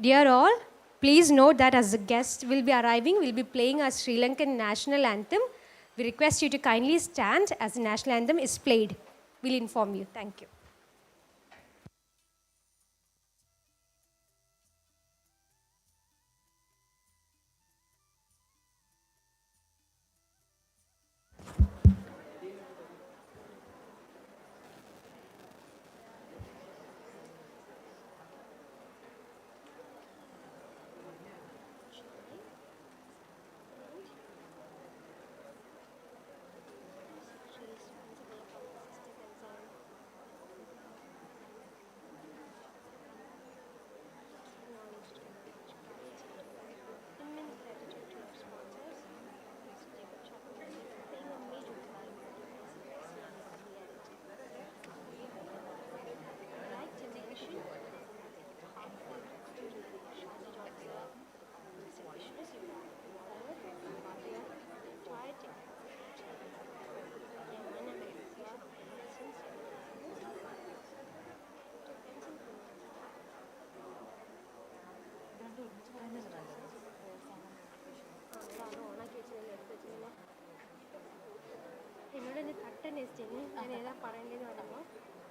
Dear all, please note that as the guests will be arriving, we'll be playing our Sri Lankan national anthem. We request you to kindly stand as the national anthem is played. We'll inform you. Thank you. എന്നോട് എന്നെ തട്ടൻ എസ്റ്റേന് ഞാൻ ഏതാ പറയേണ്ടതെന്ന് പറയുമ്പോൾ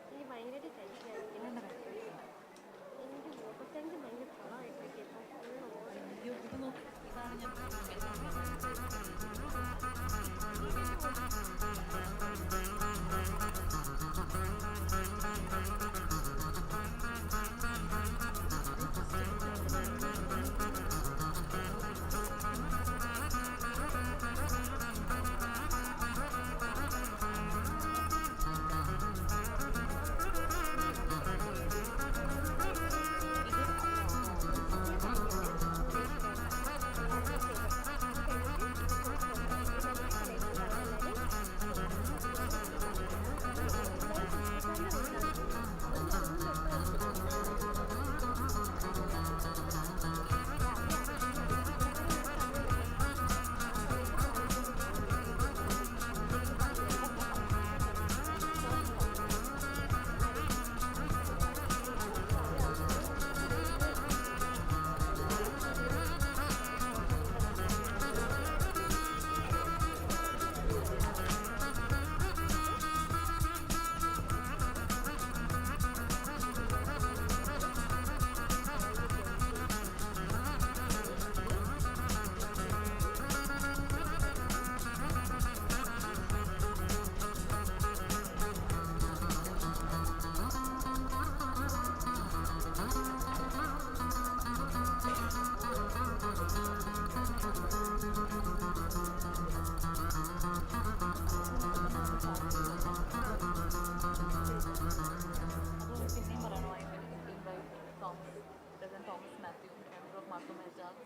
എനിക്ക് ഭയങ്കരമായിട്ട് ടെൻഷനാണ്. എനിക്ക് മുഖത്തെനിക്ക് ഭയങ്കര കളറായിട്ടൊക്കെ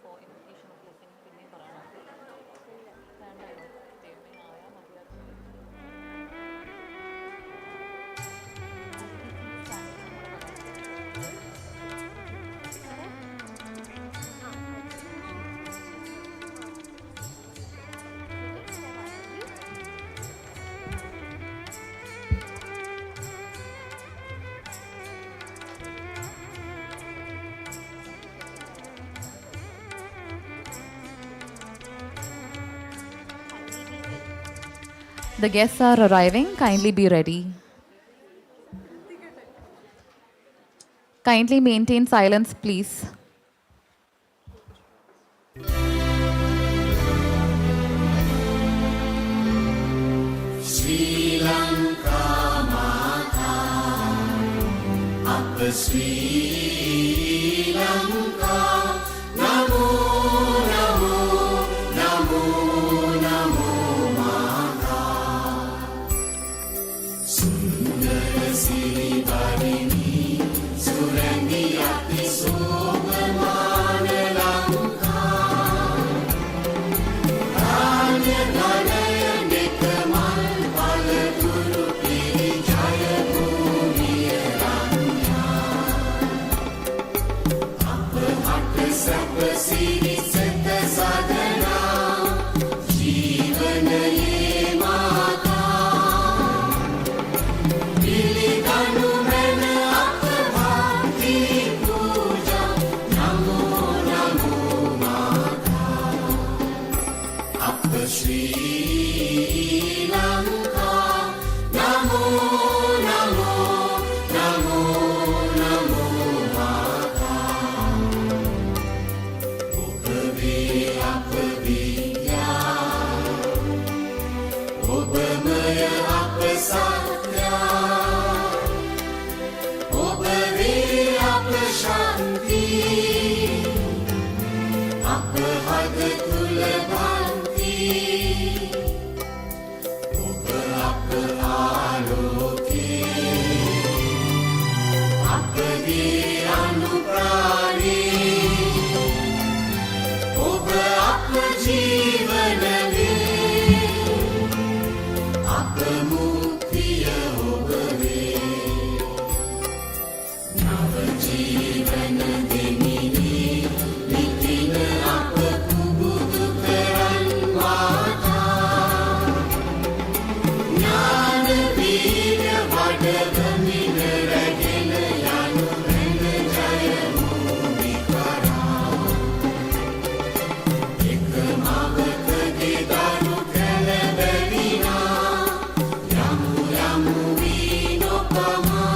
for invocation of blessing പിന്നെ പറയണം. The guests are arriving. Kindly be ready. Kindly maintain silence, please. Sri Lanka Mata, Upper Sri Lanka, Namo Namo Namo Namo Mata, Sundara Siri Varini, Surandi Ati Sogamana Lanka, Ranya Ranya Nekamal Palaguru Piri Jaya Bhumiya Ranya, Upper Hatta Sapa Siri Setta Sadhana, Jivana Ye Mata, Pili Kanu Mena අප සත්‍යා ඔබ වේ අප ශාන්ති අප හද තුල භාන්ති ඔබ අප ආලෝකේ අපගේ අනුප්‍රාණී ඔබ අප ජීවන වේ අප මුක්තිය ඔබ වේ නව ජීවන දෙමිනි නිතින අප කුබුදු කරන් වාතා ඥාන වීර්ය වඩවමින රැගෙන යනු වෙන ජයමු විකරා එක මවකගේ දරු කළ බැවිනා යමු යමු වී නොපමා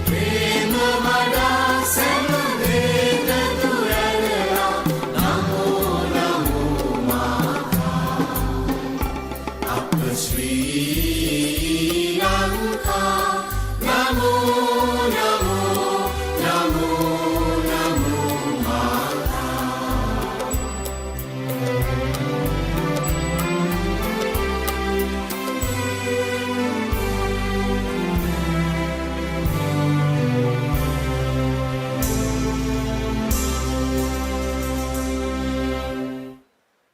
ප්‍රේම වඩා සැමදේද දුරලලා නමෝ නමෝ මාතා අප ශ්‍රී ලංකා නමෝ නමෝ නමෝ නමෝ මාතා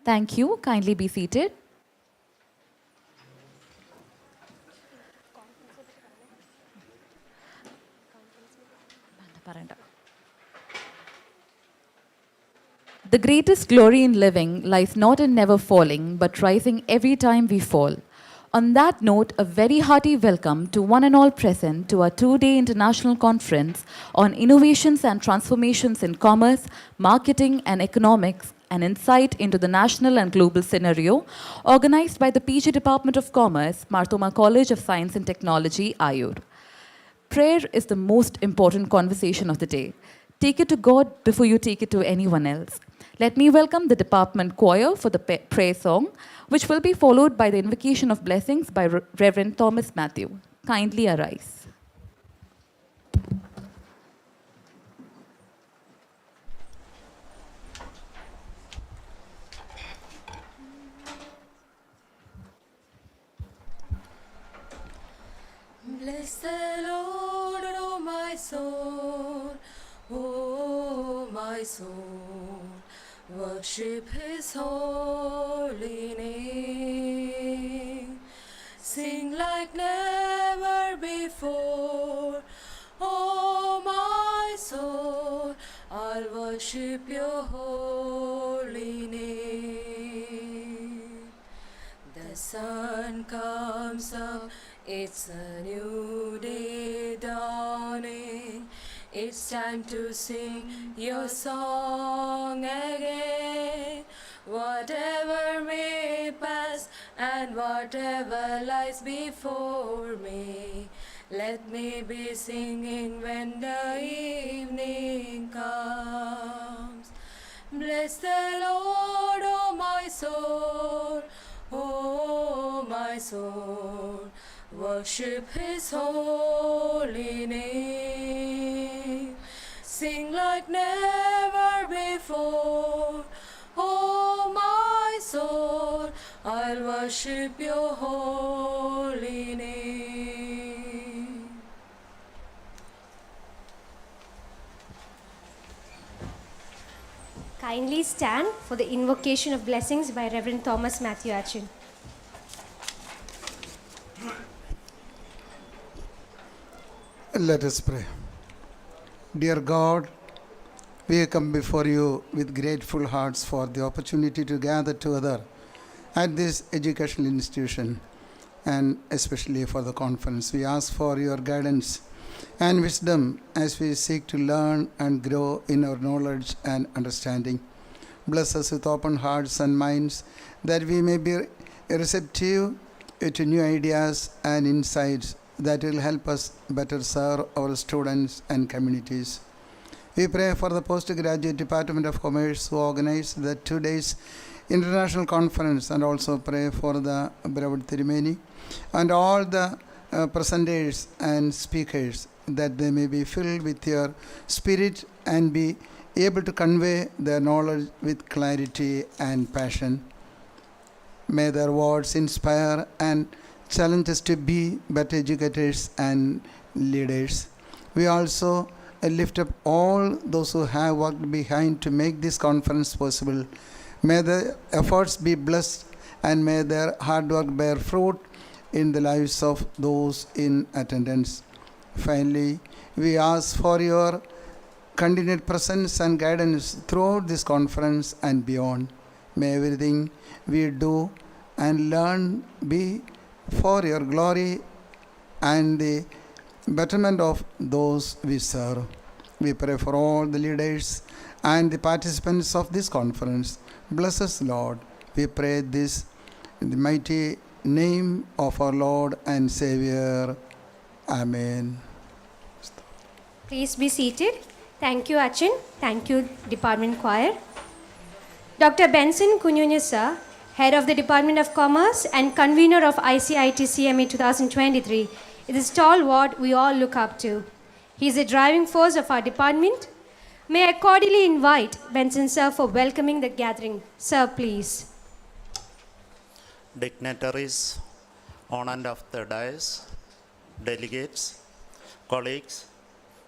Thank you. Kindly be seated. The greatest glory in living lies not in never falling, but rising every time we fall. On that note, a very hearty welcome to one and all present to our two-day international conference on innovations and transformations in commerce, marketing and economics, an insight into the national and global scenario, organized by the PG Department of Commerce, Marthoma College of Science and Technology, Ayur. Prayer is the most important conversation of the day. Take it to God before you take it to anyone else. Let me welcome the department choir for the prayer song, which will be followed by the invocation of blessings by Reverend Thomas Matthew. Kindly arise. Bless the Lord, oh my soul, oh my soul. Worship His holy name. Sing like never before, oh my soul. I'll worship Your holy name. The sun comes up, it's a new day dawning. It's time to sing Your song again. Whatever may pass and whatever lies before me, let me be singing when the evening comes. Bless the Lord, oh my soul, oh my soul. Worship His holy name. Sing like never before, oh my soul. I'll worship Your holy name. Kindly stand for the invocation of blessings by Reverend Thomas Matthew Achin. Let us pray. Dear God, we come before You with grateful hearts for the opportunity to gather together at this educational institution and especially for the conference. We ask for Your guidance and wisdom as we seek to learn and grow in our knowledge and understanding. Bless us with open hearts and minds that we may be receptive to new ideas and insights that will help us better serve our students and communities. We pray for the Postgraduate Department of Commerce who organized the 2 days international conference, and also pray for the beloved Tirumeni and all the presenters and speakers, that they may be filled with your spirit and be able to convey their knowledge with clarity and passion. May their words inspire and challenge us to be better educators and leaders. We also lift up all those who have worked behind to make this conference possible. May their efforts be blessed, and may their hard work bear fruit in the lives of those in attendance. Finally, we ask for your continued presence and guidance throughout this conference and beyond. May everything we do and learn be for your glory and the betterment of those we serve. We pray for all the leaders and the participants of this conference. Bless us, Lord. We pray this in the mighty name of our Lord and Savior. Amen. Please be seated. Thank you, Achin. Thank you, Department Choir. Dr. Benson Kunyunya, sir, Head of the Department of Commerce and Convener of ICIT CME 2023, is a stalwart we all look up to. He is the driving force of our department. May I cordially invite Benson, sir, for welcoming the gathering. Sir, please. Dignitaries, on and off the dais, delegates, colleagues,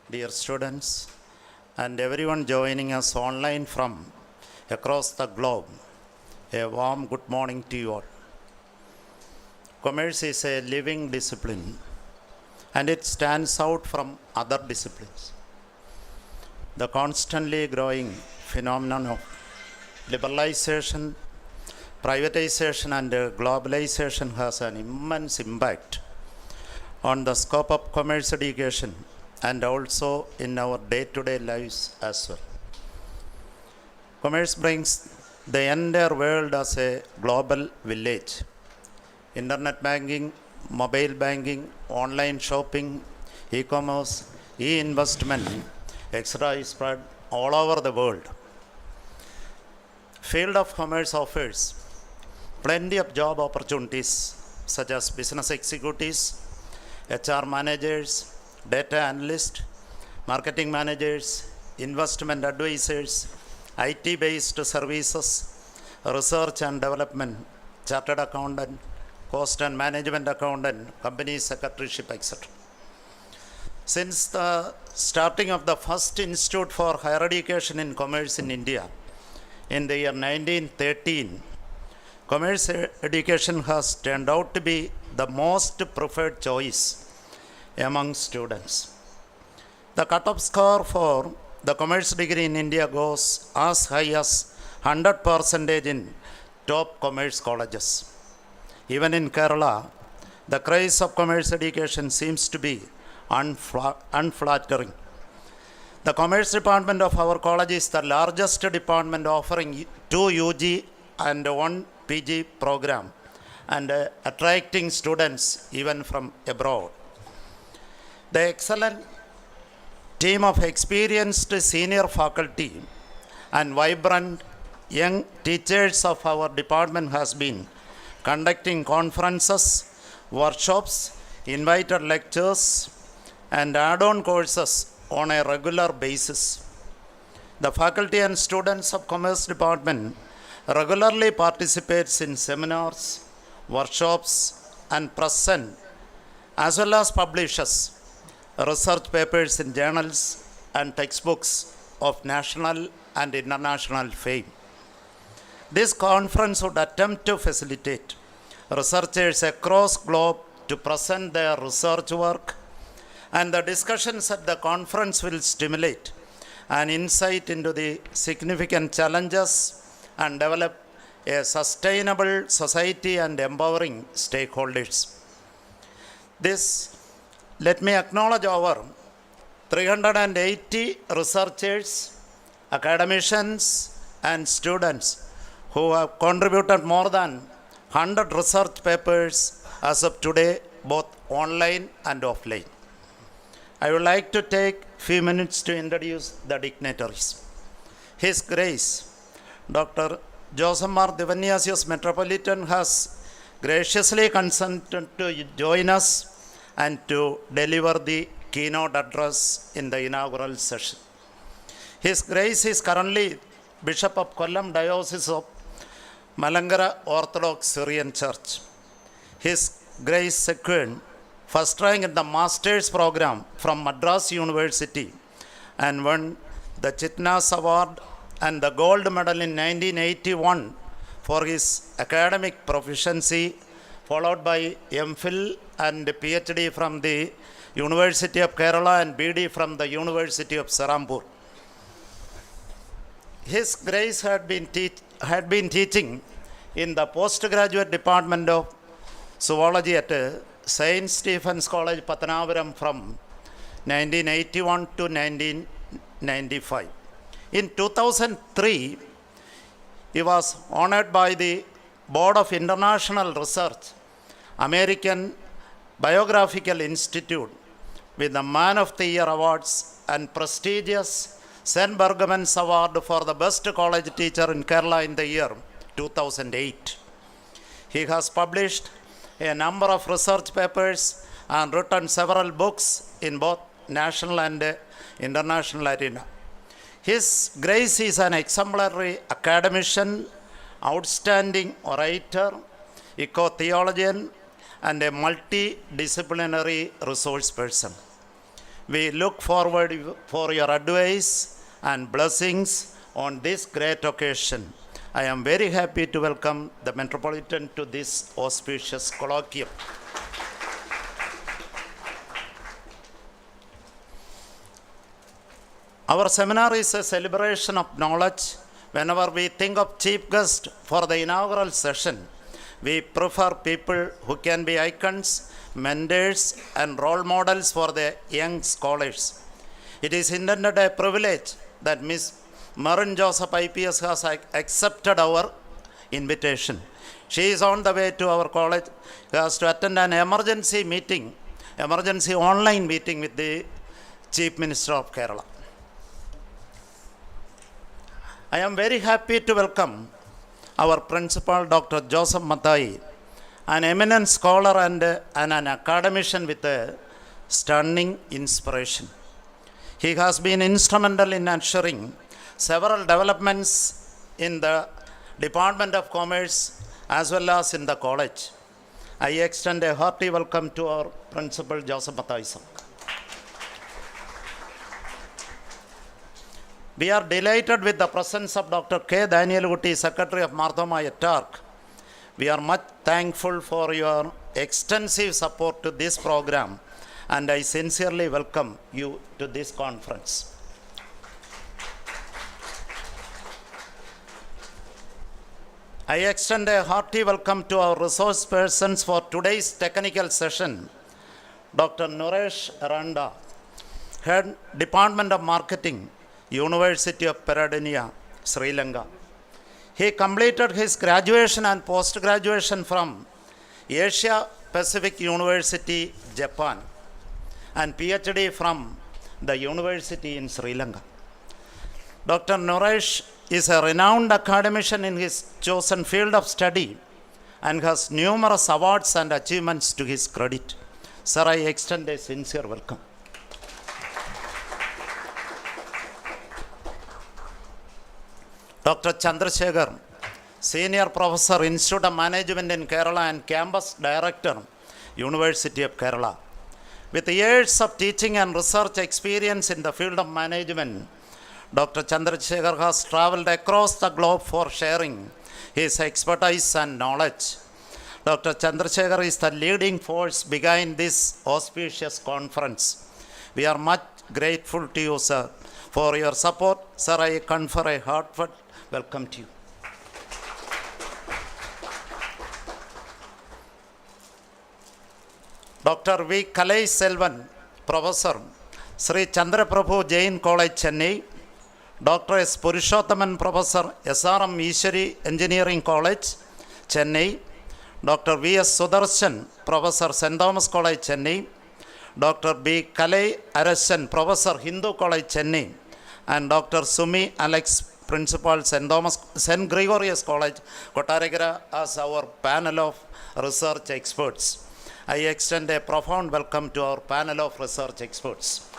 dear students, and everyone joining us online from across the globe, a warm good morning to you all. Commerce is a living discipline, and it stands out from other disciplines. The constantly growing phenomenon of liberalization, privatization, and globalization has an immense impact on the scope of commerce education and also in our day-to-day lives as well. Commerce brings the entire world as a global village. Internet banking, mobile banking, online shopping, e-commerce, e-investment, etc. is spread all over the world. Field of commerce offers plenty of job opportunities such as business executives, HR managers, data analysts, marketing managers, investment advisors, IT-based services, research and development, chartered accountant, cost and management accountant, company secretaryship, etc. Since the starting of the first Institute for Higher Education in Commerce in India in the year 1913, commerce education has turned out to be the most preferred choice among students. The cut-off score for the commerce degree in India goes as high as 100% in top commerce colleges. Even in Kerala, the craze of commerce education seems to be unflattering. The commerce department of our college is the largest department, offering 2 UG and 1 PG program and attracting students even from abroad. The excellent team of experienced senior faculty and vibrant young teachers of our department has been conducting conferences, workshops, invited lectures, and add-on courses on a regular basis. The faculty and students of Commerce Department regularly participates in seminars, workshops, and present, as well as publishes research papers in journals and textbooks of national and international fame. This conference would attempt to facilitate researchers across globe to present their research work, and the discussions at the conference will stimulate an insight into the significant challenges and develop a sustainable society and empowering stakeholders. Let me acknowledge our 380 researchers, academicians, and students who have contributed more than 100 research papers as of today, both online and offline. I would like to take a few minutes to introduce the dignitaries. His Grace, Dr. Joseph Mar Divaniasius Metropolitan has graciously consented to join us and to deliver the keynote address in the inaugural session. His Grace is currently Bishop of Kollam Diocese of Malangara Orthodox Syrian Church. His Grace secured first rank in the Master's program from Madras University and won the Chitnas Award and the gold medal in 1981 for his academic proficiency, followed by MPhil and PhD from the University of Kerala and BD from the University of Serampur. His Grace had been teaching in the postgraduate department of zoology at St. Stephen's College, Patanapuram from 1981 to 1995. In 2003, he was honored by the Board of International Research, American Biographical Institute, with the Man of the Year Awards and prestigious St. Bergman's Award for the best college teacher in Kerala in the year 2008. He has published a number of research papers and written several books in both national and international arena. His Grace is an exemplary academician, outstanding orator, eco-theologian, and a multidisciplinary resource person. We look forward for your advice and blessings on this great occasion. I am very happy to welcome the Metropolitan to this auspicious colloquium. Our seminar is a celebration of knowledge. Whenever we think of chief guest for the inaugural session, we prefer people who can be icons, mentors, and role models for the young scholars. It is intended a privilege that Ms. Marin Joseph IPS has accepted our invitation. She is on the way to our college. She has to attend an emergency online meeting with the Chief Minister of Kerala. I am very happy to welcome our principal, Dr. Joseph Mathai, an eminent scholar and an academician with a stunning inspiration. He has been instrumental in ensuring several developments in the Department of Commerce as well as in the college. I extend a hearty welcome to our principal, Joseph Mathai sir. We are delighted with the presence of Dr. K. Daniel Gutti, Secretary of Marthoma Yetark. We are much thankful for your extensive support to this program, and I sincerely welcome you to this conference. I extend a hearty welcome to our resource persons for today's technical session. Dr. Nuresh Aranda, Head Department of Marketing, University of Peradeniya, Sri Lanka. He completed his graduation and post-graduation from Asia Pacific University, Japan, and PhD from the university in Sri Lanka. Dr. Nuresh is a renowned academician in his chosen field of study and has numerous awards and achievements to his credit. Sir, I extend a sincere welcome. Dr. Chandrasekhar, Senior Professor, Institute of Management in Kerala and Campus Director, University of Kerala. With years of teaching and research experience in the field of management, Dr. Chandrasekhar has traveled across the globe for sharing his expertise and knowledge. Dr. Chandrasekhar is the leading force behind this auspicious conference. We are much grateful to you, sir, for your support. Sir, I confer a heartfelt welcome to you. Dr. V. Kalai Selvan, Professor, Sri Chandra Prabhu Jain College, Chennai. Dr. S. Purushothaman, Professor, SRM Ishari Engineering College, Chennai. Dr. V. S. Sudarshan, Professor, St. Thomas College, Chennai. Dr. B. Kalai Arasan, Professor, Hindu College, Chennai. And Dr. Sumi Alex Principal, St. Gregorius College, Kottarakara, as our panel of research experts. I extend a profound welcome to our panel of research experts.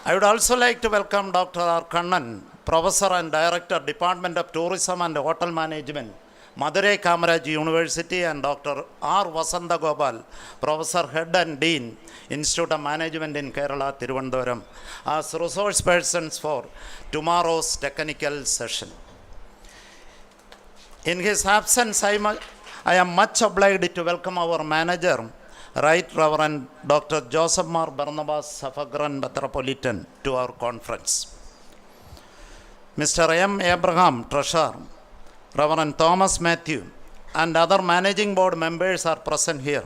I would also like to welcome Dr. R. Kannan, Professor and Director, Department of Tourism and Hotel Management, Madurai Kamaraj University, and Dr. R. Vasanta Gopal, Professor, Head and Dean, Institute of Management in Kerala, Thiruvananthapuram, as resource persons for tomorrow's technical session. In his absence, I am much obliged to welcome our manager, Right Reverend Dr. Joseph Mar Barnabas Safagran Metropolitan, to our conference. Mr. M. Abraham, Treasurer, Reverend Thomas Matthew, and other managing board members are present here.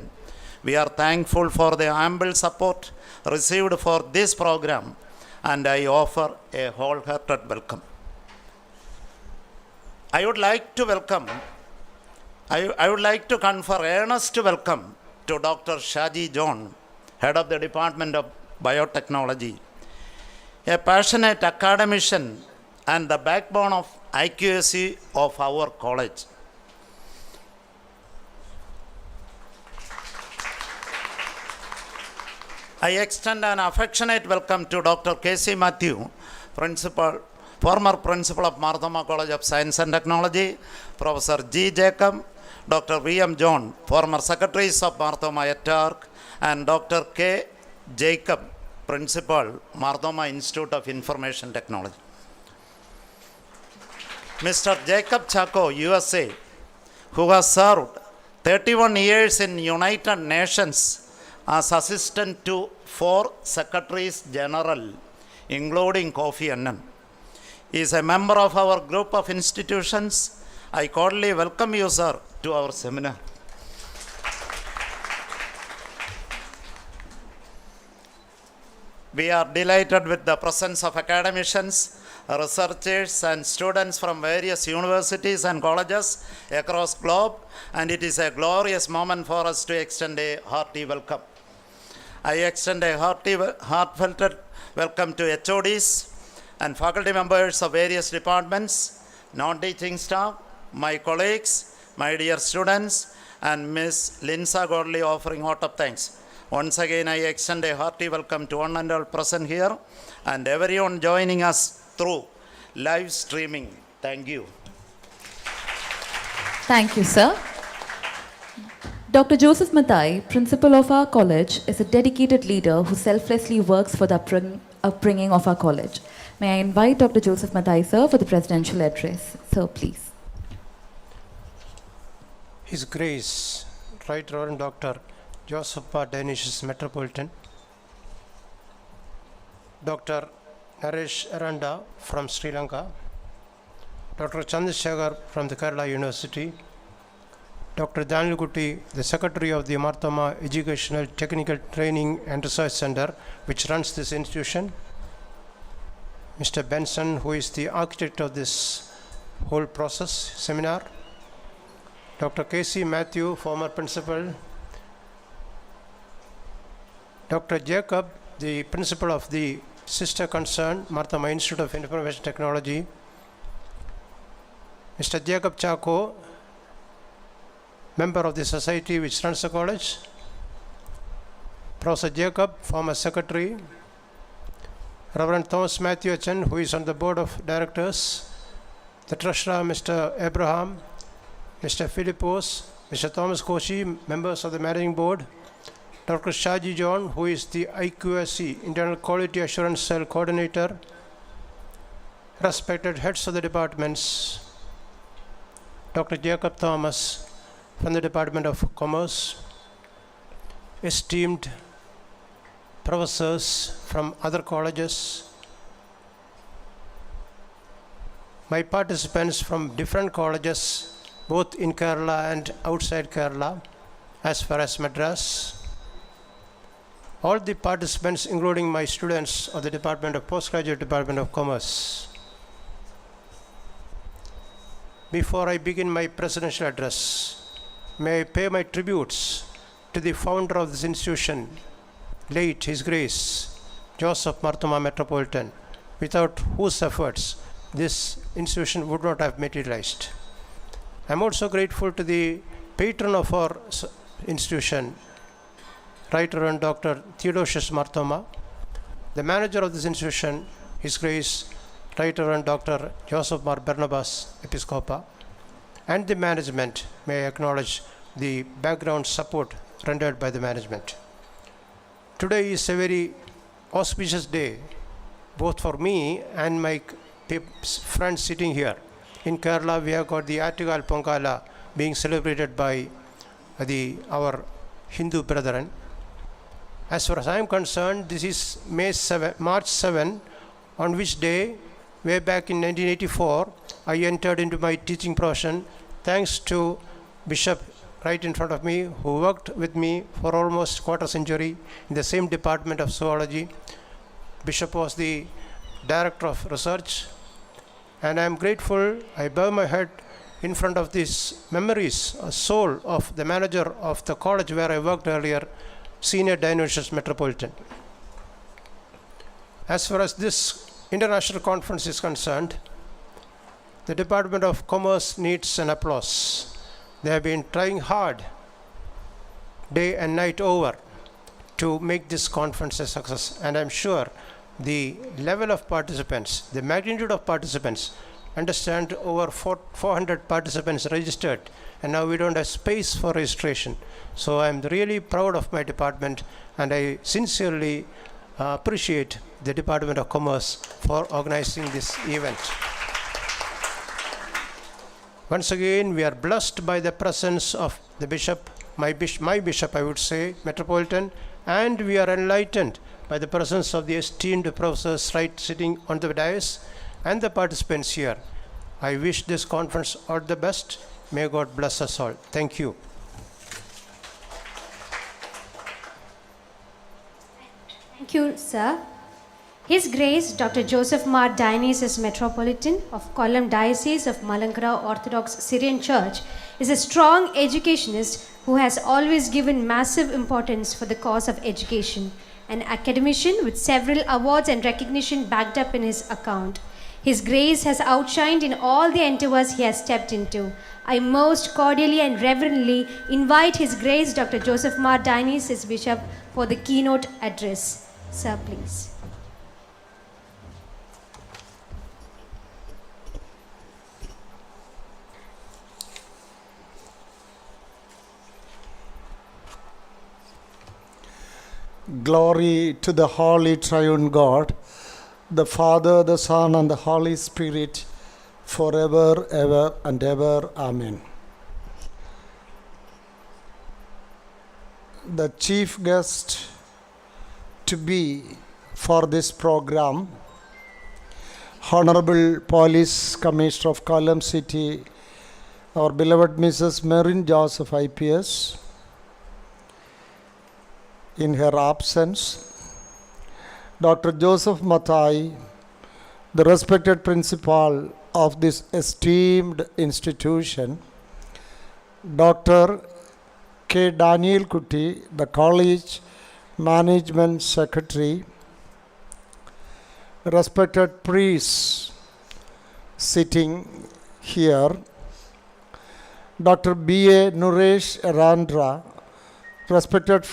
We are thankful for the ample support received for this program, and I offer a wholehearted welcome. I would like to confer earnest welcome to Dr. Shaji John, Head of the Department of Biotechnology, a passionate academician and the backbone of IQAC of our college. I extend an affectionate welcome to Dr. K.C. Matthew, former Principal of Marthoma College of Science and Technology, Professor G. Jacob, Dr. V.M. John, former Secretaries of Marthoma et al., and Dr. K. Jacob, Principal, Marthoma Institute of Information Technology. Mr. Jacob Chaco, USA, who has served 31 years in United Nations as assistant to 4 Secretaries General, including Kofi Annan, is a member of our group of institutions. I cordially welcome you, sir, to our seminar. We are delighted with the presence of academicians, researchers, and students from various universities and colleges across globe, and it is a glorious moment for us to extend a hearty welcome. I extend a heartfelt welcome to HODs and faculty members of various departments, non-teaching staff, my colleagues, my dear students, and Ms. Linsa Godley offering vote of thanks. Once again, I extend a hearty welcome to one and all present here and everyone joining us through live streaming. Thank you. Thank you, sir. Dr. Joseph Mathai, principal of our college, is a dedicated leader who selflessly works for the upbringing of our college. May I invite Dr. Joseph Mathai, sir, for the presidential address. Sir, please. His Grace, Right Reverend Dr. Joseph Danish Metropolitan, Dr. Naresh Aranda from Sri Lanka, Dr. Chandrasekhar from the Kerala University, Dr. Daniel Gutti, the Secretary of the Marthoma Educational Technical Training and Research Center, which runs this institution, Mr. Benson, who is the architect of this whole process seminar, Dr. K.C. Matthew, former principal, Dr. Jacob, the principal of the sister concern, Marthoma Institute of Information Technology, Mr. Jacob Chaco, member of the society which runs the college, Professor Jacob, former secretary, Reverend Thomas Matthew Chen, who is on the board of directors, the treasurer, Mr. Abraham, Mr. Philippos, Mr. Thomas Koshi, members of the managing board, Dr. Shaji John, who is the IQSC, Internal Quality Assurance Cell Coordinator, respected heads of the departments, Dr. Jacob Thomas from the Department of Commerce, esteemed professors from other colleges, my participants from different colleges, both in Kerala and outside Kerala, as far as Madras, all the participants, including my students of the Department of Postgraduate Department of Commerce. Before I begin my presidential address, may I pay my tributes to the founder of this institution, late His Grace, Joseph Marthoma Metropolitan, without whose efforts this institution would not have materialized. I am also grateful to the patron of our institution, Right Reverend Dr. Theodosius Marthoma, the manager of this institution, His Grace Right Reverend Dr. Joseph Mar Barnabas, Episcopa, and the management. May I acknowledge the background support rendered by the management. Today is a very auspicious day, both for me and my friends sitting here. In Kerala, we have got the Attigal Pongala being celebrated by our Hindu brethren. As far as I am concerned, this is March 7, on which day, way back in 1984, I entered into my teaching profession, thanks to Bishop right in front of me, who worked with me for almost quarter century in the same department of zoology. Bishop was the director of research, and I am grateful. I bow my head in front of these memories, a soul of the manager of the college where I worked earlier, Senior Dionysius Metropolitan. As far as this international conference is concerned, the Department of Commerce needs an applause. They have been trying hard, day and night over, to make this conference a success. And I'm sure the level of participants, the magnitude of participants, understand over 400 participants registered, and now we don't have space for registration. So I'm really proud of my department, and I sincerely appreciate the Department of Commerce for organizing this event. Once again, we are blessed by the presence of the bishop, my bishop, I would say, Metropolitan, and we are enlightened by the presence of the esteemed professors right sitting on the dais and the participants here. I wish this conference all the best. May God bless us all. Thank you. Thank you, sir. His Grace Dr. Joseph Mar Dionysius Metropolitan of Kollam Diocese of Malankara Orthodox Syrian Church is a strong educationist who has always given massive importance for the cause of education, an academician with several awards and recognition backed up in his account. His Grace has outshined in all the endeavors he has stepped into. I most cordially and reverently invite His Grace Dr. Joseph Mar Dionysius Bishop for the keynote address. Sir, please. Glory to the Holy Triune God, the Father, the Son, and the Holy Spirit, forever, ever, and ever. Amen. The chief guest to be for this program, Honorable Police Commissioner of Kollam City, our beloved Mrs. Marin Joseph IPS, in her absence, Dr. Joseph Mathai, the respected principal of this esteemed institution, Dr. K. Daniel Kuti, the college management secretary, respected priests sitting here, Dr. B.A. Nuresh Randra, respected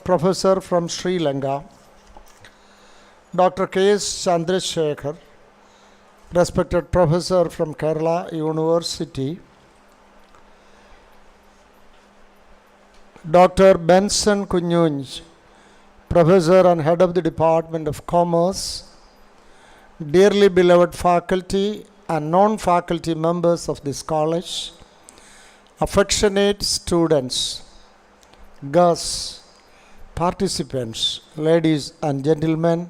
professor from Sri Lanka, Dr. K.S. Chandrasekhar, respected professor from Kerala University, Dr. Benson Kunyunj, professor and head of the Department of Commerce, dearly beloved faculty and non-faculty members of this college, affectionate students, guests, participants, ladies and gentlemen,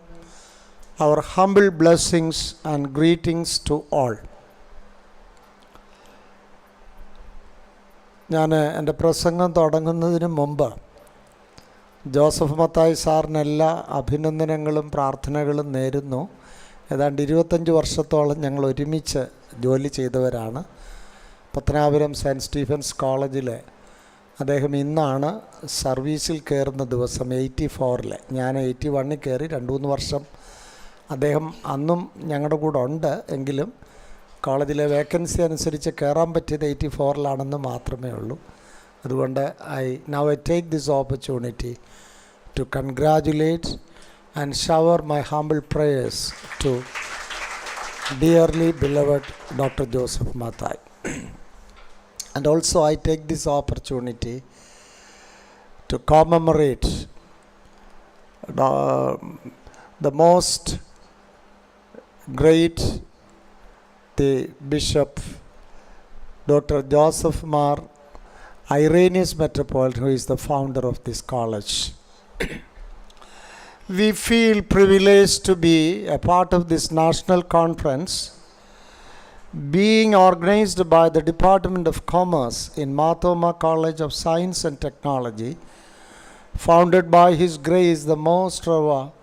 our humble blessings and greetings to all. ഞാൻ എൻ്റെ പ്രസംഗം തുടങ്ങുന്നതിന് മുമ്പ് Joseph Mathai സാറിന് എല്ലാ അഭിനന്ദനങ്ങളും പ്രാർത്ഥനകളും നേരുന്നു. ഏതാണ്ട് 25 വർഷത്തോളം ഞങ്ങൾ ഒരുമിച്ച് ജോലി ചെയ്തവരാണ്. പത്തനാപുരം സെൻറ്റ് സ്റ്റീഫൻസ് കോളേജിൽ അദ്ദേഹം ഇന്നാണ് സർവീസിൽ കയറുന്ന ദിവസം. 84-ൽ ഞാൻ 81-ൽ കയറി 2-3 വർഷം അദ്ദേഹം അന്നും ഞങ്ങളുടെ കൂടെ ഉണ്ട്. എങ്കിലും കോളേജിലെ വേക്കൻസി അനുസരിച്ച് കയറാൻ പറ്റിയത് 84-ലാണെന്ന് മാത്രമേ ഉള്ളൂ. അതുകൊണ്ട് I take this opportunity to congratulate and shower my humble prayers to dearly beloved Dr. Joseph Mathai. And also I take this opportunity to commemorate the most great, the Bishop Dr. Joseph Mar Irenaeus Metropolitan, who is the founder of this college. We feel privileged to be a part of this national conference being organized by the Department of Commerce in Marthoma College of Science and Technology, founded by His Grace the Most Reverend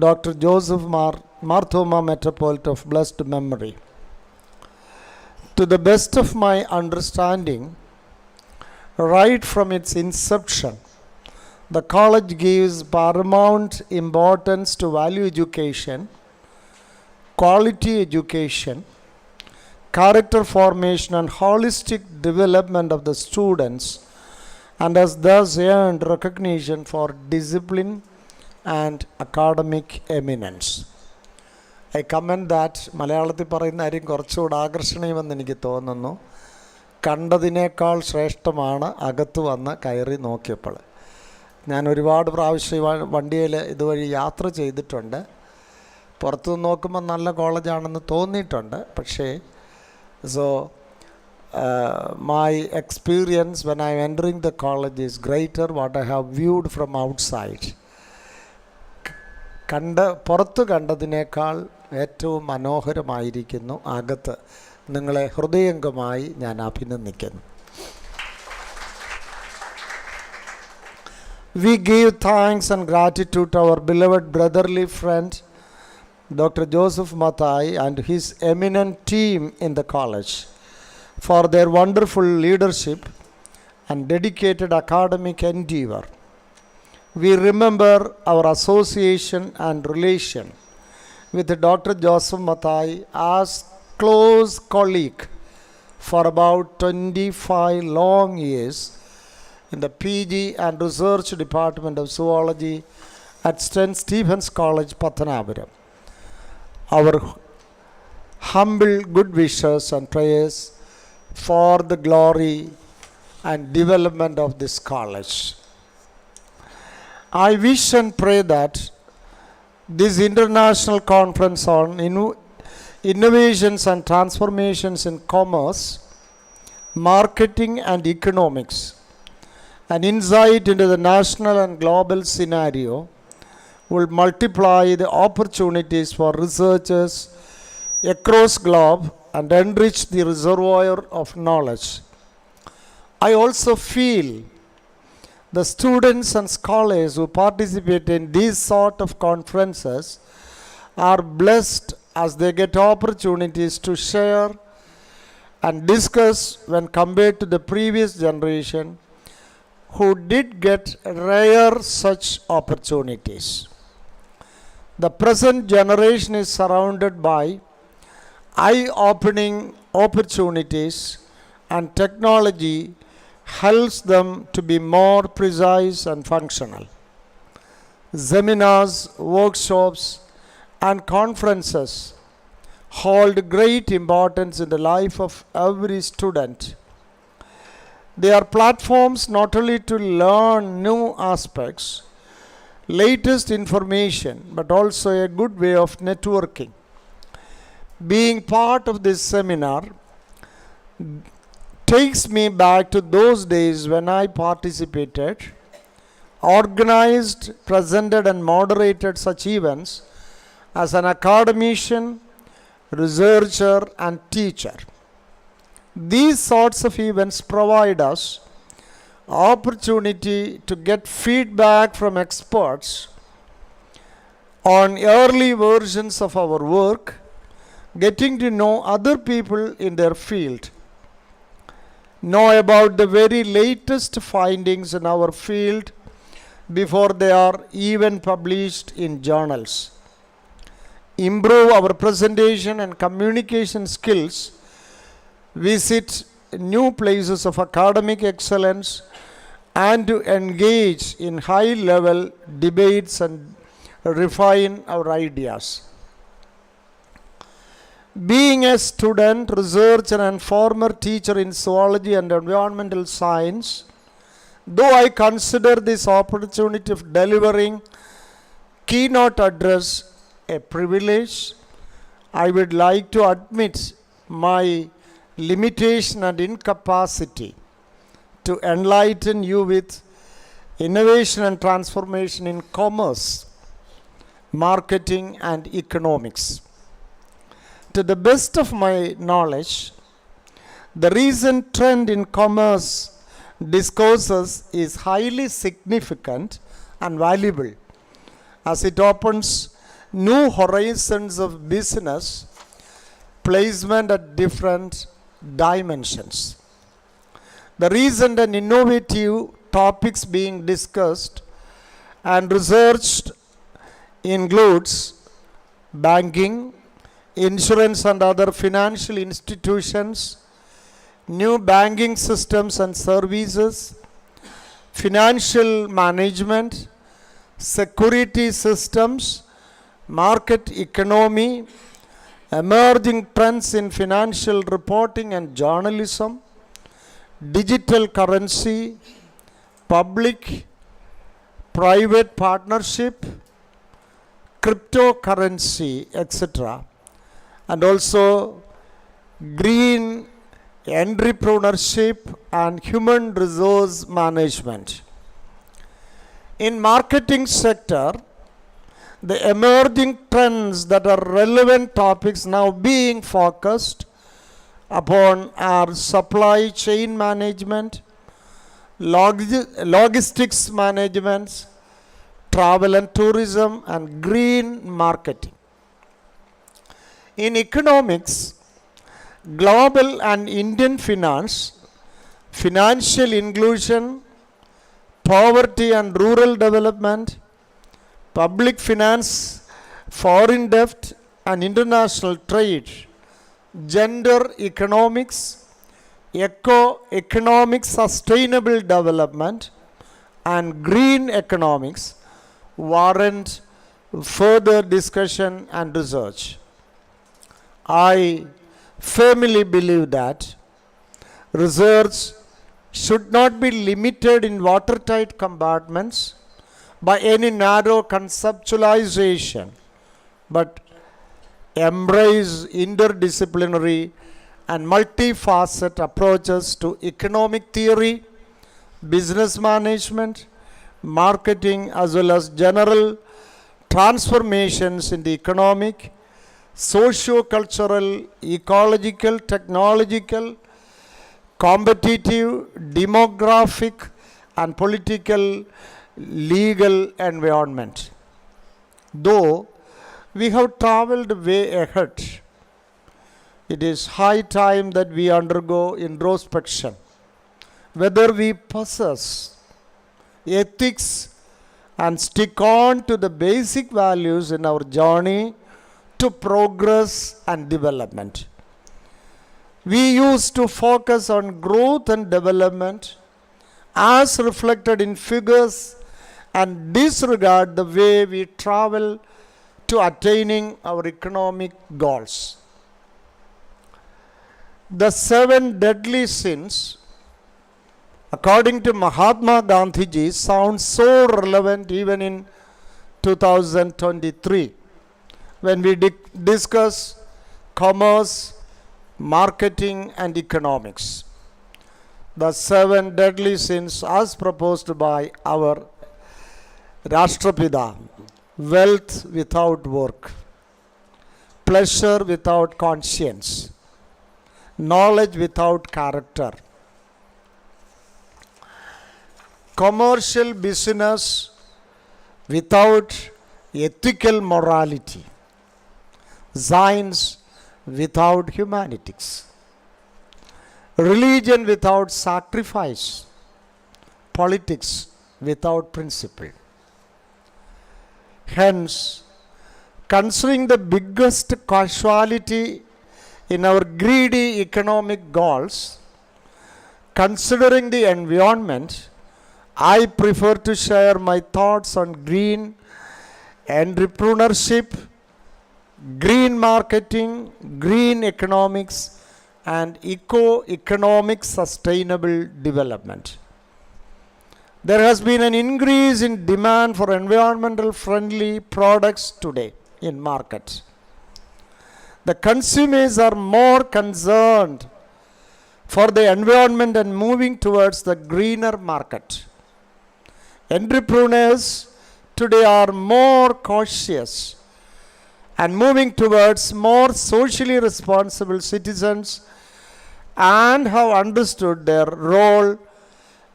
Dr. Joseph Marthoma Metropolitan of blessed memory. To the best of my understanding, right from its inception, the college gives paramount importance to value education, quality education, character formation, and holistic development of the students, and has thus earned recognition for discipline and academic eminence. I comment that മലയാളത്തിൽ പറയുന്ന കാര്യം കുറച്ചുകൂടെ ആകർഷണീയമെന്ന് എനിക്ക് തോന്നുന്നു. കണ്ടതിനേക്കാൾ ശ്രേഷ്ഠമാണ് അകത്ത് വന്ന് കയറി നോക്കിയപ്പോൾ. ഞാൻ ഒരുപാട് പ്രാവശ്യം വണ്ടിയിൽ ഇതുവഴി യാത്ര ചെയ്തിട്ടുണ്ട്. പുറത്തുനിന്ന് നോക്കുമ്പോൾ നല്ല കോളേജാണെന്ന് തോന്നിയിട്ടുണ്ട്. പക്ഷേ my experience when I am entering the college is greater what I have viewed from outside. പുറത്ത് കണ്ടതിനേക്കാൾ ഏറ്റവും മനോഹരമായിരിക്കുന്നു അകത്ത്. നിങ്ങളെ ഹൃദയംഗമായി ഞാൻ അഭിനന്ദിക്കുന്നു. We give thanks and gratitude to our beloved brotherly friend Dr. Joseph Mathai and his eminent team in the college for their wonderful leadership and dedicated academic endeavor. We remember our association and relation with Dr. Joseph Mathai as close colleague for about 25 long years in the PG and Research Department of Zoology at St. Stephen's College, Pathanabhuram. Our humble good wishes and prayers for the glory and development of this college. I wish and pray that this international conference on innovations and transformations in commerce, marketing and economics, an insight into the national and global scenario, will multiply the opportunities for researchers across globe and enrich the reservoir of knowledge. I also feel the students and scholars who participate in these sort of conferences are blessed as they get opportunities to share and discuss when compared to the previous generation who did get rare such opportunities. The present generation is surrounded by eye-opening opportunities, and technology helps them to be more precise and functional. Seminars, workshops, and conferences hold great importance in the life of every student. They are platforms not only to learn new aspects, latest information, but also a good way of networking. Being part of this seminar takes me back to those days when I participated, organized, presented, and moderated such events as an academician, researcher, and teacher. These sorts of events provide us opportunity to get feedback from experts on early versions of our work, getting to know other people in their field, know about the very latest findings in our field before they are even published in journals. improve our presentation and communication skills, visit new places of academic excellence, and to engage in high-level debates and refine our ideas. Being a student, researcher, and former teacher in zoology and environmental science, though I consider this opportunity of delivering keynote address a privilege, I would like to admit my limitation and incapacity to enlighten you with innovation and transformation in commerce, marketing, and economics. To the best of my knowledge, the recent trend in commerce discourses is highly significant and valuable as it opens new horizons of business placement at different dimensions. The recent and innovative topics being discussed and researched includes banking, insurance and other financial institutions, new banking systems and services, financial management, security systems, market economy, emerging trends in financial reporting and journalism, digital currency, public private partnership, cryptocurrency, etc., and also green entrepreneurship and human resource management. In marketing sector, the emerging trends that are relevant topics now being focused upon are supply chain management, logistics management, travel and tourism, and green marketing. In economics, global and Indian finance, financial inclusion, poverty and rural development, public finance, foreign debt and international trade, gender economics, economic sustainable development, and green economics warrant further discussion and research. I firmly believe that research should not be limited in watertight compartments by any narrow conceptualization, but embrace interdisciplinary and multifaceted approaches to economic theory, business management, marketing, as well as general transformations in the economic, socio-cultural, ecological, technological, competitive, demographic, and political legal environment. Though we have traveled way ahead, it is high time that we undergo introspection, whether we possess ethics and stick on to the basic values in our journey to progress and development. We used to focus on growth and development as reflected in figures and disregard the way we travel to attaining our economic goals. The 7 deadly sins, according to Mahatma Gandhiji, sound so relevant even in 2023 when we discuss commerce, marketing, and economics. The 7 deadly sins as proposed by our Rashtrapita: wealth without work, pleasure without conscience, knowledge without character, commercial business without ethical morality, science without humanities, religion without sacrifice, politics without principle. Hence, considering the biggest casualty in our greedy economic goals, considering the environment, I prefer to share my thoughts on green entrepreneurship, green marketing, green economics, and eco-economic sustainable development. There has been an increase in demand for environmental friendly products today in markets. The consumers are more concerned for the environment and moving towards the greener market. Entrepreneurs today are more cautious and moving towards more socially responsible citizens and have understood their role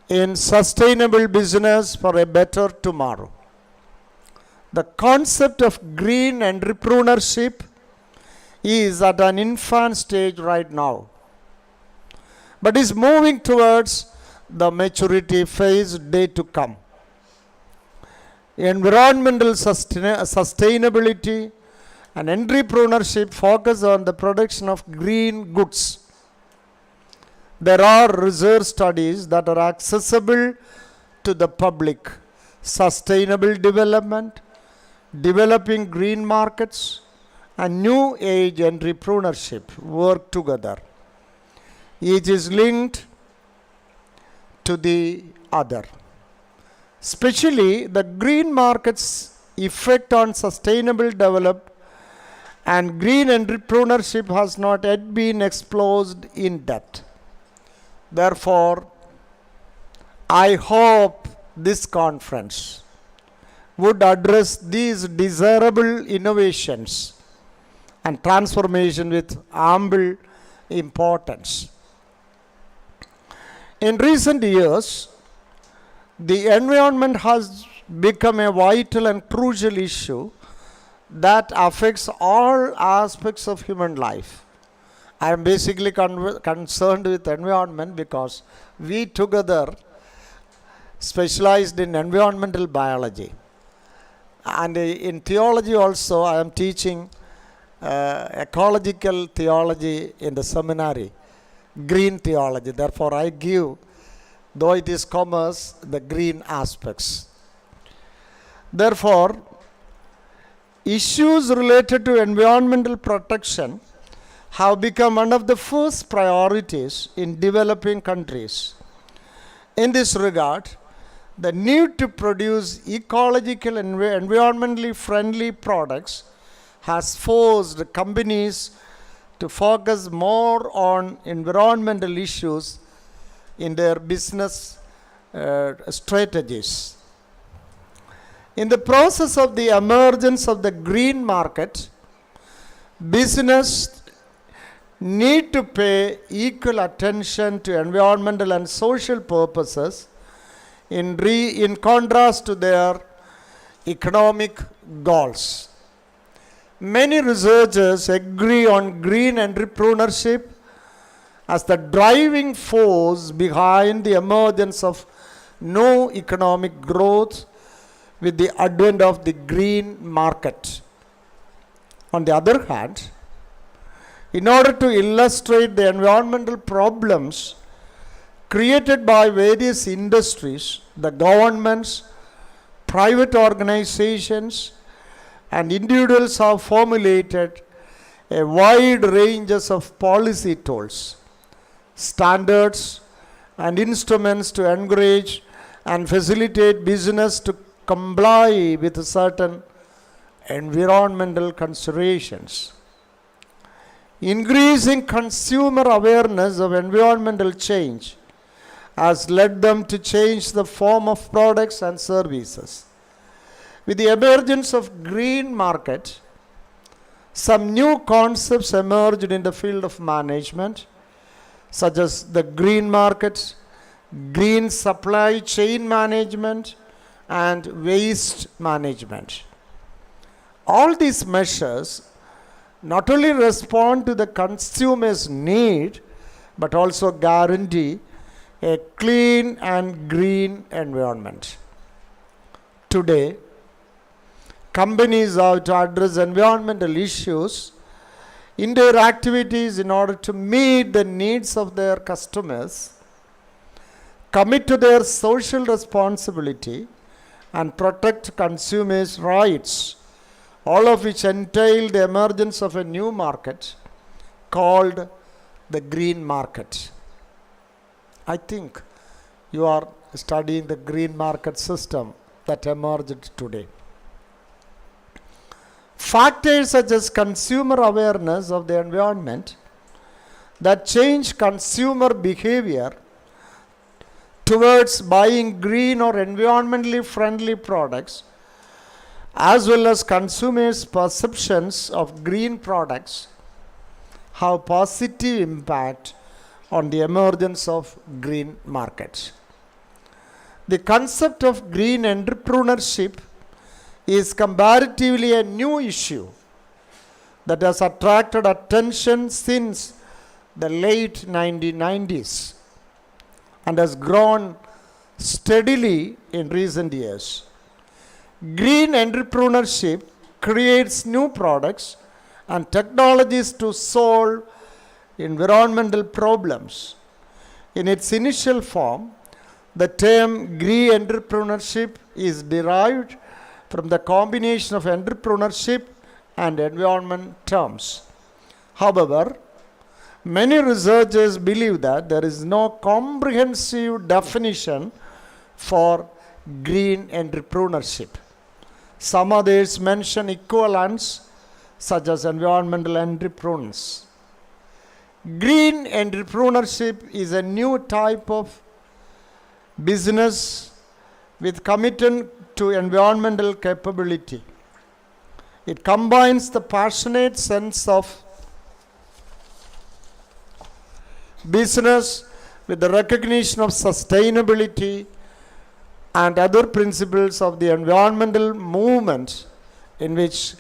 in sustainable business for a better tomorrow. The concept of green entrepreneurship is at an infant stage right now, but is moving towards the maturity phase day to come. Environmental sustainability and entrepreneurship focus on the production of green goods. There are research studies that are accessible to the public. Sustainable development, developing green markets, and new age entrepreneurship work together. Each is linked to the other. Especially the green market's effect on sustainable development and green entrepreneurship has not yet been explored in depth. Therefore, I hope this conference would address these desirable innovations and transformation with ample importance. In recent years, the environment has become a vital and crucial issue that affects all aspects of human life. I am basically concerned with environment because we together specialized in environmental biology. And in theology also, I am teaching ecological theology in the seminary, green theology. Therefore, I give, though it is commerce, the green aspects. Therefore, issues related to environmental protection have become one of the first priorities in developing countries. In this regard, the need to produce ecological and environmentally friendly products has forced companies to focus more on environmental issues in their business strategies. In the process of the emergence of the green market, business need to pay equal attention to environmental and social purposes in contrast to their economic goals. Many researchers agree on green entrepreneurship as the driving force behind the emergence of new economic growth with the advent of the green market. On the other hand, in order to illustrate the environmental problems created by various industries, the governments, private organizations, and individuals have formulated a wide ranges of policy tools, standards, and instruments to encourage and facilitate business to comply with certain environmental considerations. Increasing consumer awareness of environmental change has led them to change the form of products and services. With the emergence of green market, some new concepts emerged in the field of management, such as the green market, green supply chain management, and waste management. All these measures not only respond to the consumer's need, but also guarantee a clean and green environment. Today, companies have to address environmental issues in their activities in order to meet the needs of their customers, commit to their social responsibility, and protect consumers' rights, all of which entail the emergence of a new market called the green market. I think you are studying the green market system that emerged today. Factors such as consumer awareness of the environment that change consumer behavior towards buying green or environmentally friendly products, as well as consumers' perceptions of green products, have positive impact on the emergence of green markets. The concept of green entrepreneurship is comparatively a new issue that has attracted attention since the late 1990s and has grown steadily in recent years. Green entrepreneurship creates new products and technologies to solve environmental problems. In its initial form, the term green entrepreneurship is derived from the combination of entrepreneurship and environment terms. However, many researchers believe that there is no comprehensive definition for green entrepreneurship. Some others mention equivalents such as environmental entrepreneurs. Green entrepreneurship is a new type of business with commitment to environmental capability. It combines the passionate sense of business with the recognition of sustainability and other principles of the environmental movement, in which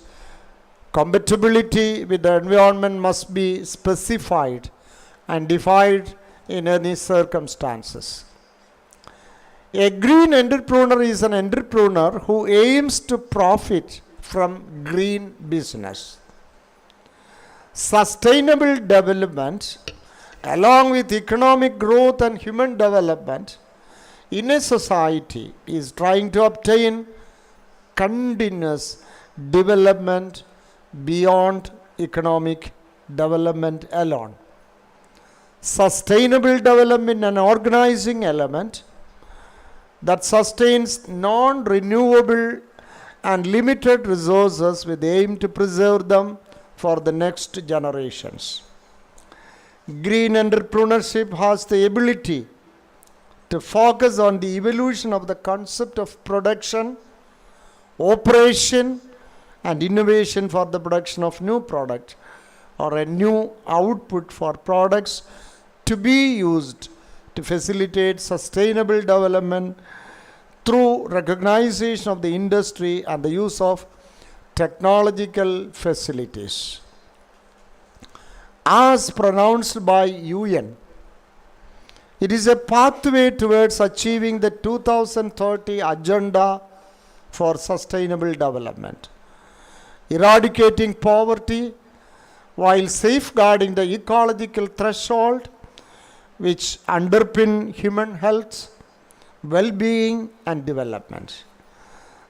compatibility with the environment must be specified and defined in any circumstances. A green entrepreneur is an entrepreneur who aims to profit from green business. Sustainable development, along with economic growth and human development in a society, is trying to obtain continuous development beyond economic development alone. Sustainable development, an organizing element that sustains non-renewable and limited resources with the aim to preserve them for the next generations. Green entrepreneurship has the ability to focus on the evolution of the concept of production, operation, and innovation for the production of new product or a new output for products to be used to facilitate sustainable development through recognition of the industry and the use of technological facilities. As pronounced by UN, it is a pathway towards achieving the 2030 Agenda for Sustainable Development, eradicating poverty while safeguarding the ecological threshold which underpin human health, well-being, and development.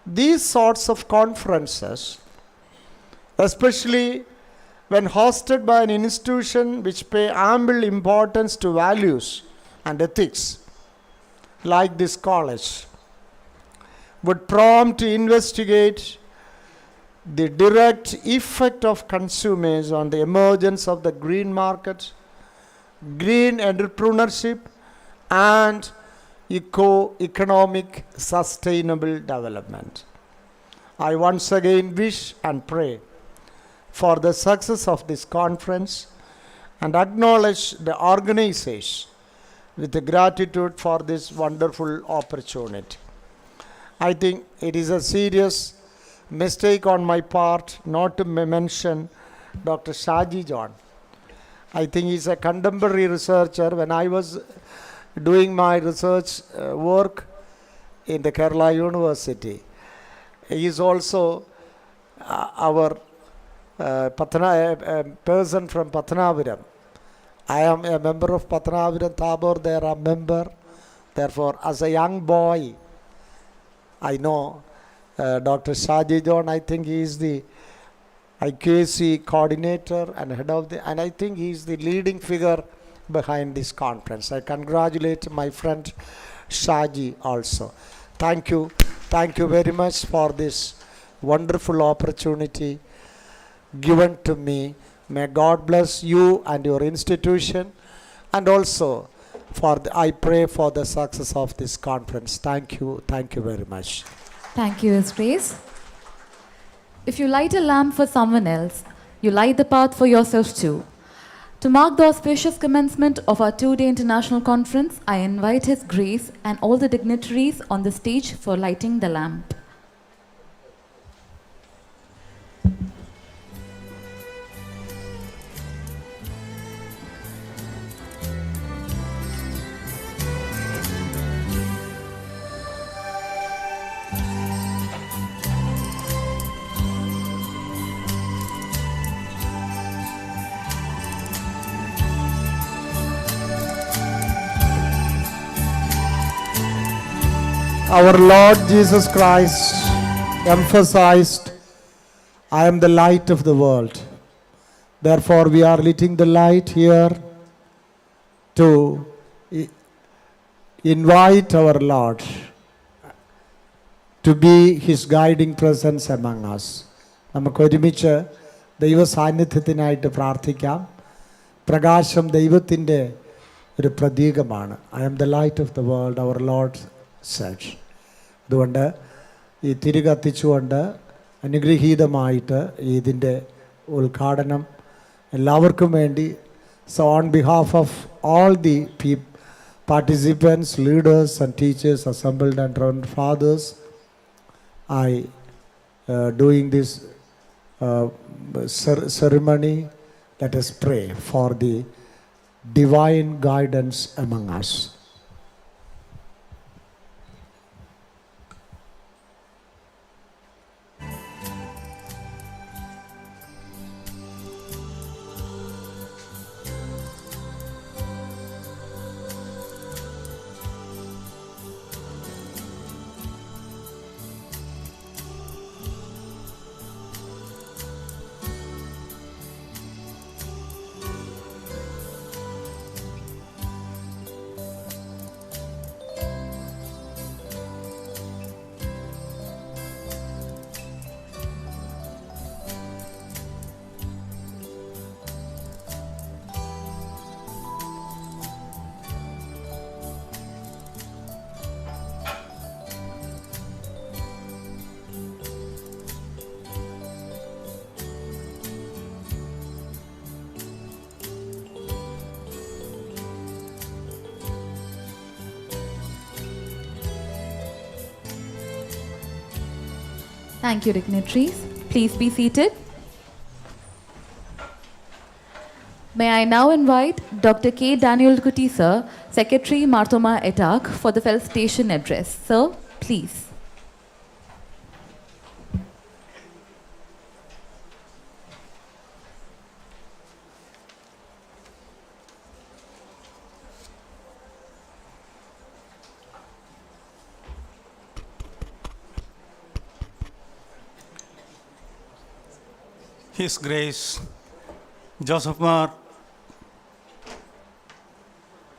These sorts of conferences, especially when hosted by an institution which pay ample importance to values and ethics, like this college, would prompt to investigate the direct effect of consumers on the emergence of the green market, green entrepreneurship, and economic sustainable development. I once again wish and pray for the success of this conference and acknowledge the organizers with gratitude for this wonderful opportunity. I think it is a serious mistake on my part not to mention Dr. Shaji John. I think he's a contemporary researcher. When I was doing my research work in the Kerala University, he is also our person from Patanapuram. I am a member of Patanapuram Tabor. They are a member. Therefore, as a young boy, I know Dr. Shaji John. I think he is the IKC coordinator and head of the, and I think he is the leading figure behind this conference. I congratulate my friend Shaji also. Thank you very much for this wonderful opportunity given to me. May God bless you and your institution, and also I pray for the success of this conference. Thank you very much. Thank you, His Grace. If you light a lamp for someone else, you light the path for yourself too. To mark the auspicious commencement of our two-day international conference, I invite His Grace and all the dignitaries on the stage for lighting the lamp. Our Lord Jesus Christ emphasized, I am the light of the world. Therefore, we are lighting the light here to invite our Lord to be His guiding presence among us. നമുക്ക് ഒരുമിച്ച് ദൈവ സാന്നിധ്യത്തിനായിട്ട് പ്രാർത്ഥിക്കാം. പ്രകാശം ദൈവത്തിൻ്റെ ഒരു പ്രതീകമാണ്. I am the light of the world, our lord said. അതുകൊണ്ട് ഈ തിരി കത്തിച്ചുകൊണ്ട് അനുഗ്രഹീതമായിട്ട് ഇതിൻ്റെ ഉദ്ഘാടനം എല്ലാവർക്കും വേണ്ടി, so on behalf of all the participants, leaders and teachers assembled and Reverend Fathers, I doing this ceremony, let us pray for the divine guidance among us. Thank you, dignitaries. Please be seated. May I now invite Dr. K. Daniel Kuti, sir, Secretary, Marthoma Etak, for the felicitation address. Sir, please. His Grace Joseph Mar,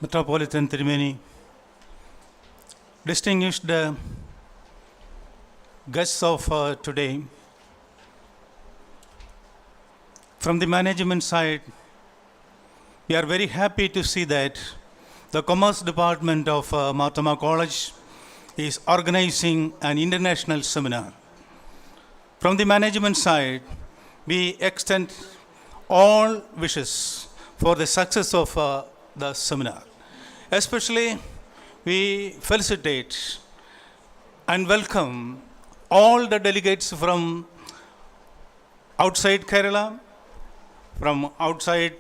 Metropolitan Trimeni, distinguished guests of today, from the management side, we are very happy to see that the Commerce Department of Marthoma College is organizing an international seminar. From the management side, we extend all wishes for the success of the seminar. Especially, we felicitate and welcome all the delegates from outside Kerala, from outside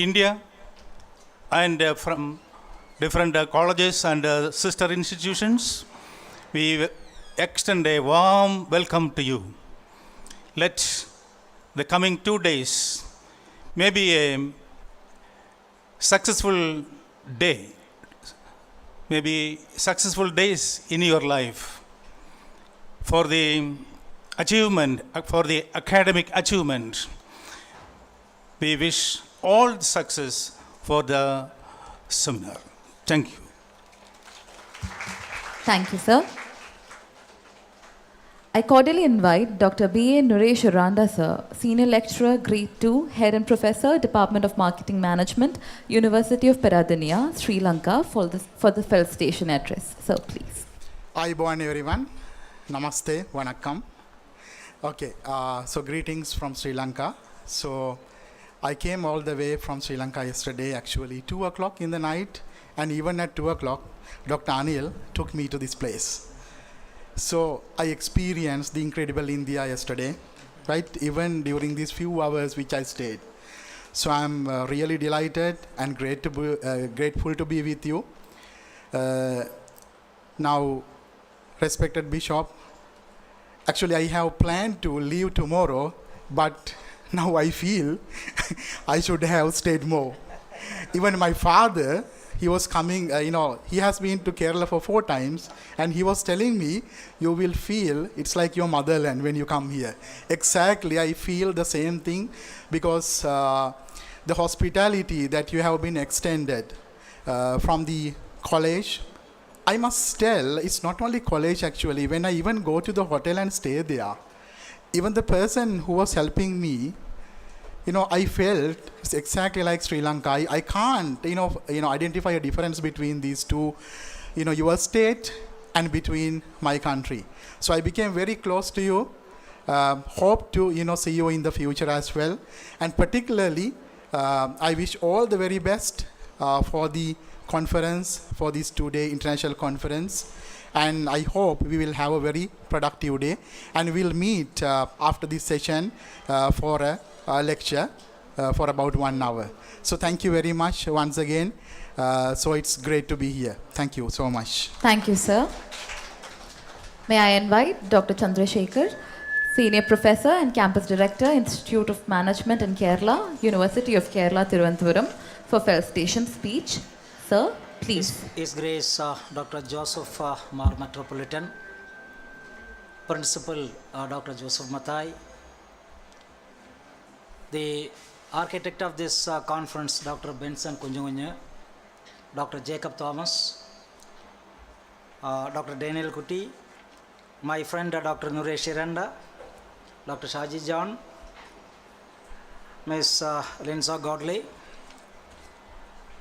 India, and from different colleges and sister institutions. We extend a warm welcome to you. let the coming 2 days may be a successful day, maybe successful days in your life for the achievement, for the academic achievement. We wish all success for the seminar. Thank you. Thank you, sir. I cordially invite Dr. B.A. Nuresh Uranda, sir, Senior Lecturer, Grade 2, Head and Professor, Department of Marketing Management, University of Peradeniya, Sri Lanka, for the felicitation address. Sir, please. Ayubowan everyone. Namaste, Vanakkam. Okay, so greetings from Sri Lanka. So I came all the way from Sri Lanka yesterday, actually 2 o'clock in the night, and even at 2 o'clock, Dr. Anil took me to this place. So I experienced the incredible India yesterday, right? Even during these few hours which I stayed. So I'm really delighted and grateful to be with you. Now, respected Bishop, actually I have planned to leave tomorrow, but now I feel I should have stayed more. Even my father, he was coming, he has been to Kerala for 4 times, and he was telling me, you will feel it's like your motherland when you come here. Exactly, I feel the same thing, because the hospitality that you have been extended from the college, I must tell, it's not only college actually. When I even go to the hotel and stay there, even the person who was helping me, I felt it's exactly like Sri Lanka. I can't, identify a difference between these two, your state and between my country. So I became very close to you. Hope to, see you in the future as well. And particularly, I wish all the very best for the conference, for this 2-day international conference. And I hope we will have a very productive day. And we'll meet after this session for a lecture for about 1 hour. So thank you very much once again. So it's great to be here. Thank you so much. Thank you, sir. May I invite Dr. Chandrasekhar, Senior Professor and Campus Director, Institute of Management in Kerala, University of Kerala, Thiruvananthapuram, for felicitation speech. Sir, please. His Grace Dr. Joseph Mar Metropolitan, Principal Dr. Joseph Mathai, the architect of this conference, Dr. Benson Kunjungunya, Dr. Jacob Thomas, Dr. Daniel Kuti, my friend Dr. Nuresh Uranda, Dr. Shaji John, Ms. Linsa Godley,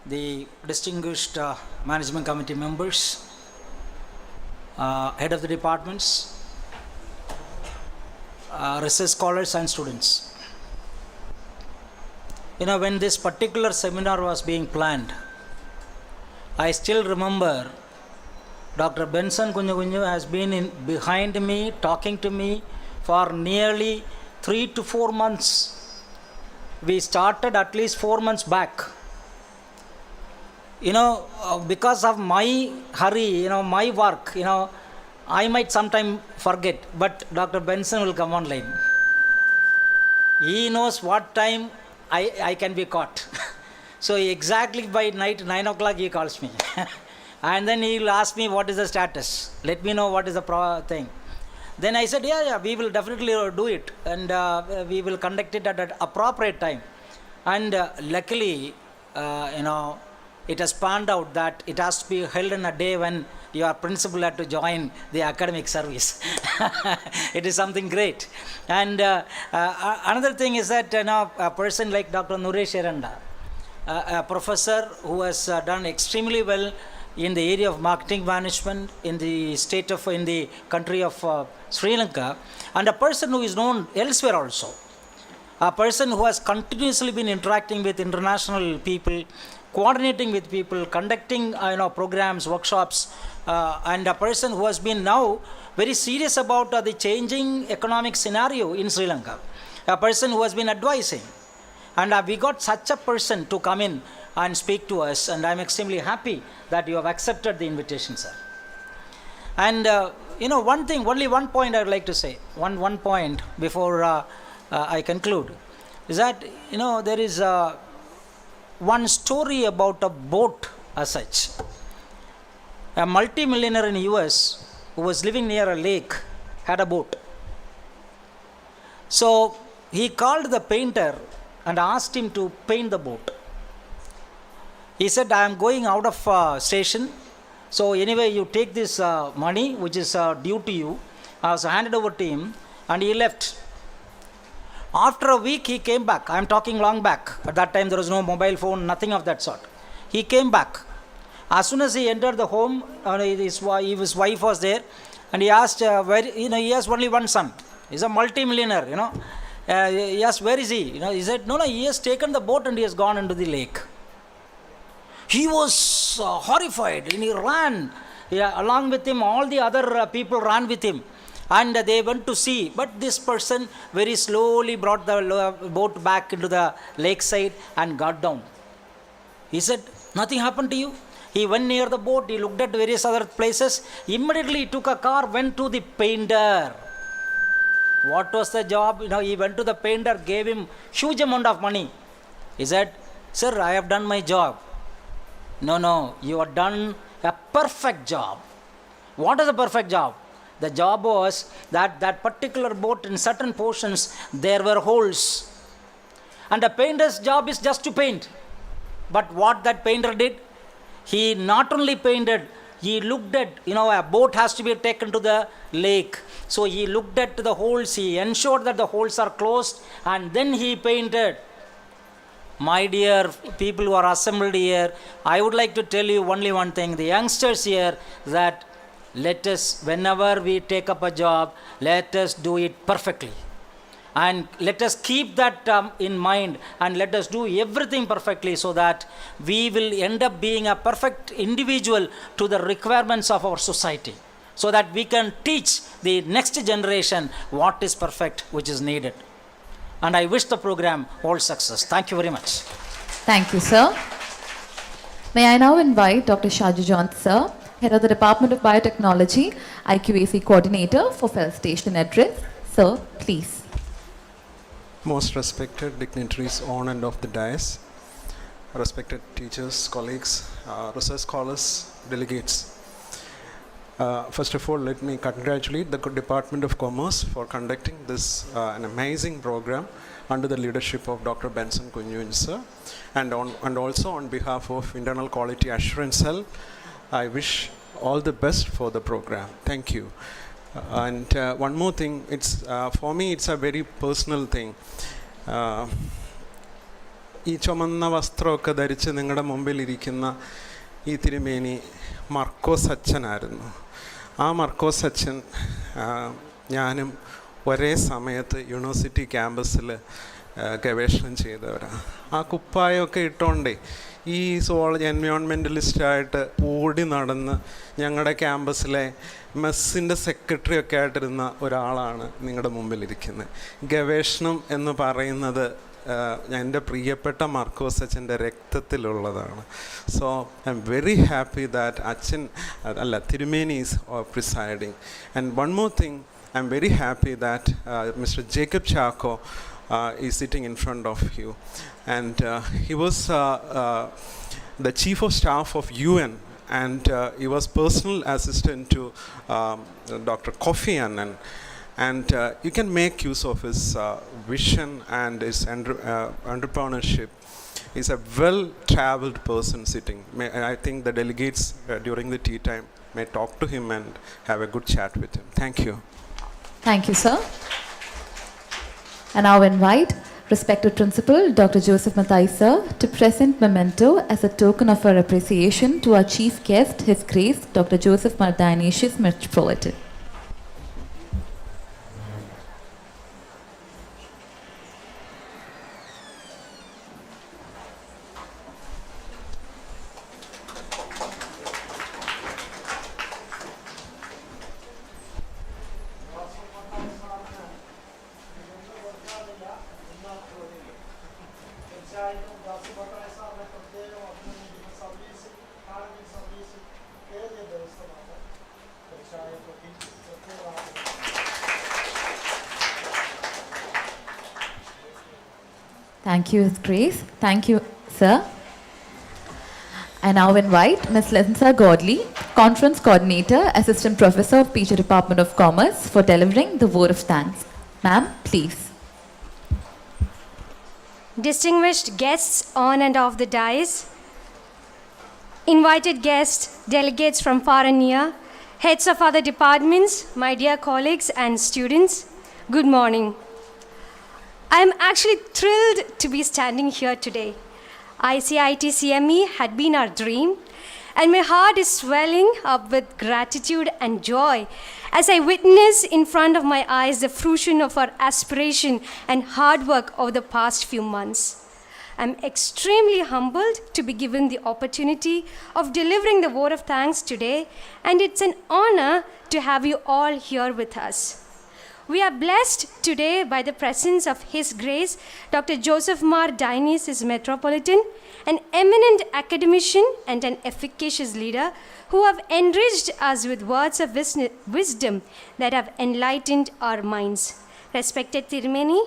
the distinguished management committee members, head of the departments, research scholars and students. When this particular seminar was being planned, I still remember Dr. Benson Kunjugunju has been behind me, talking to me for nearly 3 to 4 months. We started at least 4 months back. Because of my hurry, my work, I might sometime forget, but Dr. Benson will come online. He knows what time I can be caught. So exactly by night 9 o'clock he calls me. And then he will ask me what is the status. Let me know what is the thing. Then I said, yeah, we will definitely do it. And we will conduct it at an appropriate time. And luckily, it has panned out that it has to be held in a day when your principal had to join the academic service. It is something great. And another thing is that a person like Dr. Nuresh Uranda, a professor who has done extremely well in the area of marketing management in the country of Sri Lanka, and a person who is known elsewhere also. A person who has continuously been interacting with international people, coordinating with people, conducting programs, workshops, and a person who has been now very serious about the changing economic scenario in Sri Lanka. A person who has been advising. And we got such a person to come in and speak to us, and I'm extremely happy that you have accepted the invitation, sir. And one thing, only one point I would like to say. One point before I conclude is that, there is one story about a boat as such. A multi-millionaire in US who was living near a lake had a boat. So he called the painter and asked him to paint the boat. He said, I am going out of station. So anyway, you take this money which is due to you. I was handed over to him and he left. After a week he came back. I am talking long back. At that time there was no mobile phone, nothing of that sort. He came back. As soon as he entered the home, his wife was there, and he asked, he has only one son. He's a multi-millionaire, he asked, where is he? He said, no, he has taken the boat and he has gone into the lake. He was horrified and he ran. Along with him, all the other people ran with him. And they went to see. But this person very slowly brought the boat back into the lakeside and got down. He said, nothing happened to you? He went near the boat. He looked at various other places. Immediately he took a car, went to the painter. What was the job? He went to the painter, gave him huge amount of money. He said, sir, I have done my job. No, you have done a perfect job. What is a perfect job? The job was that particular boat, in certain portions, there were holes. And the painter's job is just to paint. But what that painter did, he not only painted, he looked at, a boat has to be taken to the lake. So he looked at the holes, he ensured that the holes are closed, and then he painted. My dear people who are assembled here, I would like to tell you only one thing, the youngsters here, that let us, whenever we take up a job, let us do it perfectly. And let us keep that in mind, and let us do everything perfectly, so that we will end up being a perfect individual to the requirements of our society, so that we can teach the next generation what is perfect, which is needed. And I wish the program all success. Thank you very much. Thank you, sir. May I now invite Dr. Shajujant, sir, Head of the Department of Biotechnology, IQAC Coordinator, for felicitation address. Sir, please. Most respected dignitaries on and off the dais, respected teachers, colleagues, research scholars, delegates. First of all, let me congratulate the Department of Commerce for conducting this an amazing program under the leadership of Dr. Benson Kunyun, sir. And also on behalf of Internal Quality Assurance Cell, I wish all the best for the program. Thank you. And one more thing, it's for me it's a very personal thing. ഈ ചുമന്ന വസ്ത്രമൊക്കെ ധരിച്ച് നിങ്ങളുടെ മുമ്പിലിരിക്കുന്ന ഈ തിരുമേനി മർക്കോസ് അച്ഛനായിരുന്നു. ആ മർക്കോസ് അച്ഛൻ ഞാനും ഒരേ സമയത്ത് യൂണിവേഴ്സിറ്റി ക്യാമ്പസിൽ ഗവേഷണം ചെയ്തവരാണ്. ആ കുപ്പായമൊക്കെ ഇട്ടുകൊണ്ടേ ഈ എൻവയോൺമെൻ്റലിസ്റ്റായിട്ട് ഓടി നടന്ന് ഞങ്ങളുടെ ക്യാമ്പസിലെ മെസ്സിൻ്റെ സെക്രട്ടറി ഒക്കെ ആയിട്ടിരുന്ന ഒരാളാണ് നിങ്ങളുടെ മുമ്പിലിരിക്കുന്നത്. ഗവേഷണം എന്ന് പറയുന്നത് എൻ്റെ പ്രിയപ്പെട്ട മർക്കോസ് അച്ഛൻ്റെ രക്തത്തിലുള്ളതാണ്. So I am very happy that അച്ഛൻ തിരുമേനി is presiding. And one more thing, I am very happy that mister Jacob Chacko is sitting in front of you, and he was the chief of staff of UN, and he was personal assistant to Dr. Kofi Annan, and you can make use of his vision and his entrepreneurship. He's a well-traveled person sitting. I think the delegates during the tea time may talk to him and have a good chat with him. Thank you. Thank you, sir. And now invite respected Principal Dr. Joseph Mathai, sir, to present memento as a token of our appreciation to our chief guest, His Grace Dr. Joseph Mardianesius, Metropolitan. Thank you, His Grace. Thank you, sir. I now invite Ms. Lensa Godley, Conference Coordinator, Assistant Professor of Teacher Department of Commerce, for delivering the vote of thanks. Ma'am, please. Distinguished guests on and off the dais, invited guests, delegates from far and near, heads of other departments, my dear colleagues and students, good morning. I am actually thrilled to be standing here today. ICIT CME had been our dream, and my heart is swelling up with gratitude and joy as I witness in front of my eyes the fruition of our aspiration and hard work over the past few months. I'm extremely humbled to be given the opportunity of delivering the vote of thanks today, and it's an honor to have you all here with us. We are blessed today by the presence of His Grace, Dr. Joseph Mar Dionysius Metropolitan, an eminent academician and an efficacious leader who have enriched us with words of wisdom that have enlightened our minds. Respected Tirumeni,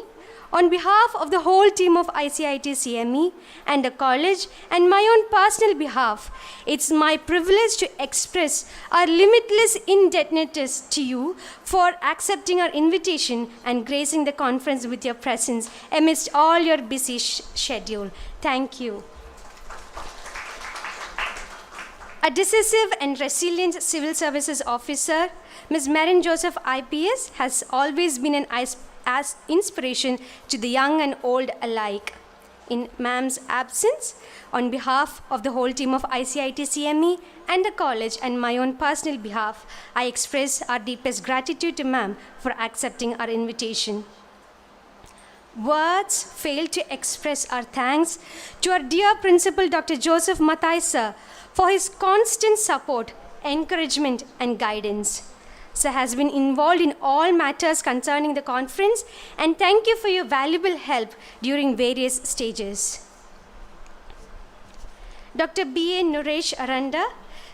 on behalf of the whole team of ICIT CME and the college and my own personal behalf, it's my privilege to express our limitless indebtedness to you for accepting our invitation and gracing the conference with your presence amidst all your busy schedule. Thank you. A decisive and resilient civil services officer, Ms. Marin Joseph IPS has always been as inspiration to the young and old alike. In ma'am's absence, on behalf of the whole team of ICIT CME and the college and my own personal behalf, I express our deepest gratitude to ma'am for accepting our invitation. Words fail to express our thanks to our dear principal, Dr. Joseph Mathai sir, for his constant support, encouragement, and guidance. Sir has been involved in all matters concerning the conference, and thank you for your valuable help during various stages. Dr. B.A. Nuresh Aranda,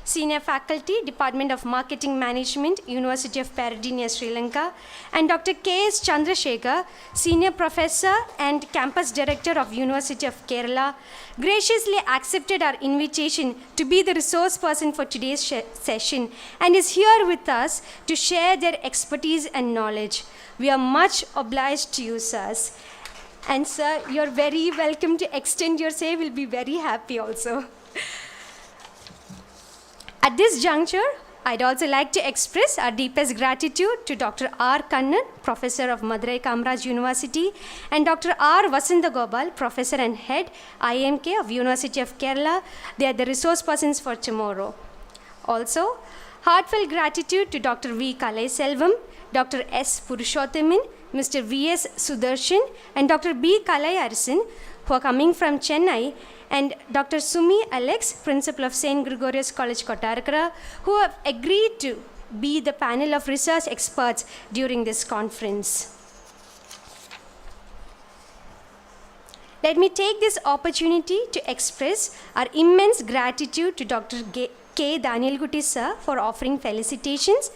Senior Faculty, Department of Marketing Management, University of Paradina, Sri Lanka, and Dr. K.S. Chandrasekhar, Senior Professor and Campus Director of University of Kerala, graciously accepted our invitation to be the resource person for today's session and is here with us to share their expertise and knowledge. We are much obliged to you, sirs. And sir, you're very welcome to extend your say. We'll be very happy also. At this juncture, I'd also like to express our deepest gratitude to Dr. R. Kannan, Professor of Madurai Kamaraj University, and Dr. R. Vasanta Gopal, Professor and Head, IMK of University of Kerala. They are the resource persons for tomorrow. Also, heartfelt gratitude to Dr. V. Kalai Selvam, Dr. S. Purushothaman, Mr. V. S. Sudarshan, and Dr. B. Kalai Arison, who are coming from Chennai, and Dr. Sumi Alex, Principal of St. Gregorius College, Kottarakara, who have agreed to be the panel of research experts during this conference. Let me take this opportunity to express our immense gratitude to Dr. K. Daniel Gutti sir for offering felicitations,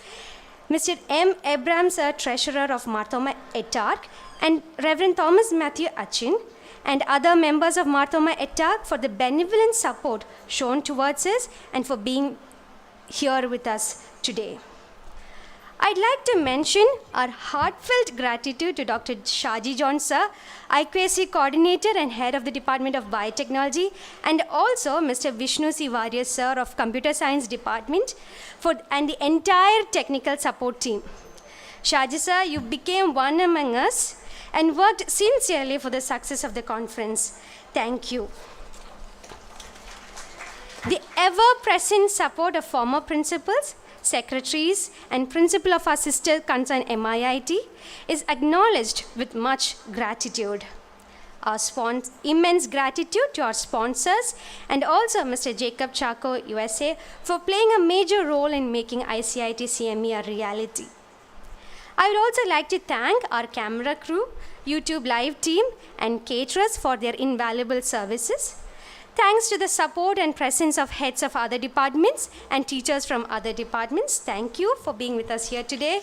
Mr. M. Abraham sir, Treasurer of Marthoma Etark, and Reverend Thomas Matthew Achin, and other members of Marthoma Etark for the benevolent support shown towards us and for being here with us today. I'd like to mention our heartfelt gratitude to Dr. Shaji John sir, IQAC Coordinator and Head of the Department of Biotechnology, and also Mr. Vishnu C. Warrior sir of Computer Science Department and the entire technical support team. Shaji sir, you became one among us and worked sincerely for the success of the conference. Thank you. The ever-present support of former principals, secretaries, and principal of our sister concern MIIT is acknowledged with much gratitude. Our immense gratitude to our sponsors and also Mr. Jacob Chaco, USA, for playing a major role in making ICIT CME a reality. I would also like to thank our camera crew, YouTube live team, and caterers for their invaluable services. Thanks to the support and presence of heads of other departments and teachers from other departments, thank you for being with us here today.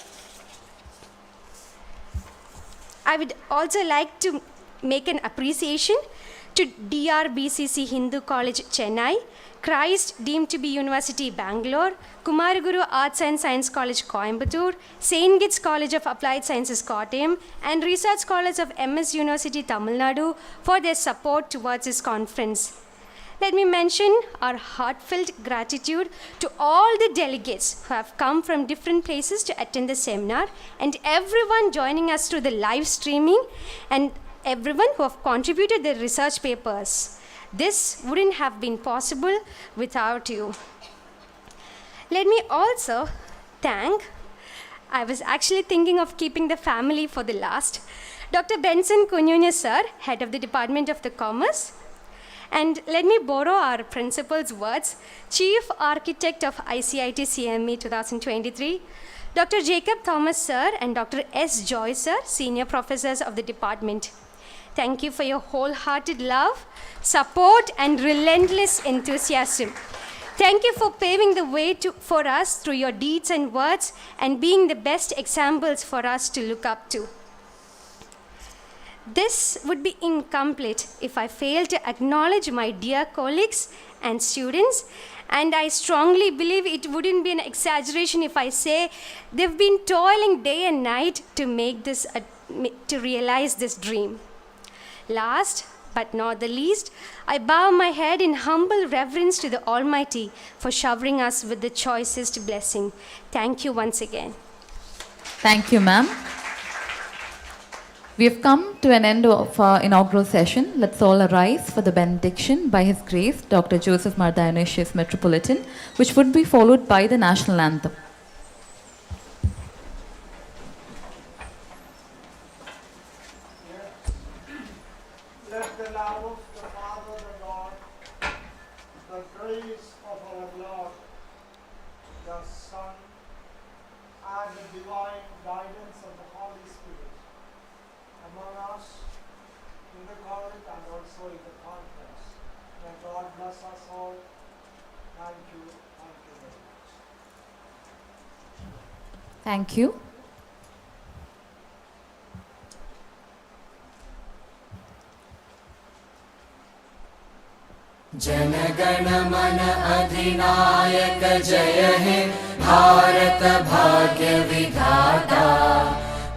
I would also like to make an appreciation to DRBCC Hindu College, Chennai, Christ deemed to be University, Bangalore, Kumaraguru Arts and Science College, Coimbatore, St. Gitt's College of Applied Sciences, Kottayam, and Research College of MS University, Tamil Nadu for their support towards this conference. Let me mention our heartfelt gratitude to all the delegates who have come from different places to attend the seminar, and everyone joining us through the live streaming, and everyone who have contributed their research papers. This wouldn't have been possible without you. Let me also thank, I was actually thinking of keeping the family for the last, Dr. Benson Kunyunya sir, head of the Department of the Commerce. And let me borrow our principal's words, Chief Architect of ICIT CME 2023, Dr. Jacob Thomas sir and Dr. S. Joy sir, senior professors of the department. Thank you for your wholehearted love, support, and relentless enthusiasm. Thank you for paving the way for us through your deeds and words and being the best examples for us to look up to. This would be incomplete if I fail to acknowledge my dear colleagues and students, and I strongly believe it wouldn't be an exaggeration if I say they've been toiling day and night to make this, to realize this dream. Last but not the least, I bow my head in humble reverence to the Almighty for showering us with the choicest blessing. Thank you once again. Thank you, ma'am. We have come to an end of our inaugural session. Let's all arise for the benediction by His Grace, Dr. Joseph Mar Dionysius Metropolitan, which would be followed by the national anthem. Let the love of the Father, the God, the grace of our Lord, the Son, and the divine guidance of the Holy Spirit among us in the college and also in the conference. May God bless us all. Thank you very much. Thank you. जनगण मन अधिनायक जय हे भारत भाग्य विधाता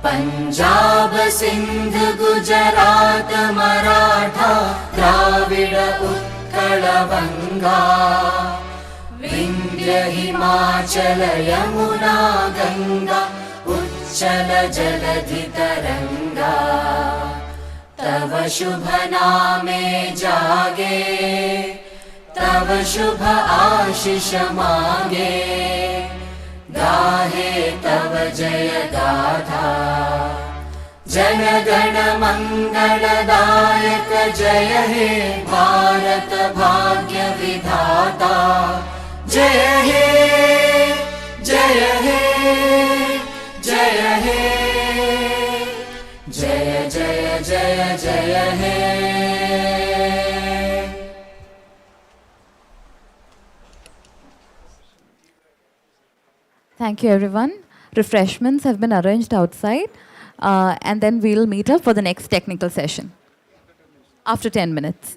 पंजाब सिंध गुजरात मराठा द्राविड उत्कल बंगा विंध्य हिमाचल यमुना गंगा उच्चल जलधि तरंगा तव शुभ नामे जागे तव शुभ आशीष मांगे गाहे तव जय गाथा जन गण मंगलदायक जय हे भारत भाग्य विधाता जय हे जय हे जय हे जय जय जय जय हे Thank you, everyone. Refreshments have been arranged outside, and then we'll meet up for the next technical session after 10 minutes.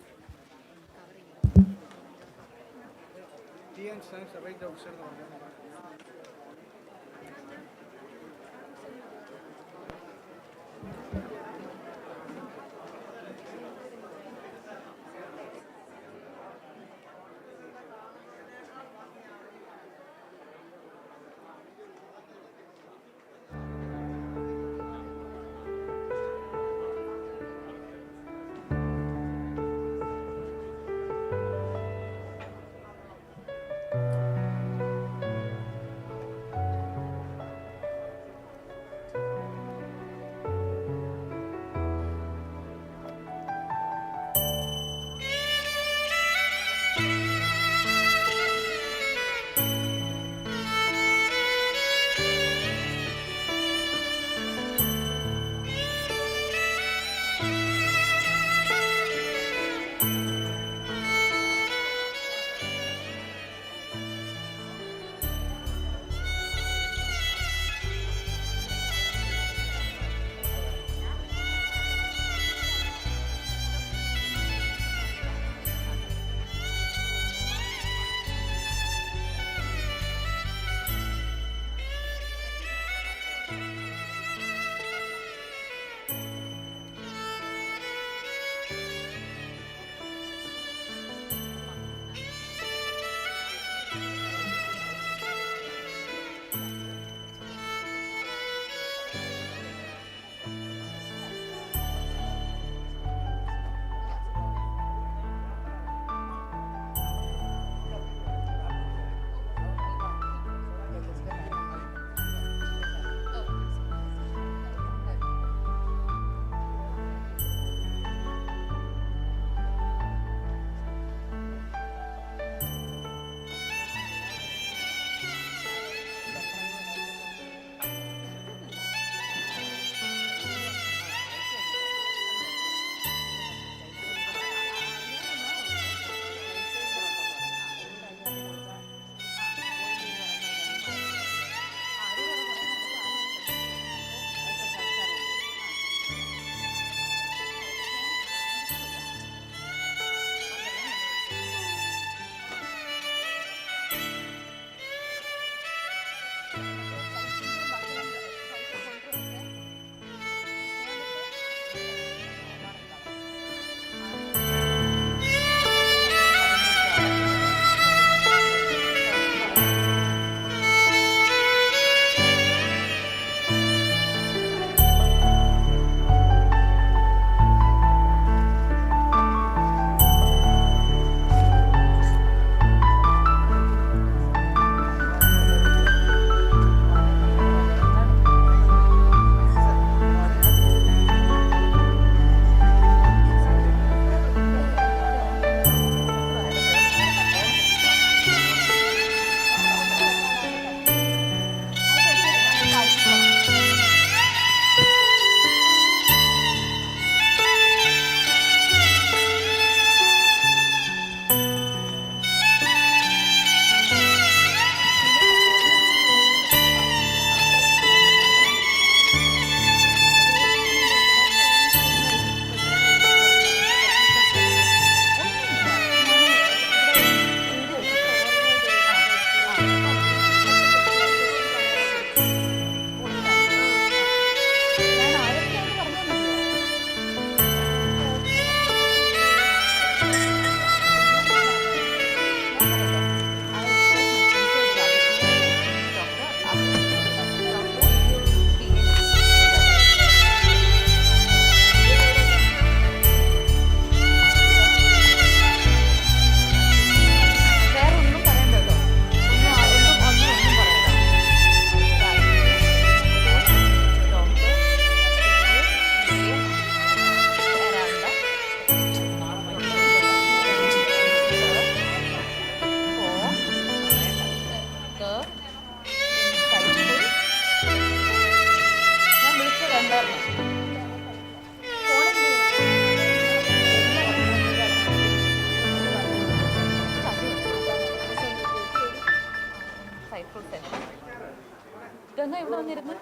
Ganga ഇവിടെ വന്നിരുന്നു,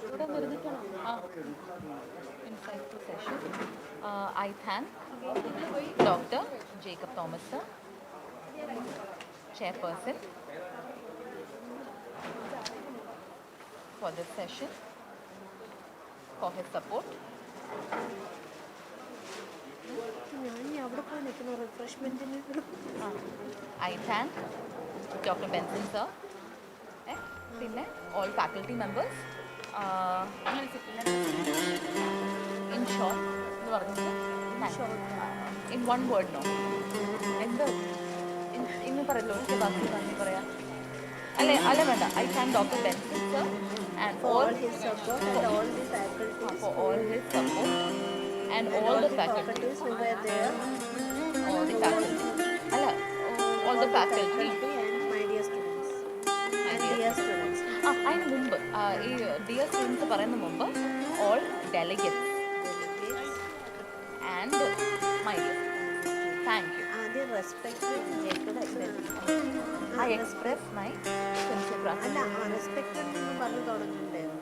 ഇവിടെ വന്നിരുന്നിട്ടാണ്. Insightful session. I thank Dr. Jacob Thomas, sir, chairperson, for this session, for his support. I thank Dr. Benson, sir, all faculty members. In short, in one word, no. In I thank Dr. Benson, sir, and all his support and all the faculties for all his support and all the faculties who were there. All the faculty. All the faculty and my dear students. My dear students. അതിന് മുമ്പ് ഈ dear students പറയുന്ന മുമ്പ് all delegates and my dear. Thank you. Respected Jacob, I express my sincere gratitude. Respected എന്ന് പറഞ്ഞു തുടങ്ങുന്നുണ്ടായിരുന്നു.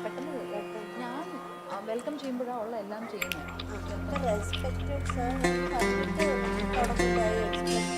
പെട്ടെന്ന് ഞാൻ welcome ചെയ്യുമ്പോഴാണ് ഉള്ള എല്ലാം ചെയ്യുന്നത്. Respected sir തുടങ്ങുമ്പോഴായി express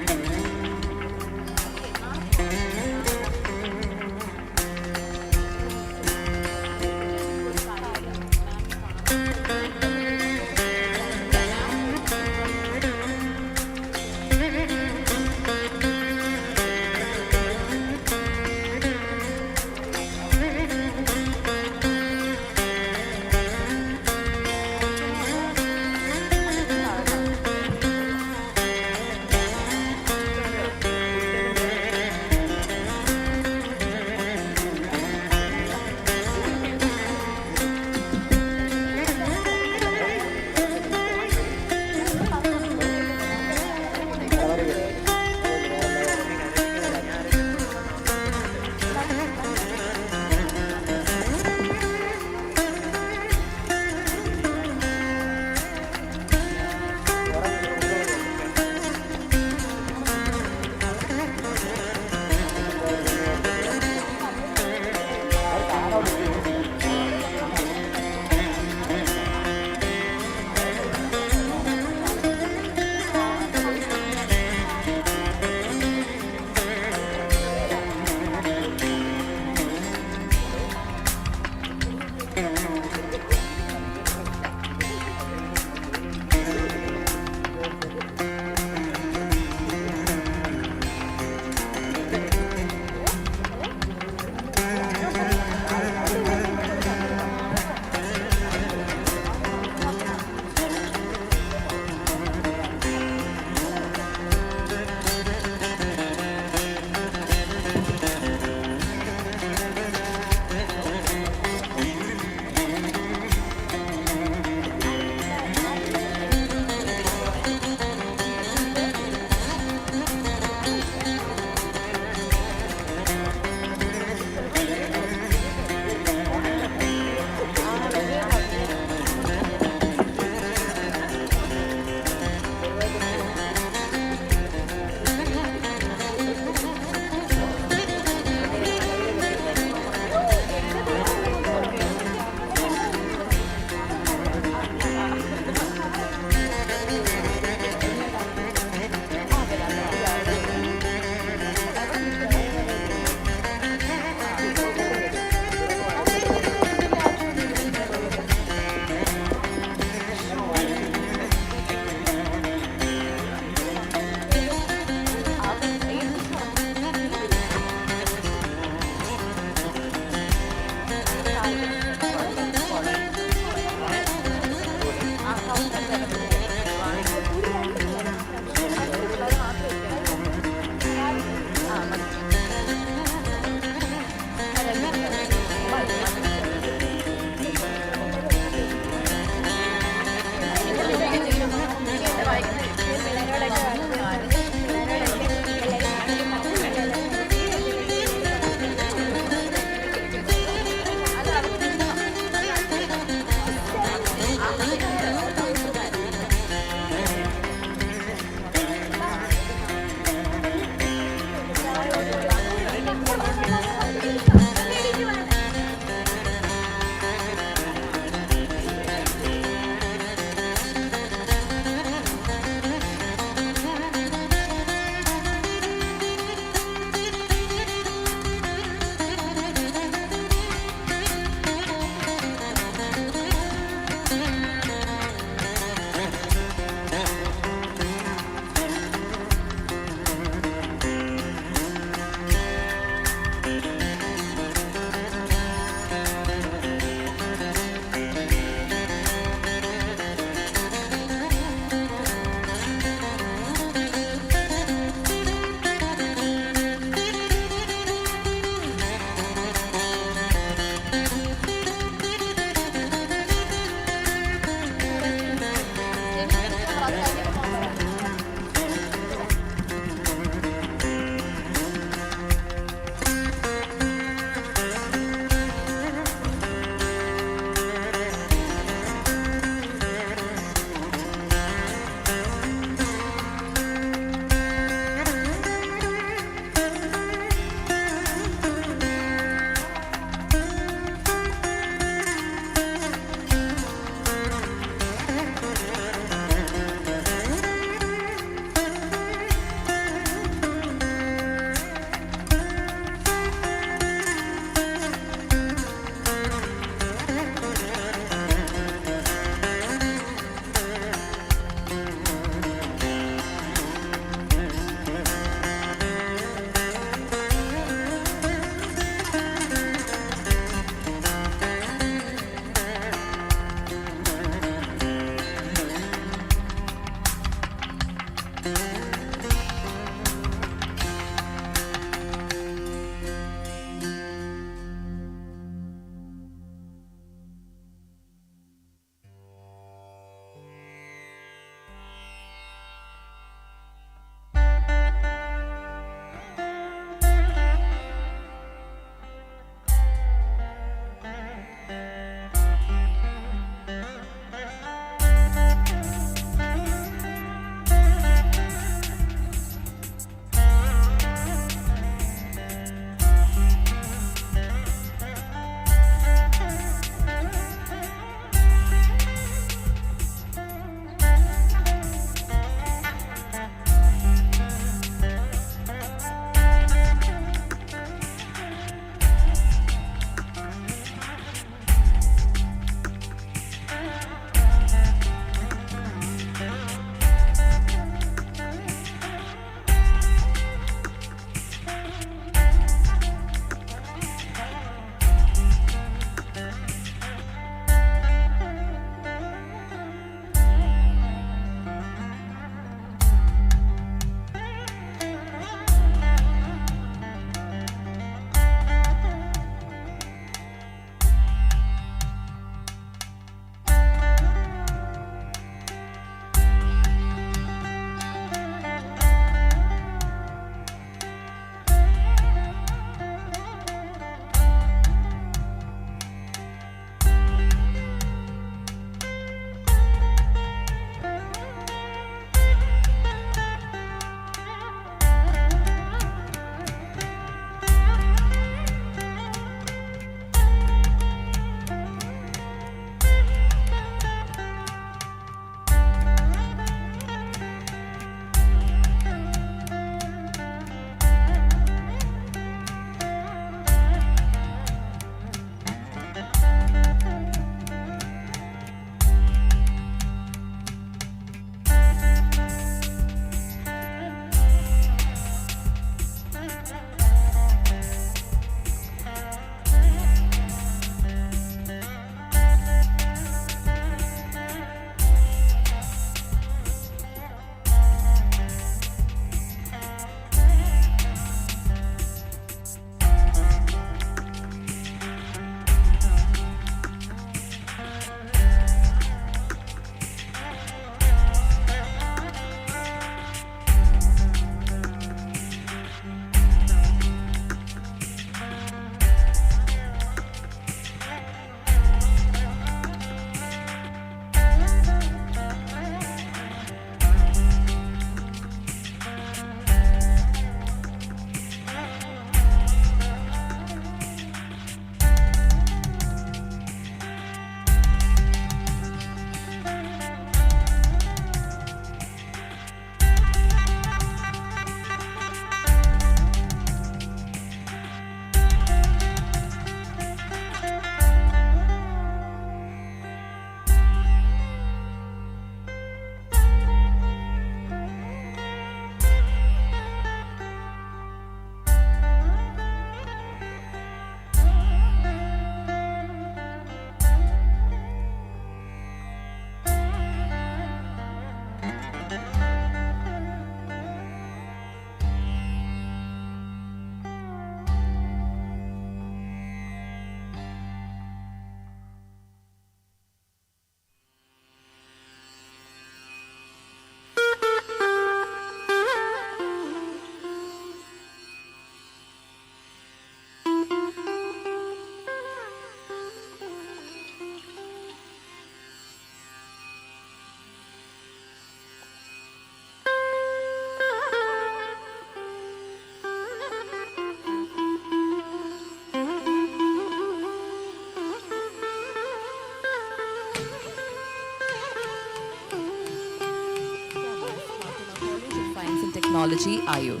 technology, Ayur.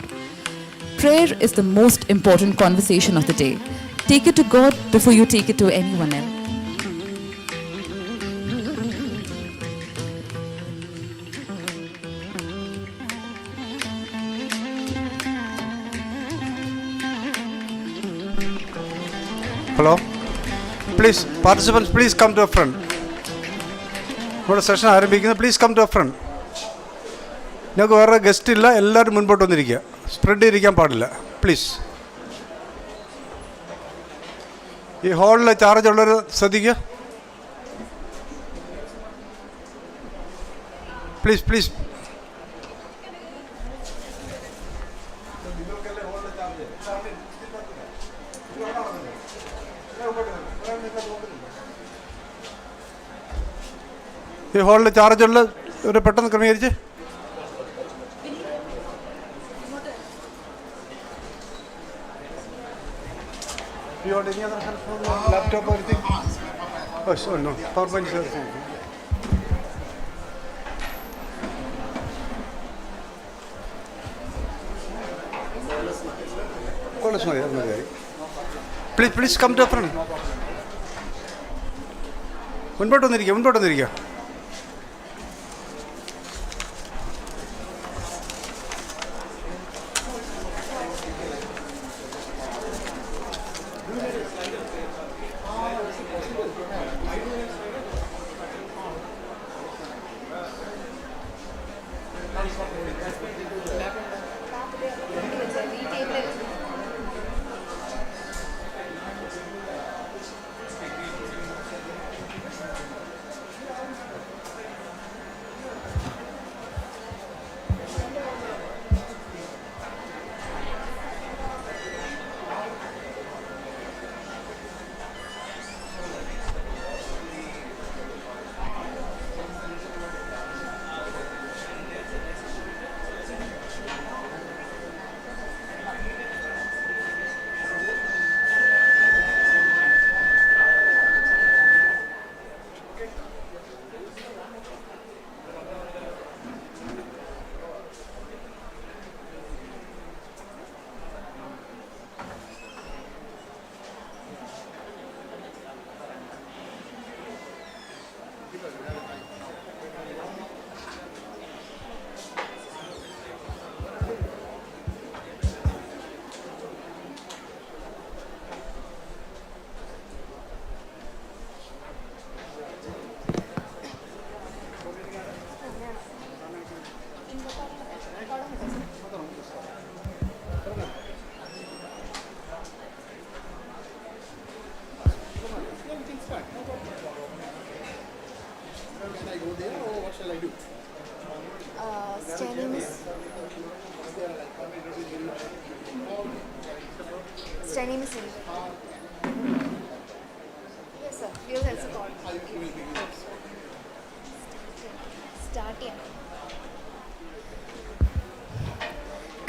Prayer is the most important conversation of the day. Take it to God before you take it to anyone else. Hello? Please, participants, please come to the front. ഇവിടെ session ആരംഭിക്കുന്നത്, please come to front. ഞങ്ങൾക്ക് വേറെ guest ഇല്ല, എല്ലാവരും മുൻപോട്ട് വന്നിരിക്കുക. Spread ചെയ്തിരിക്കാൻ പാടില്ല, please. ഈ ഹാളിൽ ചാർജ് ഉള്ളവർ ശ്രദ്ധിക്കുക. Please please. ഈ ഹാളിൽ ചാർജുള്ള ഒരു പെട്ടെന്ന് ക്രമീകരിച്ച്. Laptop power point please please come to front. മുൻപോട്ട് വന്നിരിക്കുക, മുൻപോട്ട് വന്നിരിക്കുക.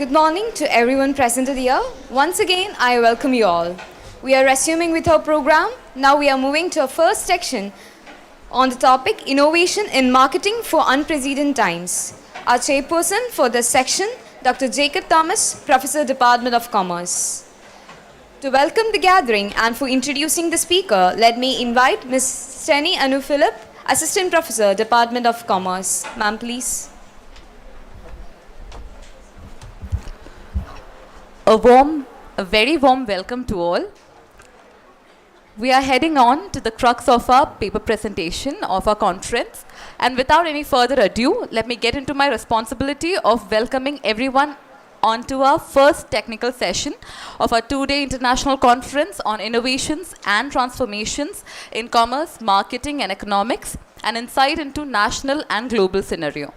Good morning to everyone present here. Once again, I welcome you all. We are resuming with our program. Now we are moving to our first section on the topic Innovation in Marketing for Unprecedented Times. Our chairperson for this section, Dr. Jacob Thomas, Professor, Department of Commerce. To welcome the gathering and for introducing the speaker, let me invite Ms. Steny Anu Philip, Assistant Professor, Department of Commerce. Ma'am, please. A very warm welcome to all. We are heading on to the crux of our paper presentation of our conference. And without any further ado, let me get into my responsibility of welcoming everyone onto our first technical session of our two-day international conference on innovations and transformations in commerce, marketing and economics, and insight into national and global scenario.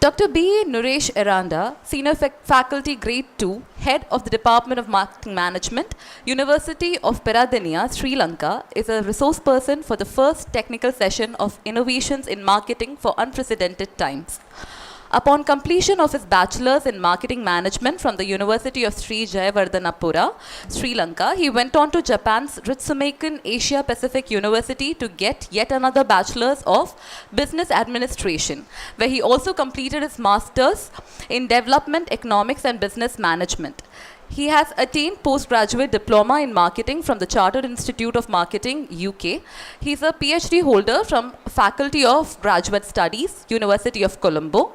Dr. B. Nuresh Aranda, Senior Faculty Grade 2, Head of the Department of Marketing Management, University of Peradeniya, Sri Lanka, is a resource person for the first technical session of Innovations in Marketing for Unprecedented Times. Upon completion of his bachelor's in marketing management from the University of Sri Jayawardhanapura, Sri Lanka, he went on to Japan's Ritsumeikan Asia Pacific University to get yet another bachelor's of business administration, where he also completed his master's in development economics and business management. He has attained postgraduate diploma in marketing from the Chartered Institute of Marketing, UK. He is a PhD holder from Faculty of Graduate Studies, University of Colombo.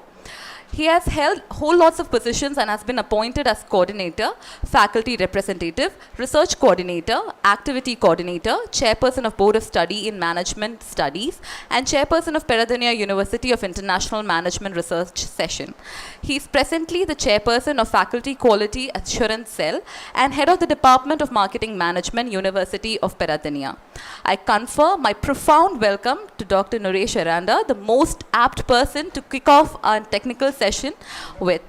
He has held whole lots of positions and has been appointed as coordinator, faculty representative, research coordinator, activity coordinator, chairperson of Board of Study in Management Studies, and chairperson of Peradeniya University of International Management Research Session. He is presently the chairperson of Faculty Quality Assurance Cell and head of the Department of Marketing Management, University of Peradeniya. I confer my profound welcome to Dr. Naresh Aranda, the most apt person to kick off our technical session with.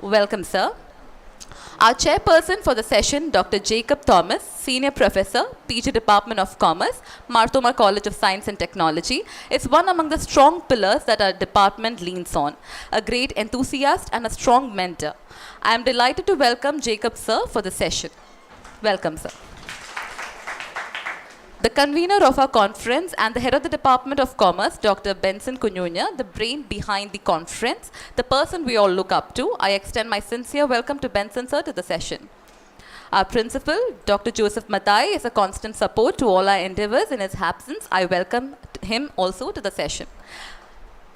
Welcome, sir. Our chairperson for the session, Dr. Jacob Thomas, Senior Professor, PG Department of Commerce, Marthoma College of Science and Technology, is one among the strong pillars that our department leans on, a great enthusiast and a strong mentor. I am delighted to welcome Jacob, sir, for the session. Welcome, sir. The convener of our conference and the head of the Department of Commerce, Dr. Benson Kunyunya, the brain behind the conference, the person we all look up to, I extend my sincere welcome to Benson, sir, to the session. Our principal, Dr. Joseph Matai, is a constant support to all our endeavors. In his absence, I welcome him also to the session.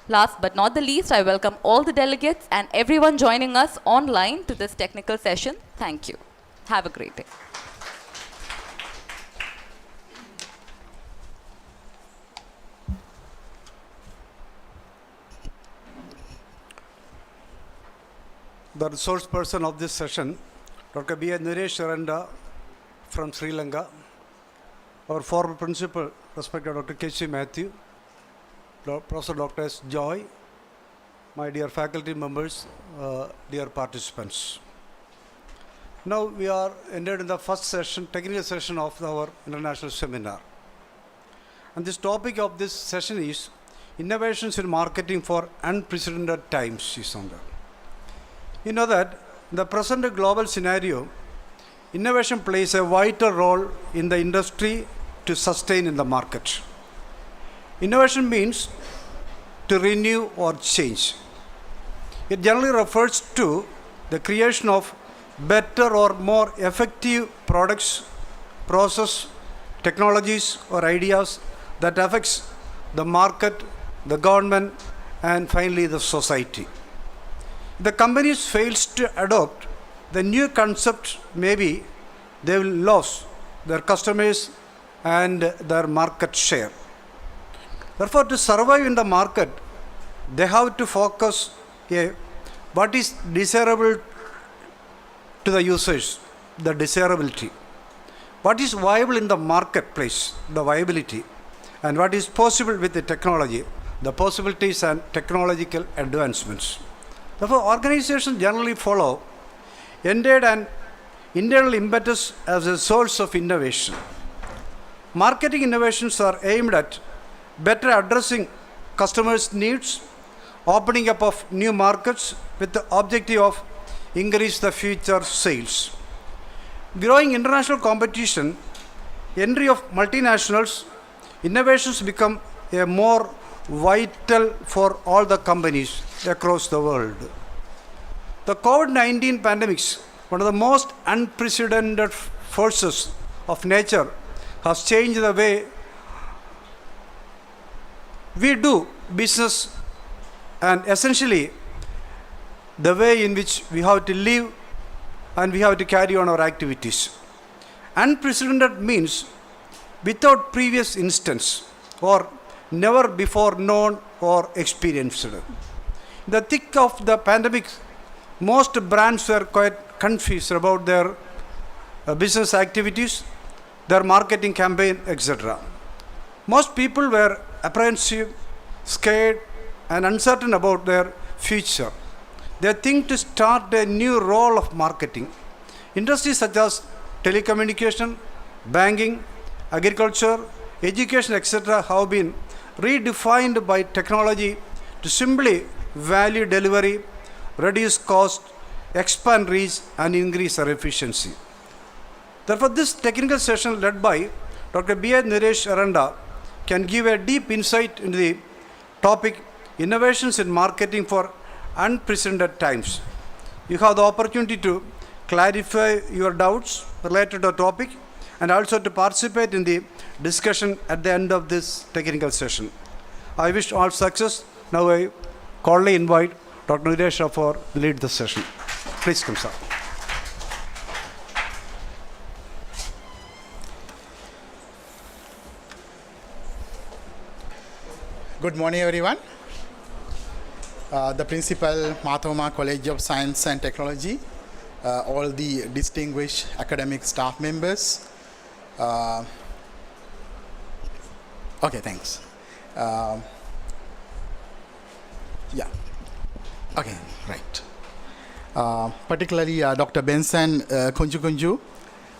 Last but not the least, I welcome all the delegates and everyone joining us online to this technical session. Thank you. Have a great day. The resource person of this session, Dr. B. Naresh Aranda from Sri Lanka, our former principal, respected Dr. K.C. Matthew, Professor Dr. S. Joy, my dear faculty members, dear participants. Now we are entered in the first session, technical session of our international seminar. And this topic of this session is innovations in marketing for unprecedented times is on there. You know that in the present global scenario, innovation plays a vital role in the industry to sustain in the market. Innovation means to renew or change. It generally refers to the creation of better or more effective products, process, technologies or ideas that affects the market, the government and finally the society. The companies fails to adopt the new concept, maybe they will lose their customers and their market share. Therefore, to survive in the market, they have to focus what is desirable to the users, the desirability. What is viable in the marketplace, the viability, and what is possible with the technology, the possibilities and technological advancements. Therefore, organizations generally follow ended and internal impetus as a source of innovation. Marketing innovations are aimed at better addressing customers' needs, opening up of new markets with the objective of increase the future sales. Growing international competition, entry of multinationals, innovations become a more vital for all the companies across the world. The COVID-19 pandemic, one of the most unprecedented forces of nature, has changed the way we do business and essentially the way in which we have to live and we have to carry on our activities. Unprecedented means without previous instance or never before known or experienced. In the thick of the pandemic, most brands were quite confused about their business activities, their marketing campaign, etc. Most people were apprehensive, scared, and uncertain about their future. They think to start a new role of marketing. Industries such as telecommunication, banking, agriculture, education, etc. have been redefined by technology to simply value delivery, reduce cost, expand reach, and increase our efficiency. Therefore, this technical session led by Dr. B.A. Naresh Aranda can give a deep insight into the topic Innovations in Marketing for Unprecedented Times. You have the opportunity to clarify your doubts related to the topic and also to participate in the discussion at the end of this technical session. I wish all success. Now I cordially invite Dr. Naresh for to lead the session. Please come, sir. Good morning, everyone. The principal, Marthoma College of Science and Technology, all the distinguished academic staff members. Okay, thanks. Yeah. Okay, right. Particularly Dr. Benson Kunju,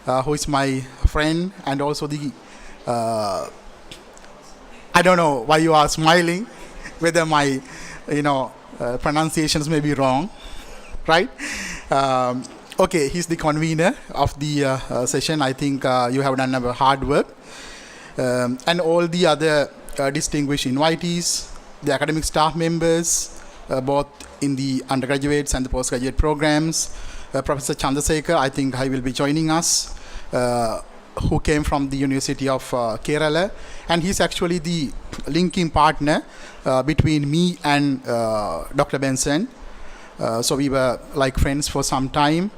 who is my friend, and also the I don't know why you are smiling, whether my, pronunciations may be wrong, right? Okay, he's the convener of the session. I think you have done a hard work. And all the other distinguished invitees, the academic staff members, both in the undergraduates and the postgraduate programs. Professor Chandrasekhar, I think he will be joining us, who came from the University of Kerala, and he's actually the linking partner between me and Dr. Benson. So we were like friends for some time.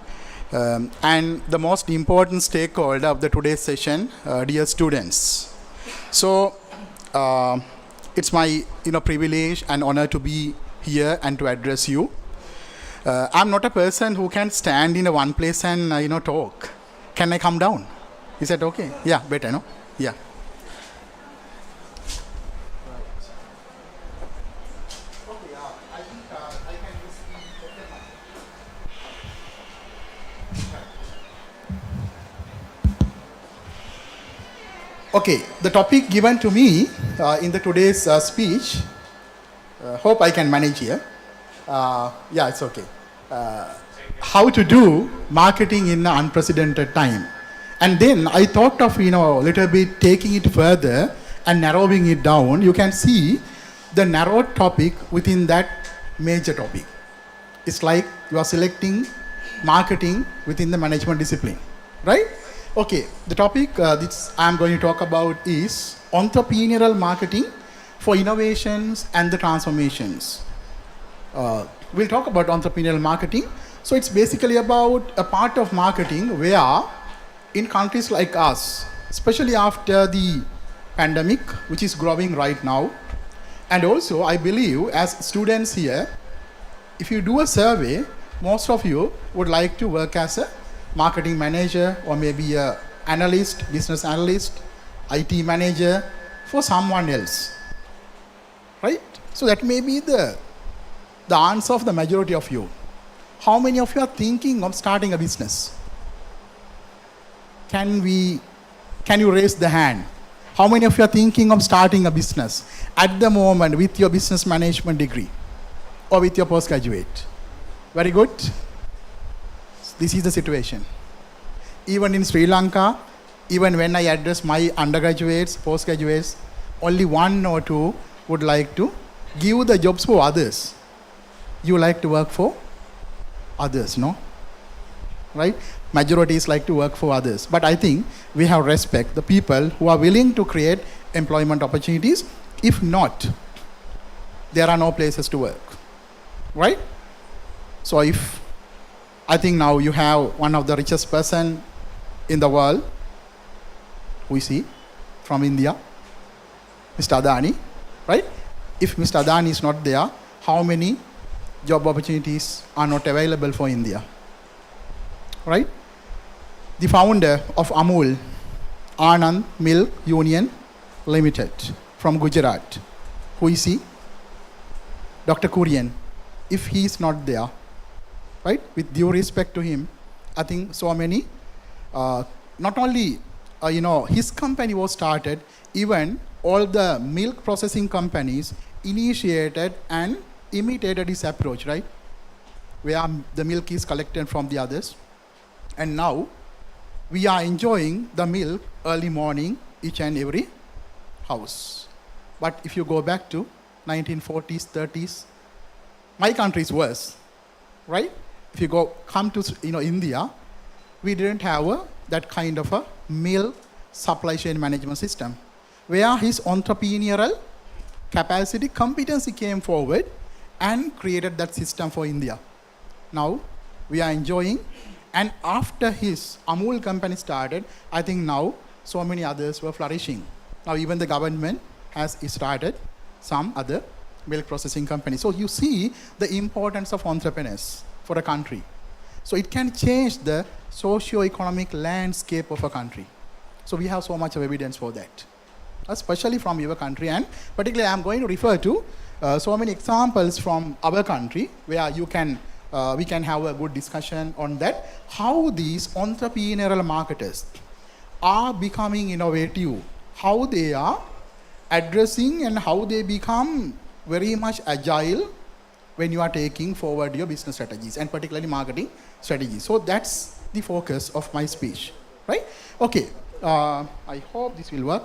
And the most important stakeholder of the today's session, dear students. So it's my privilege and honor to be here and to address you. I'm not a person who can stand in a one place and talk. Can I come down? Is that okay? Yeah, better, no? Yeah. Okay, the topic given to me in the today's speech, hope I can manage here. Yeah, it's okay. How to do marketing in an unprecedented time. And then I thought of, a little bit taking it further and narrowing it down. You can see the narrow topic within that major topic. It's like you are selecting marketing within the management discipline, right? Okay, the topic I'm going to talk about is entrepreneurial marketing for innovations and the transformations. We'll talk about entrepreneurial marketing. So it's basically about a part of marketing where in countries like us, especially after the pandemic, which is growing right now, and also I believe as students here, if you do a survey, most of you would like to work as a marketing manager or maybe a analyst, business analyst, IT manager for someone else, right? So that may be the answer of the majority of you. How many of you are thinking of starting a business? Can you raise the hand? How many of you are thinking of starting a business at the moment with your business management degree or with your postgraduate? Very good. This is the situation. Even in Sri Lanka, even when I address my undergraduates, postgraduates, only one or two would like to give the jobs for others. You like to work for others, no? Right? Majorities like to work for others. But I think we have respect the people who are willing to create employment opportunities. If not, there are no places to work. Right? So I think now you have one of the richest person in the world, we see, from India, Mr. Adani, right? If Mr. Adani is not there, how many job opportunities are not available for India? Right? The founder of Amul, Anand Milk Union Limited from Gujarat, who is he? Dr. Kurian. If he is not there, right, with due respect to him, I think so many, not only, his company was started, even all the milk processing companies initiated and imitated his approach, right? Where the milk is collected from the others. And now we are enjoying the milk early morning, each and every house. But if you go back to 1940s, 30s, my country is worse, right? If you come to India, we didn't have that kind of a milk supply chain management system, where his entrepreneurial capacity, competency came forward and created that system for India. Now we are enjoying, and after his Amul company started, I think now so many others were flourishing. Now even the government has started some other milk processing companies. So you see the importance of entrepreneurs for a country. So it can change the socio-economic landscape of a country. So we have so much of evidence for that, especially from your country. And particularly I'm going to refer to so many examples from our country where we can have a good discussion on that, how these entrepreneurial marketers are becoming innovative, how they are addressing and how they become very much agile when you are taking forward your business strategies and particularly marketing strategies. So that's the focus of my speech, right? Okay, I hope this will work.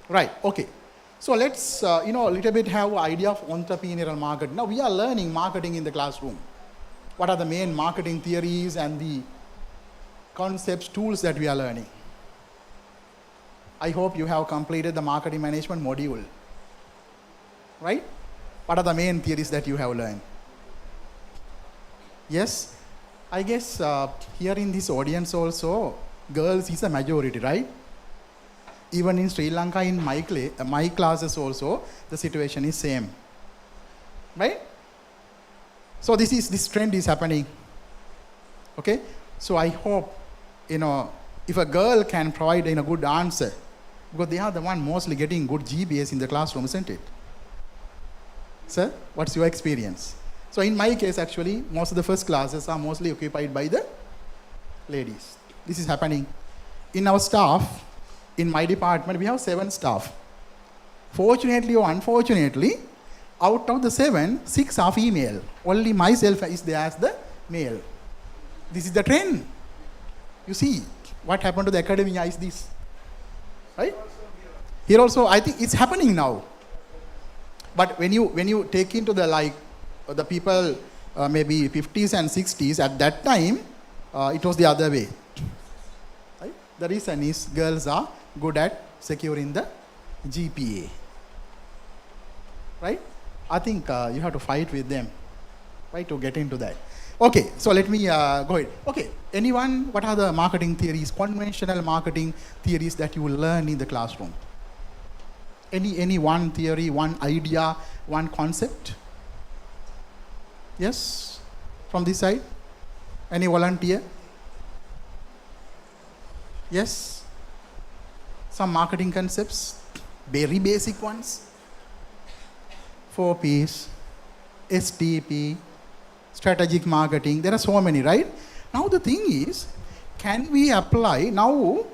Right, okay. So let's, a little bit have an idea of entrepreneurial marketing. Now we are learning marketing in the classroom. What are the main marketing theories and the concepts, tools that we are learning? I hope you have completed the marketing management module, right? What are the main theories that you have learned? Yes, I guess here in this audience also, girls is a majority, right? Even in Sri Lanka, in my classes also, the situation is same, right? So this trend is happening, okay? So I hope, if a girl can provide a good answer, because they are the one mostly getting good GPAs in the classroom, isn't it? Sir, what's your experience? So in my case, actually, most of the first classes are mostly occupied by the ladies. This is happening. In our staff, in my department, we have 7 staff. Fortunately or unfortunately, out of the 7, 6 are female. Only myself is there as the male. This is the trend. You see, what happened to the academia is this. Right? Here also, I think it's happening now. But when you take into the people maybe 50s and 60s, at that time, it was the other way. Right? The reason is girls are good at securing the GPA. Right? I think you have to fight with them, right, to get into that. Okay, so let me go ahead. Okay, anyone, what are the marketing theories, conventional marketing theories that you will learn in the classroom? Any one theory, one idea, one concept? Yes? From this side? Any volunteer? Yes? Some marketing concepts? Very basic ones? 4 Ps, STP, strategic marketing. There are so many, right? Now the thing is, can we apply? Now,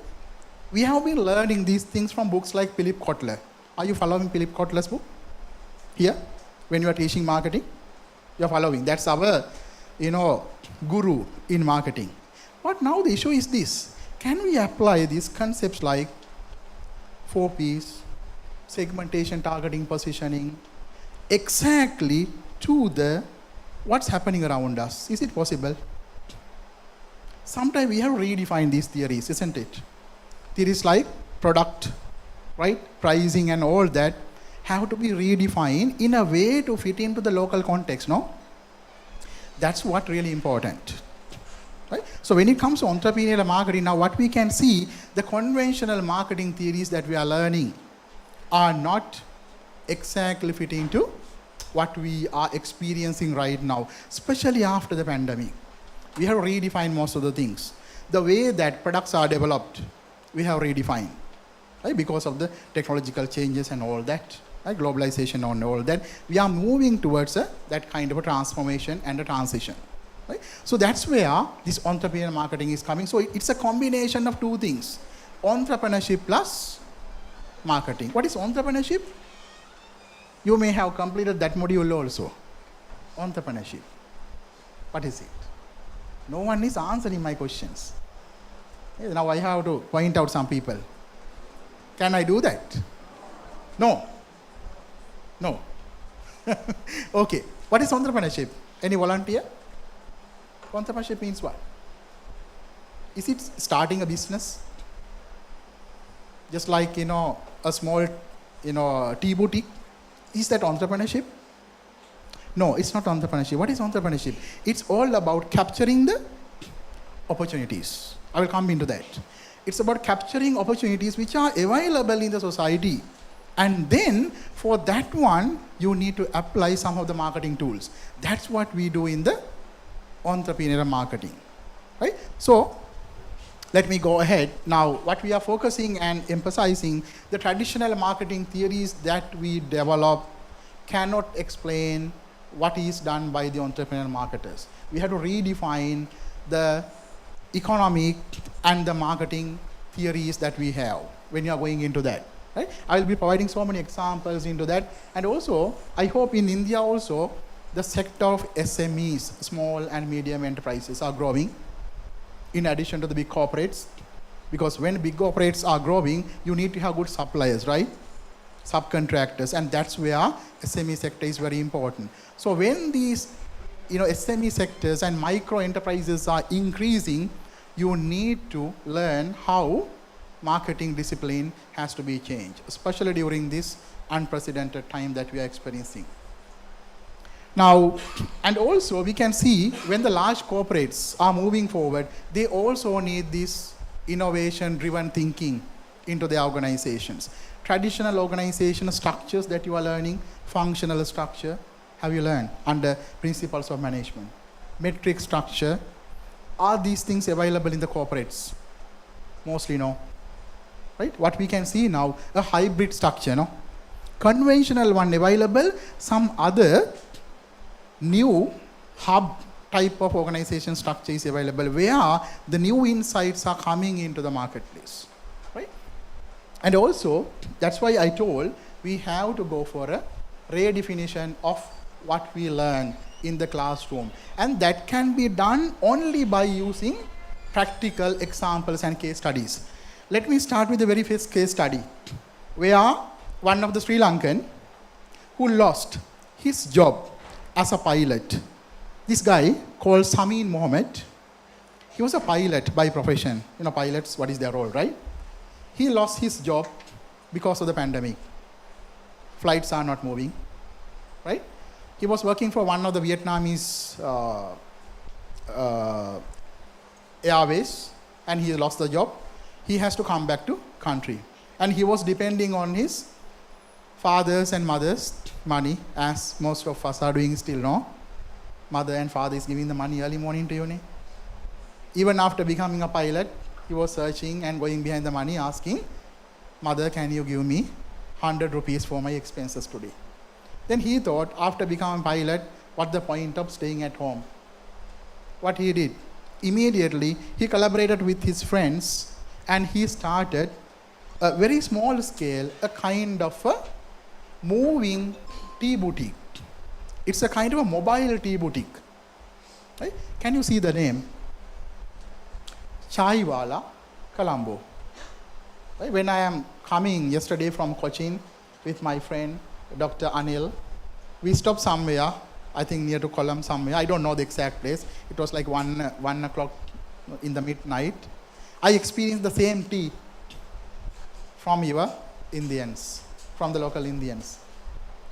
we have been learning these things from books like Philip Kotler. Are you following Philip Kotler's book? Here, when you are teaching marketing, you are following. That's our, guru in marketing. But now the issue is this. Can we apply these concepts like 4 Ps, segmentation, targeting, positioning, exactly to what's happening around us? Is it possible? Sometimes we have redefined these theories, isn't it? Theories like product, right, pricing and all that have to be redefined in a way to fit into the local context, no? That's what really important, right? So when it comes to entrepreneurial marketing, now what we can see, the conventional marketing theories that we are learning are not exactly fitting to what we are experiencing right now, especially after the pandemic. We have redefined most of the things. The way that products are developed, we have redefined, right? Because of the technological changes and all that, right? Globalization and all that. We are moving towards that kind of a transformation and a transition, right? So that's where this entrepreneurial marketing is coming. So it's a combination of 2 things, entrepreneurship plus marketing. What is entrepreneurship? You may have completed that module also. Entrepreneurship. What is it? No one is answering my questions. Now I have to point out some people. Can I do that? No. No. Okay. What is entrepreneurship? Any volunteer? Entrepreneurship means what? Is it starting a business? Just like, a small, tea boutique? Is that entrepreneurship? No, it's not entrepreneurship. What is entrepreneurship? It's all about capturing the opportunities. I will come into that. It's about capturing opportunities which are available in the society. And then, for that one, you need to apply some of the marketing tools. That's what we do in the entrepreneurial marketing. Right? So, let me go ahead. Now, what we are focusing and emphasizing, the traditional marketing theories that we develop cannot explain what is done by the entrepreneurial marketers. We have to redefine the economic and the marketing theories that we have when you are going into that. Right? I will be providing so many examples into that. And also, I hope in India also, the sector of SMEs, small and medium enterprises, are growing in addition to the big corporates. Because when big corporates are growing, you need to have good suppliers, right? Subcontractors, and that's where SME sector is very important. So when these SME sectors and micro enterprises are increasing, you need to learn how marketing discipline has to be changed, especially during this unprecedented time that we are experiencing. Now, and also we can see when the large corporates are moving forward, they also need this innovation-driven thinking into their organizations. Traditional organization structures that you are learning, functional structure, have you learned under principles of management? Metric structure, are these things available in the corporates? Mostly no. Right? What we can see now, a hybrid structure, no? Conventional one available, some other new hub type of organization structure is available where the new insights are coming into the marketplace. Right? And also, that's why I told we have to go for a redefinition of what we learn in the classroom. And that can be done only by using practical examples and case studies. Let me start with the very first case study, where one of the Sri Lankan who lost his job as a pilot. This guy called Samin Mohammed, he was a pilot by profession. Pilots, what is their role, right? He lost his job because of the pandemic. Flights are not moving, right? He was working for one of the Vietnamese airways, and he lost the job. He has to come back to country. And he was depending on his father's and mother's money, as most of us are doing still now. Mother and father is giving the money early morning to uni. Even after becoming a pilot, he was searching and going behind the money, asking, "Mother, can you give me 100 rupees for my expenses today?" Then he thought, after becoming a pilot, what the point of staying at home? What he did? Immediately, he collaborated with his friends and he started a very small scale, a kind of a moving tea boutique. It's a kind of a mobile tea boutique. Right? Can you see the name? Chai Wala, Colombo. Right? When I am coming yesterday from Cochin with my friend, Dr. Anil, we stopped somewhere, I think near to Colombo somewhere. I don't know the exact place. It was like 1 o'clock in the midnight. I experienced the same tea from your Indians, from the local Indians.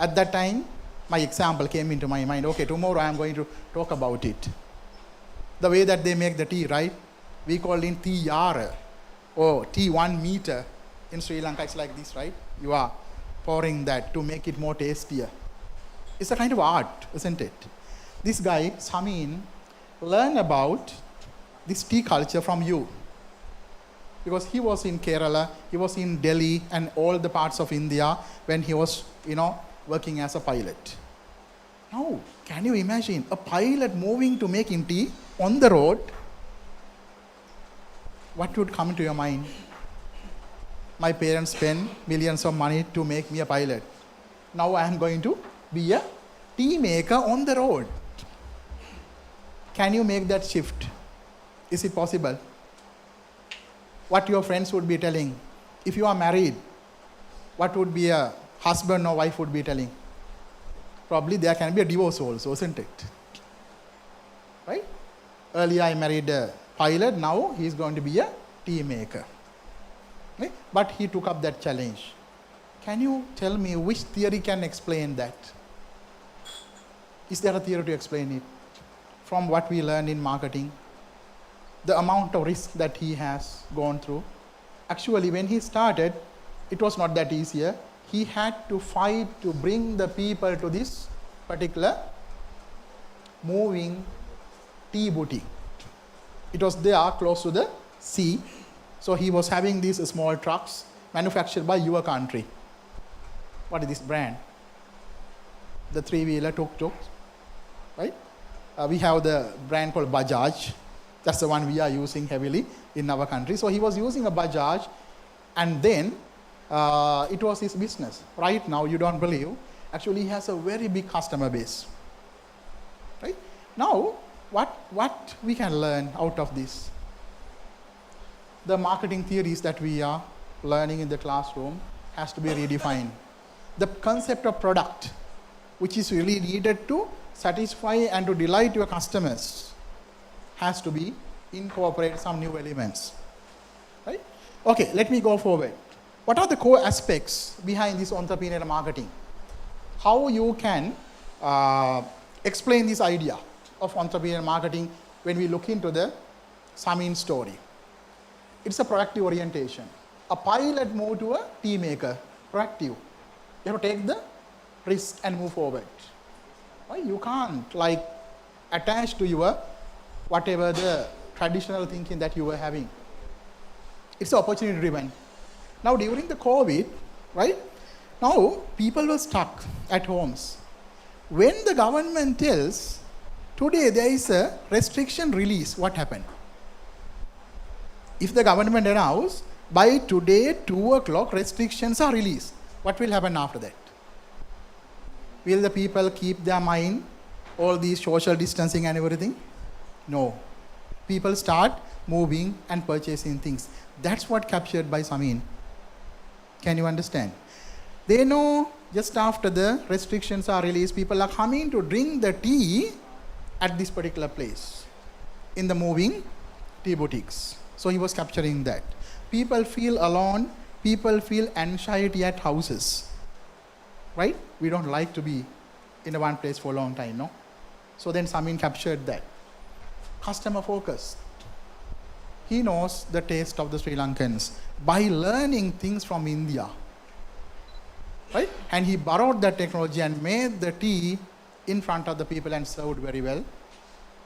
At that time, my example came into my mind. Okay, tomorrow I am going to talk about it. The way that they make the tea, right? We call it tea yara, or tea 1 meter. In Sri Lanka, it's like this, right? You are pouring that to make it more tastier. It's a kind of art, isn't it? This guy, Samin, learned about this tea culture from you. Because he was in Kerala, he was in Delhi and all the parts of India when he was, working as a pilot. Now, can you imagine a pilot moving to making tea on the road? What would come into your mind? My parents spent millions of money to make me a pilot. Now I am going to be a tea maker on the road. Can you make that shift? Is it possible? What your friends would be telling? If you are married, what would be a husband or wife would be telling? Probably there can be a divorce also, isn't it? Right? Earlier I married a pilot, now he is going to be a tea maker. Right? But he took up that challenge. Can you tell me which theory can explain that? Is there a theory to explain it? From what we learned in marketing, the amount of risk that he has gone through. Actually, when he started, it was not that easier. He had to fight to bring the people to this particular moving tea boutique. It was there close to the sea. So he was having these small trucks manufactured by your country. What is this brand? The three-wheeler tuk-tuk, right? We have the brand called Bajaj. That's the one we are using heavily in our country. So he was using a Bajaj, and then it was his business. Right now, you don't believe, actually he has a very big customer base. Right? Now, what we can learn out of this? The marketing theories that we are learning in the classroom has to be redefined. The concept of product, which is really needed to satisfy and to delight your customers, has to be incorporate some new elements. Right? Okay, let me go forward. What are the core aspects behind this entrepreneurial marketing? How you can explain this idea of entrepreneurial marketing when we look into the Samin story? It's a proactive orientation. A pilot moved to a tea maker, proactive. You have to take the risk and move forward. Right? You can't attach to your whatever the traditional thinking that you were having. It's opportunity driven. Now during the COVID, right? Now people were stuck at homes. When the government tells, today there is a restriction release, what happened? If the government announced, by today 2 o'clock restrictions are released, what will happen after that? Will the people keep their mind, all these social distancing and everything? No. People start moving and purchasing things. That's what captured by Samin. Can you understand? They know just after the restrictions are released, people are coming to drink the tea at this particular place, in the moving tea boutiques. So he was capturing that. People feel alone, people feel anxiety at houses. Right? We don't like to be in a one place for a long time, no? So then Samin captured that. Customer focus. He knows the taste of the Sri Lankans by learning things from India. Right? And he borrowed that technology and made the tea in front of the people and served very well.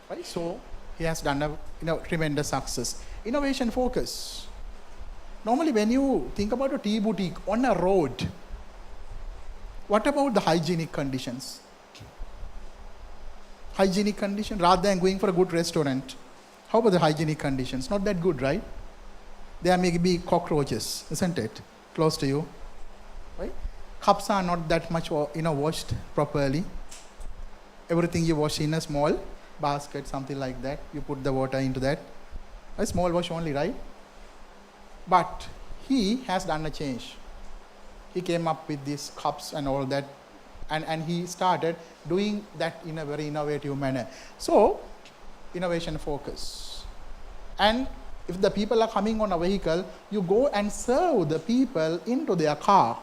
Right? So he has done a tremendous success. Innovation focus. Normally when you think about a tea boutique on a road, what about the hygienic conditions? Hygienic condition, rather than going for a good restaurant, how about the hygienic conditions? Not that good, right? There may be cockroaches, isn't it? Close to you, right? Cups are not that much washed properly. Everything you wash in a small basket, something like that. You put the water into that. A small wash only, right? But he has done a change. He came up with these cups and all that, and he started doing that in a very innovative manner. So, innovation focus. And if the people are coming on a vehicle, you go and serve the people into their car.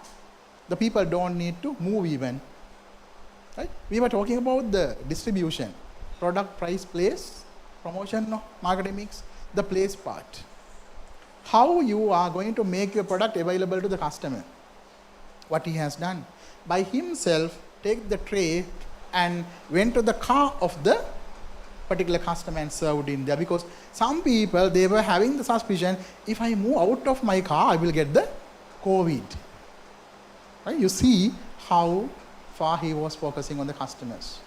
The people don't need to move even. Right? We were talking about the distribution, product, price, place, promotion, no, marketing mix, the place part. How you are going to make your product available to the customer. What he has done. By himself, take the tray and went to the car of the particular customer and served in there. Because some people, they were having the suspicion, if I move out of my car, I will get the COVID. Right? You see how far he was focusing on the customers.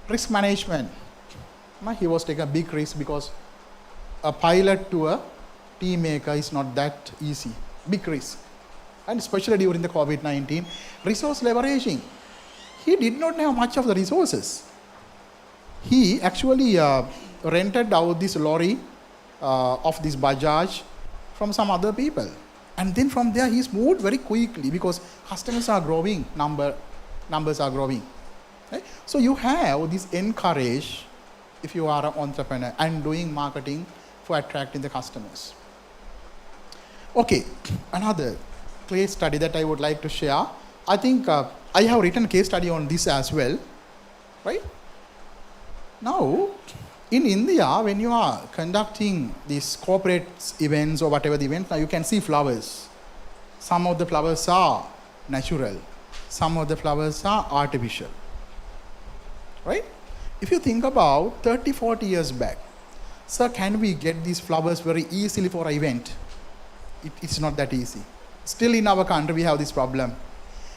Risk management. He was taking a big risk because a pilot to a tea maker is not that easy. Big risk. and especially during the COVID-19, resource leveraging. He did not have much of the resources. He actually rented out this lorry of this Bajaj from some other people. And then from there, he's moved very quickly because customers are growing, numbers are growing. Right? So you have this encourage if you are an entrepreneur and doing marketing for attracting the customers. Okay, another case study that I would like to share. I think I have written a case study on this as well, right? Now, in India, when you are conducting these corporate events or whatever the event, now you can see flowers. Some of the flowers are natural. Some of the flowers are artificial, right? If you think about 30, 40 years back, sir, can we get these flowers very easily for an event? It's not that easy. Still in our country, we have this problem.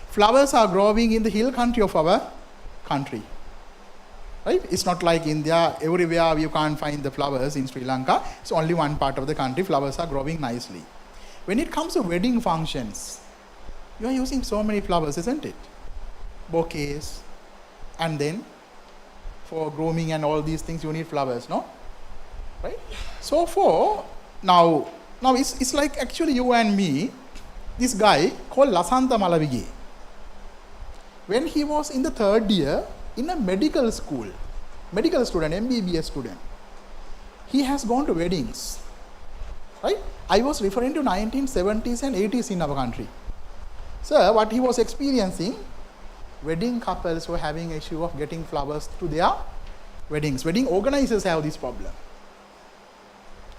Flowers are growing in the hill country of our country. Right? It's not like India, everywhere you can't find the flowers in Sri Lanka. It's only one part of the country, flowers are growing nicely. When it comes to wedding functions, you are using so many flowers, isn't it? Bouquets, and then for grooming and all these things, you need flowers, no? Right? So now it's like actually you and me, this guy called Lasantha Malavige. When he was in the 3rd year, in a medical school, medical student, MBBS student, he has gone to weddings, right? I was referring to 1970s and 80s in our country. So what he was experiencing, wedding couples were having an issue of getting flowers to their weddings. Wedding organizers have this problem,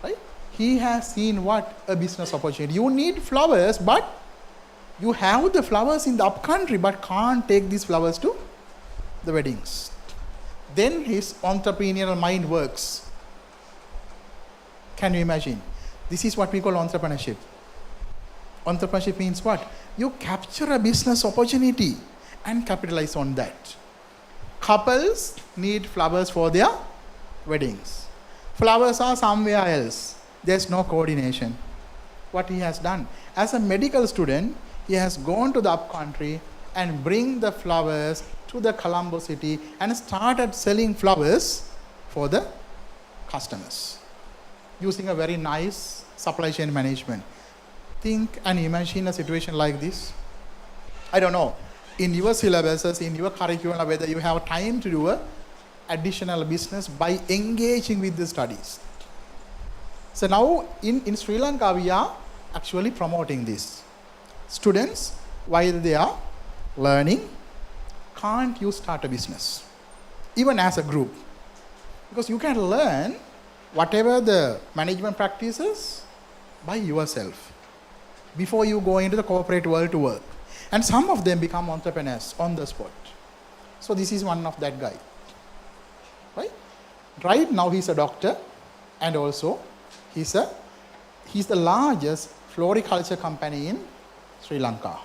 right? He has seen what a business opportunity. You need flowers, but you have the flowers in the upcountry, but can't take these flowers to the weddings. Then his entrepreneurial mind works. Can you imagine? This is what we call entrepreneurship. Entrepreneurship means what? You capture a business opportunity and capitalize on that. Couples need flowers for their weddings. Flowers are somewhere else. There's no coordination. What he has done, as a medical student, he has gone to the upcountry and bring the flowers to the Colombo city and started selling flowers for the customers using a very nice supply chain management. Think and imagine a situation like this. I don't know, in your syllabuses, in your curriculum, whether you have time to do a additional business by engaging with the studies. So now in Sri Lanka, we are actually promoting this. Students, while they are learning, can't you start a business, even as a group? Because you can learn whatever the management practices by yourself before you go into the corporate world to work. And some of them become entrepreneurs on the spot. So this is one of that guy. Right? Right now he's a doctor, and also he's the largest floriculture company in Sri Lanka.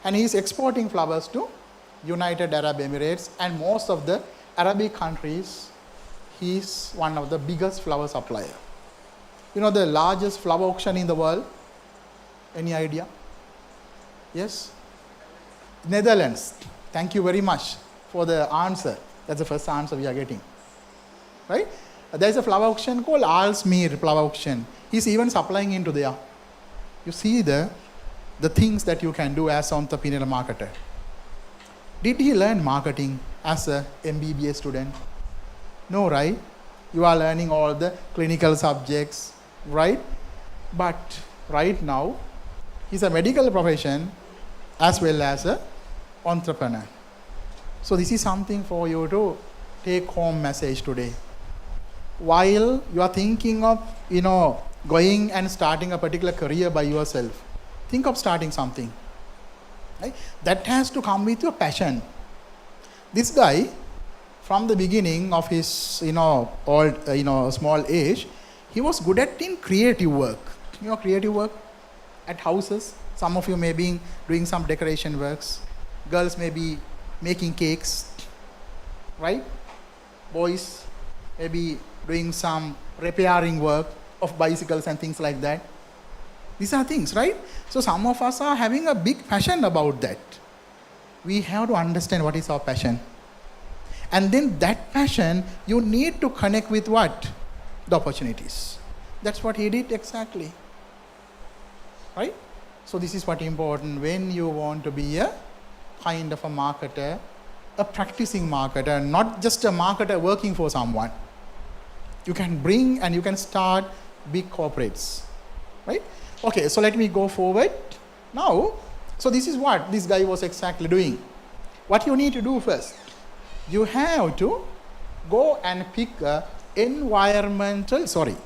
And he's exporting flowers to United Arab Emirates and most of the Arabic countries. He's one of the biggest flower supplier. You know the largest flower auction in the world? Any idea? Yes? Netherlands. Thank you very much for the answer. That's the first answer we are getting. Right? There's a flower auction called Aalsmeer flower auction. He's even supplying into there. You see the things that you can do as an entrepreneurial marketer. Did he learn marketing as a MBBS student? No, right? You are learning all the clinical subjects, right? But right now, he's a medical profession as well as an entrepreneur. So this is something for you to take home message today. While you are thinking of, going and starting a particular career by yourself, think of starting something. Right? That has to come with your passion. This guy, from the beginning of his, small age, he was good at in creative work. Creative work at houses. Some of you may be doing some decoration works. Girls may be making cakes, right? Boys may be doing some repairing work of bicycles and things like that. These are things, right? So some of us are having a big passion about that. We have to understand what is our passion. And then that passion, you need to connect with what? The opportunities. That's what he did exactly. Right? So this is what important when you want to be a kind of a marketer, a practicing marketer, not just a marketer working for someone. You can bring and you can start big corporates. Right? Okay, so let me go forward. Now, so this is what this guy was exactly doing. What you need to do first, you have to go and pick a environmental, sorry,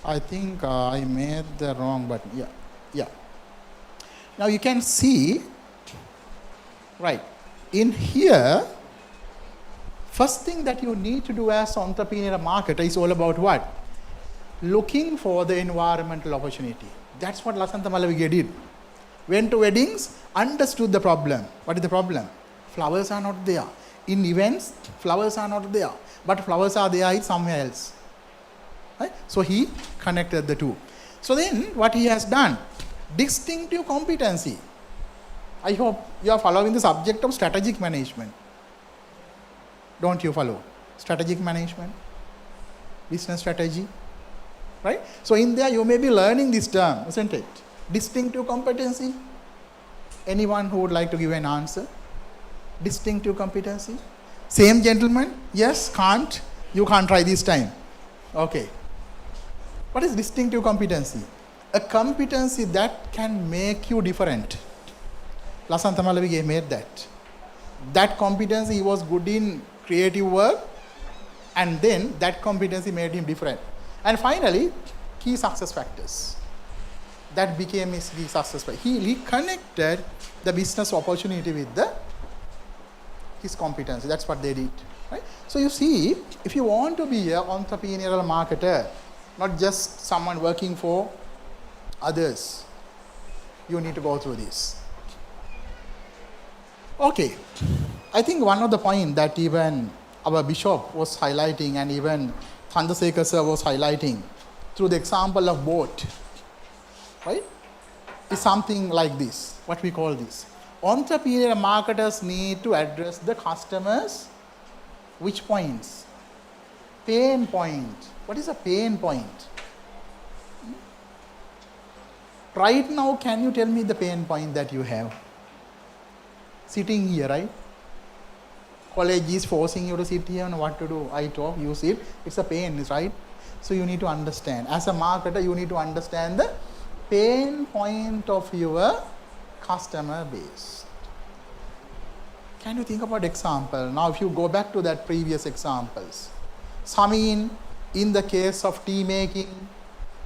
I think I made the wrong button, yeah. Now you can see, right, in here, first thing that you need to do as entrepreneur marketer is all about what? Looking for the environmental opportunity. That's what Lasantha Malavige did. Went to weddings, understood the problem. What is the problem? Flowers are not there. In events, flowers are not there. But flowers are there somewhere else. Right? So he connected the two. So then what he has done? Distinctive competency. I hope you are following the subject of strategic management. Don't you follow? Strategic management, business strategy. Right? So in there you may be learning this term, isn't it? Distinctive competency. Anyone who would like to give an answer? Distinctive competency. Same gentleman? Yes? Can't? You can't try this time. Okay. What is distinctive competency? A competency that can make you different. Lasantha Malavige made that. That competency, he was good in creative work, and then that competency made him different. And finally, key success factors. That became his key success factor. He connected the business opportunity with his competency. That's what they did. Right? So you see, if you want to be an entrepreneurial marketer, not just someone working for others, you need to go through this. Okay. I think one of the points that even our bishop was highlighting and even Chandrasekhar sir was highlighting through the example of boat, right, is something like this. What we call this. Entrepreneurial marketers need to address the customers' which points? Pain point. What is a pain point? Right now, can you tell me the pain point that you have? Sitting here, right? College is forcing you to sit here and what to do? I talk, you sit. It's a pain, right? So you need to understand. As a marketer, you need to understand the pain point of your customer base. Can you think about example? Now, if you go back to that previous examples. Samin, in the case of tea making,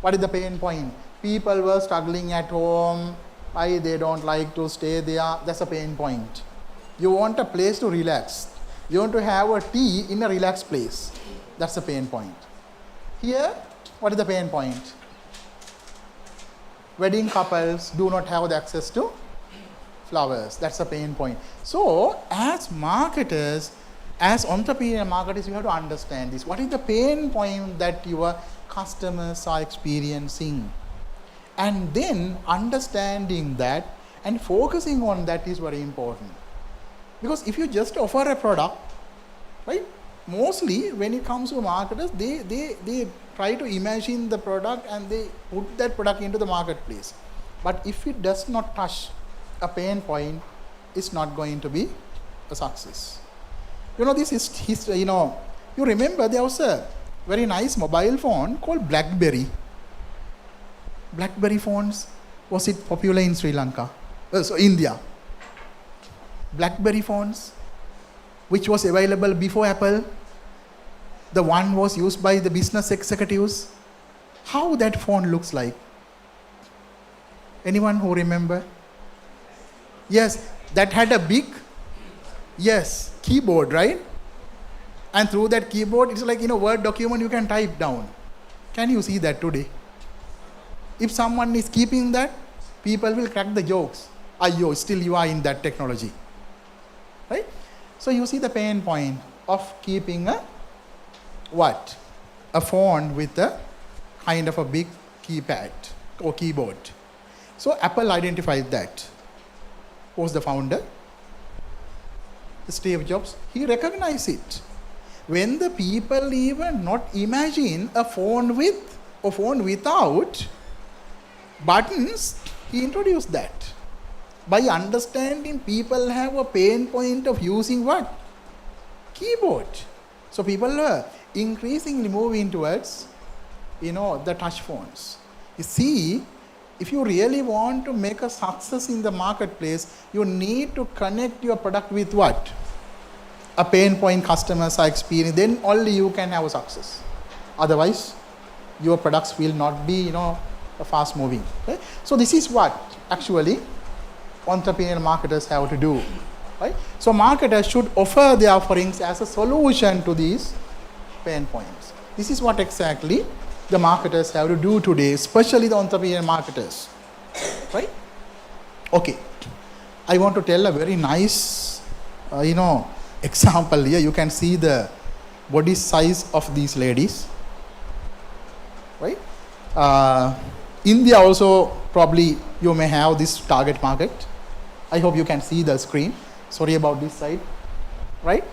what is the pain point? People were struggling at home. Why they don't like to stay there? That's a pain point. You want a place to relax. You want to have a tea in a relaxed place. That's a pain point. Here, what is the pain point? Wedding couples do not have the access to flowers. That's a pain point. So, as marketers, as entrepreneurial marketers, you have to understand this. What is the pain point that your customers are experiencing? And then understanding that and focusing on that is very important. Because if you just offer a product, right, mostly when it comes to marketers, they try to imagine the product and they put that product into the marketplace. But if it does not touch a pain point, it's not going to be a success. You know, this is you know, you remember there was a very nice mobile phone called BlackBerry. BlackBerry phones, was it popular in Sri Lanka? So India. BlackBerry phones, which was available before Apple. The one was used by the business executives. How that phone looks like? Anyone who remember? Yes, that had a big, yes, keyboard, right? And through that keyboard, it's like, Word document you can type down. Can you see that today? If someone is keeping that, people will crack the jokes. Ayur, still you are in that technology. Right? So you see the pain point of keeping a what? A phone with a kind of a big keypad or keyboard. So Apple identified that. Who was the founder? Steve Jobs. He recognized it. When the people even not imagine a phone with or phone without buttons, he introduced that. By understanding people have a pain point of using what? Keyboard. So people were increasingly moving towards, the touch phones. You see, if you really want to make a success in the marketplace, you need to connect your product with what? A pain point customers are experiencing. Then only you can have a success. Otherwise, your products will not be, fast moving. Okay? So this is what actually entrepreneurial marketers have to do. Right? So marketers should offer their offerings as a solution to these pain points. This is what exactly the marketers have to do today, especially the entrepreneurial marketers. Right? Okay. I want to tell a very nice, example here. You can see the body size of these ladies. Right? India also, probably you may have this target market. I hope you can see the screen. Sorry about this side. Right?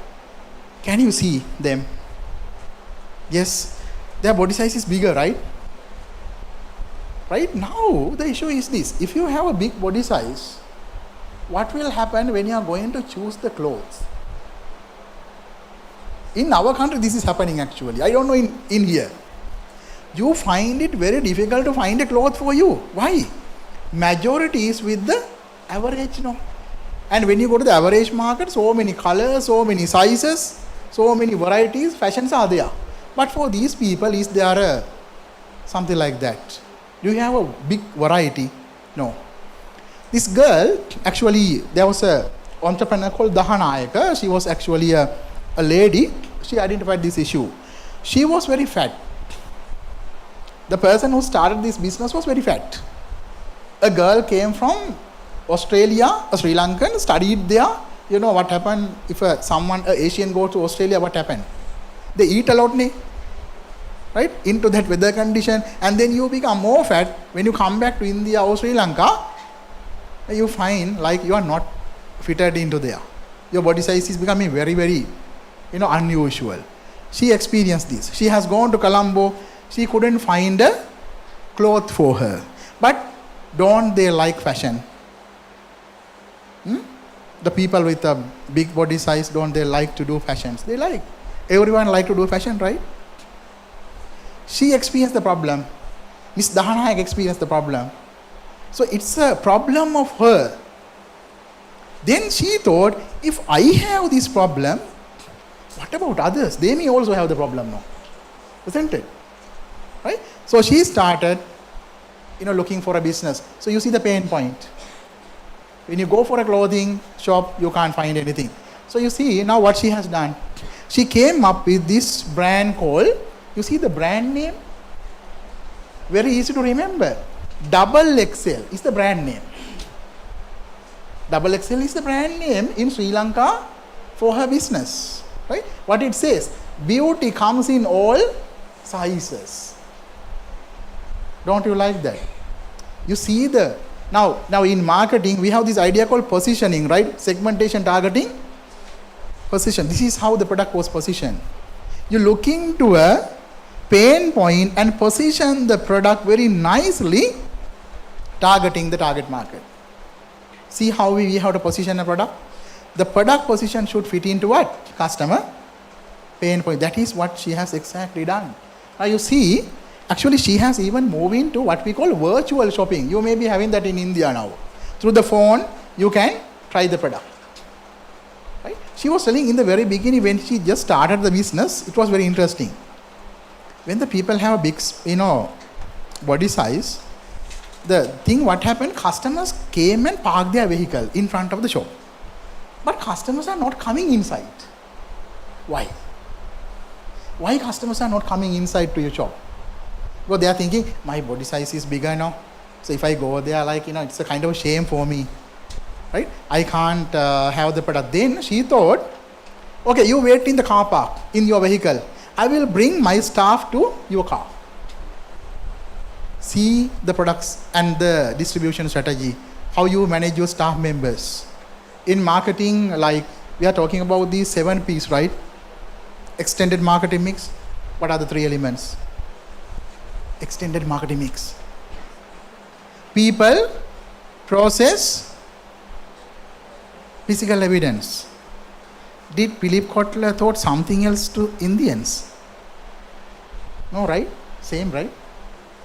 Can you see them? Yes. Their body size is bigger, right? Right now, the issue is this. If you have a big body size, what will happen when you are going to choose the clothes? In our country, this is happening actually. I don't know in here. You find it very difficult to find a cloth for you. Why? Majority is with the average, And when you go to the average market, so many colors, so many sizes, so many varieties, fashions are there. But for these people, is there something like that? Do you have a big variety? No. This girl, actually, there was an entrepreneur called Dahanayaka. She was actually a lady. She identified this issue. She was very fat. The person who started this business was very fat. A girl came from Australia, a Sri Lankan, studied there. You know what happened if an Asian goes to Australia, what happened? They eat a lot, right? Into that weather condition, and then you become more fat. When you come back to India or Sri Lanka, you find like you are not fitted into there. Your body size is becoming very, very, unusual. She experienced this. She has gone to Colombo. She couldn't find a cloth for her. But don't they like fashion? The people with a big body size, don't they like to do fashions? They like. Everyone like to do fashion, right? She experienced the problem. Miss Dahanayak experienced the problem. So it's a problem of her. Then she thought, if I have this problem, what about others? They may also have the problem now. Isn't it? Right? So she started, looking for a business. So you see the pain point. When you go for a clothing shop, you can't find anything. So you see now what she has done. She came up with this brand called, you see the brand name? Very easy to remember. Double XL is the brand name. Double XL is the brand name in Sri Lanka for her business. Right? What it says, beauty comes in all sizes. Don't you like that? You see now in marketing, we have this idea called positioning, right? Segmentation, targeting, position. This is how the product was positioned. You look into a pain point and position the product very nicely, targeting the target market. See how we have to position a product? The product position should fit into what? Customer pain point. That is what she has exactly done. Now you see, actually she has even moved into what we call virtual shopping. You may be having that in India now. Through the phone, you can try the product. Right? She was telling in the very beginning when she just started the business, it was very interesting. When the people have a big, body size, the thing what happened, customers came and parked their vehicle in front of the shop. But customers are not coming inside. Why? Why customers are not coming inside to your shop? Because they are thinking, my body size is bigger now. So if I go there, it's a kind of a shame for me. Right? I can't have the product. Then she thought, okay, you wait in the car park, in your vehicle. I will bring my staff to your car. see the products and the distribution strategy, how you manage your staff members. In marketing, like we are talking about these 7 P's, right? Extended marketing mix. What are the 3 elements? Extended marketing mix. People, process, physical evidence. Did Philip Kotler thought something else to Indians? No, right? Same, right?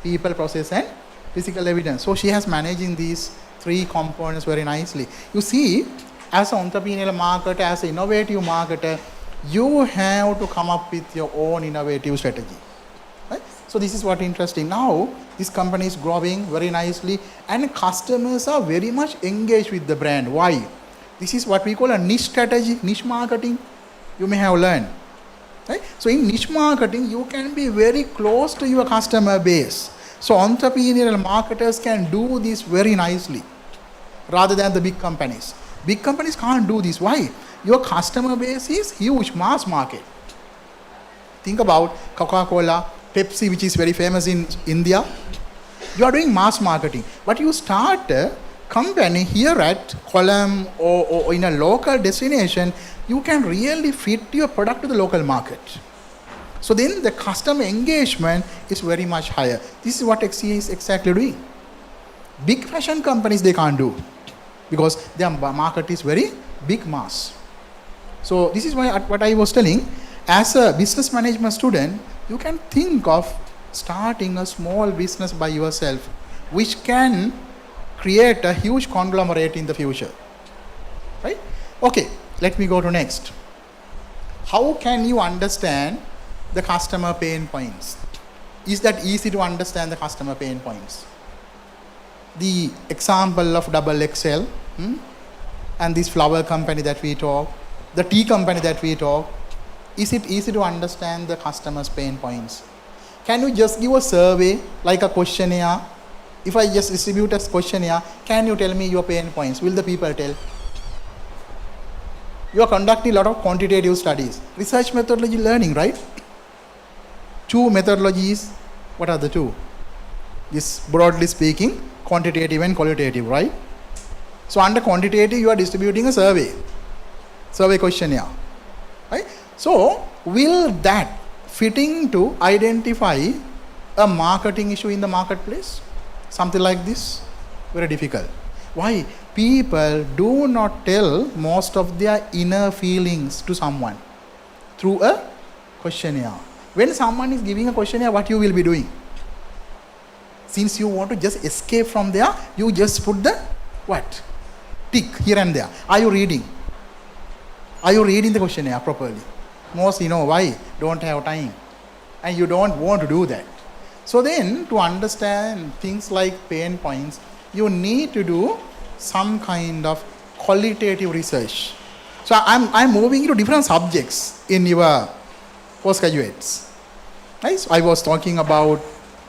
People, process and physical evidence. So she has managing these 3 components very nicely. You see, as an entrepreneurial marketer, as an innovative marketer, you have to come up with your own innovative strategy. Right? So this is what interesting. Now, this company is growing very nicely and customers are very much engaged with the brand. Why? This is what we call a niche strategy, niche marketing. You may have learned. Right? So in niche marketing, you can be very close to your customer base. So entrepreneurial marketers can do this very nicely rather than the big companies. Big companies can't do this. Why? Your customer base is huge, mass market. Think about Coca-Cola, Pepsi, which is very famous in India. You are doing mass marketing, but you start a company here at Column or in a local destination, you can really fit your product to the local market. So then the customer engagement is very much higher. This is what XCA is exactly doing. Big fashion companies, they can't do because their market is very big mass. So this is why what I was telling, as a business management student, you can think of starting a small business by yourself, which can create a huge conglomerate in the future. Right? Okay, let me go to next. How can you understand the customer pain points? Is that easy to understand the customer pain points? The example of Double XL and this flower company that we talk, the tea company that we talk, is it easy to understand the customer's pain points? Can you just give a survey, like a questionnaire? If I just distribute a questionnaire, can you tell me your pain points? Will the people tell? You are conducting a lot of quantitative studies. Research methodology learning, right? 2 methodologies. What are the 2? This, broadly speaking, quantitative and qualitative, right? So under quantitative, you are distributing a survey questionnaire, right? So will that fitting to identify a marketing issue in the marketplace? Something like this? Very difficult. Why? People do not tell most of their inner feelings to someone through a questionnaire. When someone is giving a questionnaire, what you will be doing? Since you want to just escape from there, you just put the what? Tick here and there. Are you reading? Are you reading the questionnaire properly? Most, why? Don't have time. And you don't want to do that. So then, to understand things like pain points, you need to do some kind of qualitative research. So I'm moving into different subjects in your postgraduates. Right? So I was talking about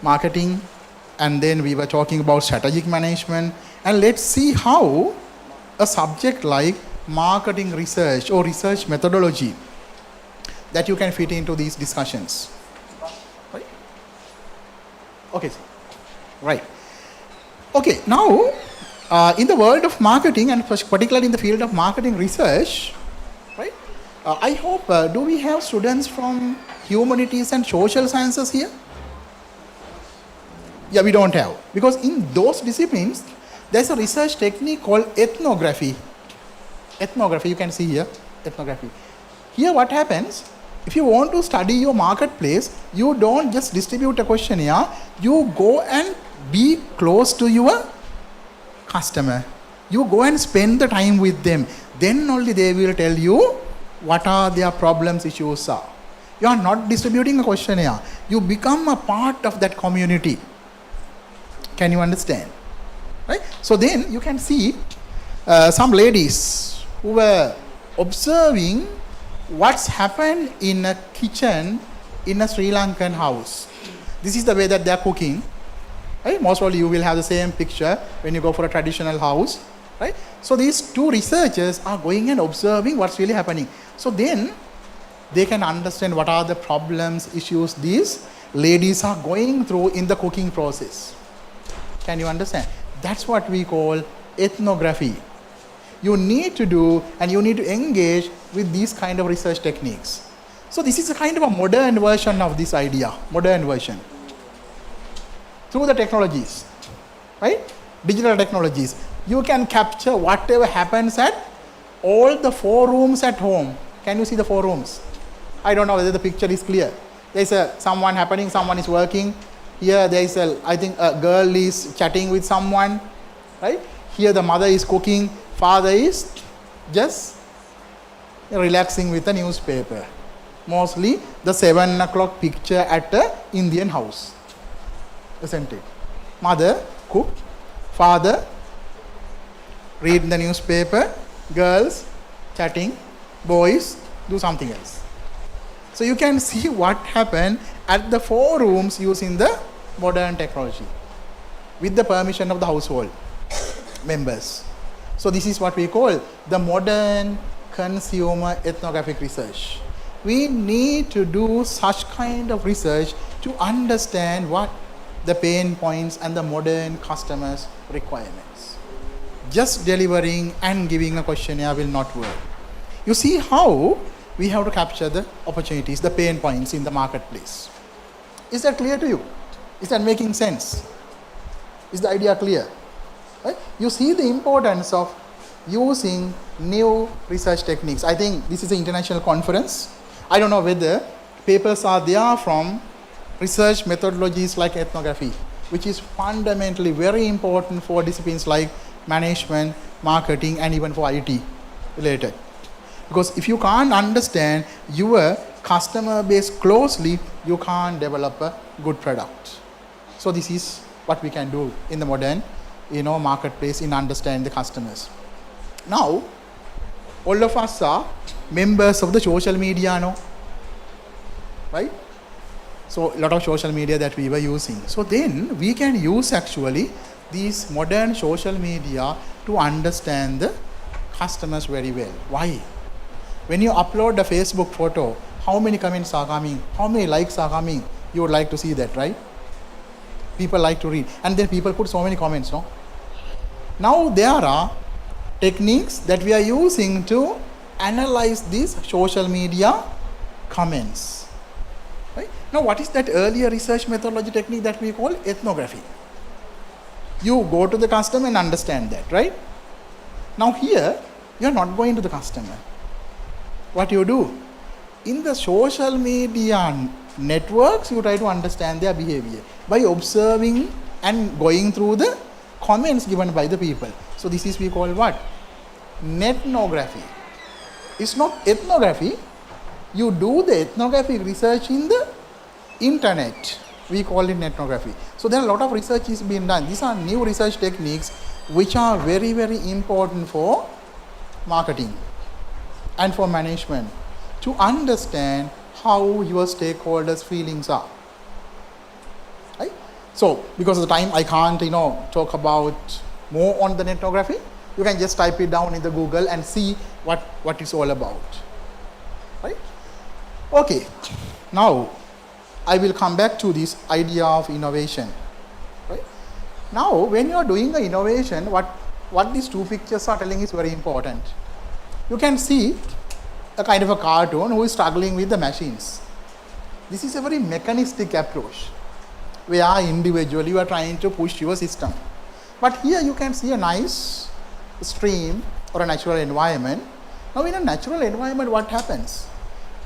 marketing, and then we were talking about strategic management. And let's see how a subject like marketing research or research methodology that you can fit into these discussions. Right? Okay. Right. Okay. Now, in the world of marketing, and particularly in the field of marketing research, right? I hope, do we have students from humanities and social sciences here? Yeah, we don't have. Because in those disciplines, there's a research technique called ethnography. Ethnography, you can see here, ethnography. Here what happens, if you want to study your marketplace, you don't just distribute a questionnaire, you go and be close to your customer. You go and spend the time with them. Then only they will tell you what are their problems, issues are. You are not distributing a questionnaire. You become a part of that community. Can you understand? Right? So then you can see some ladies who were observing what's happened in a kitchen in a Sri Lankan house. This is the way that they are cooking. Right? Most probably you will have the same picture when you go for a traditional house. Right? So these 2 researchers are going and observing what's really happening. So then they can understand what are the problems, issues these ladies are going through in the cooking process. Can you understand? That's what we call ethnography. You need to do and you need to engage with these kind of research techniques. So this is a kind of a modern version of this idea, modern version. Through the technologies, right? Digital technologies, you can capture whatever happens at all the 4 rooms at home. Can you see the 4 rooms? I don't know whether the picture is clear. There's someone happening, someone is working. Here there is I think a girl is chatting with someone, right? Here the mother is cooking, father is just relaxing with a newspaper. Mostly the 7 o'clock picture at the Indian house, isn't it? Mother cook, father read the newspaper, girls chatting, boys do something else. So you can see what happened at the 4 rooms using the modern technology with the permission of the household members. So this is what we call the modern consumer ethnographic research. We need to do such kind of research to understand what the pain points and the modern customers' requirements. Just delivering and giving a questionnaire will not work. You see how we have to capture the opportunities, the pain points in the marketplace. Is that clear to you? Is that making sense? Is the idea clear? Right? You see the importance of using new research techniques. I think this is an international conference. I don't know whether papers are there from research methodologies like ethnography, which is fundamentally very important for disciplines like management, marketing, and even for IT related. Because if you can't understand your customer base closely, you can't develop a good product. So this is what we can do in the modern, marketplace in understanding the customers. Now, all of us are members of the social media now, right? So a lot of social media that we were using. So then we can use actually these modern social media to understand the customers very well. Why? When you upload a Facebook photo, how many comments are coming? How many likes are coming? You would like to see that, right? People like to read. And then people put so many comments, no? Now there are techniques that we are using to analyze these social media comments. Right? Now what is that earlier research methodology technique that we call ethnography? You go to the customer and understand that, right? Now here, you are not going to the customer. What you do? In the social media networks, you try to understand their behavior by observing and going through the comments given by the people. So this is we call what? Netnography. It's not ethnography. You do the ethnographic research in the internet. We call it ethnography. So there are a lot of research is being done. These are new research techniques which are very, very important for marketing and for management to understand how your stakeholders' feelings are. Right? So because of the time, I can't talk about more on the ethnography. You can just type it down in the Google and see what it's all about. Right? Okay. Now I will come back to this idea of innovation. Right? Now when you are doing the innovation, what these 2 pictures are telling is very important. You can see a kind of a cartoon who is struggling with the machines. This is a very mechanistic approach where individually you are trying to push your system. But here you can see a nice stream or a natural environment. Now in a natural environment, what happens?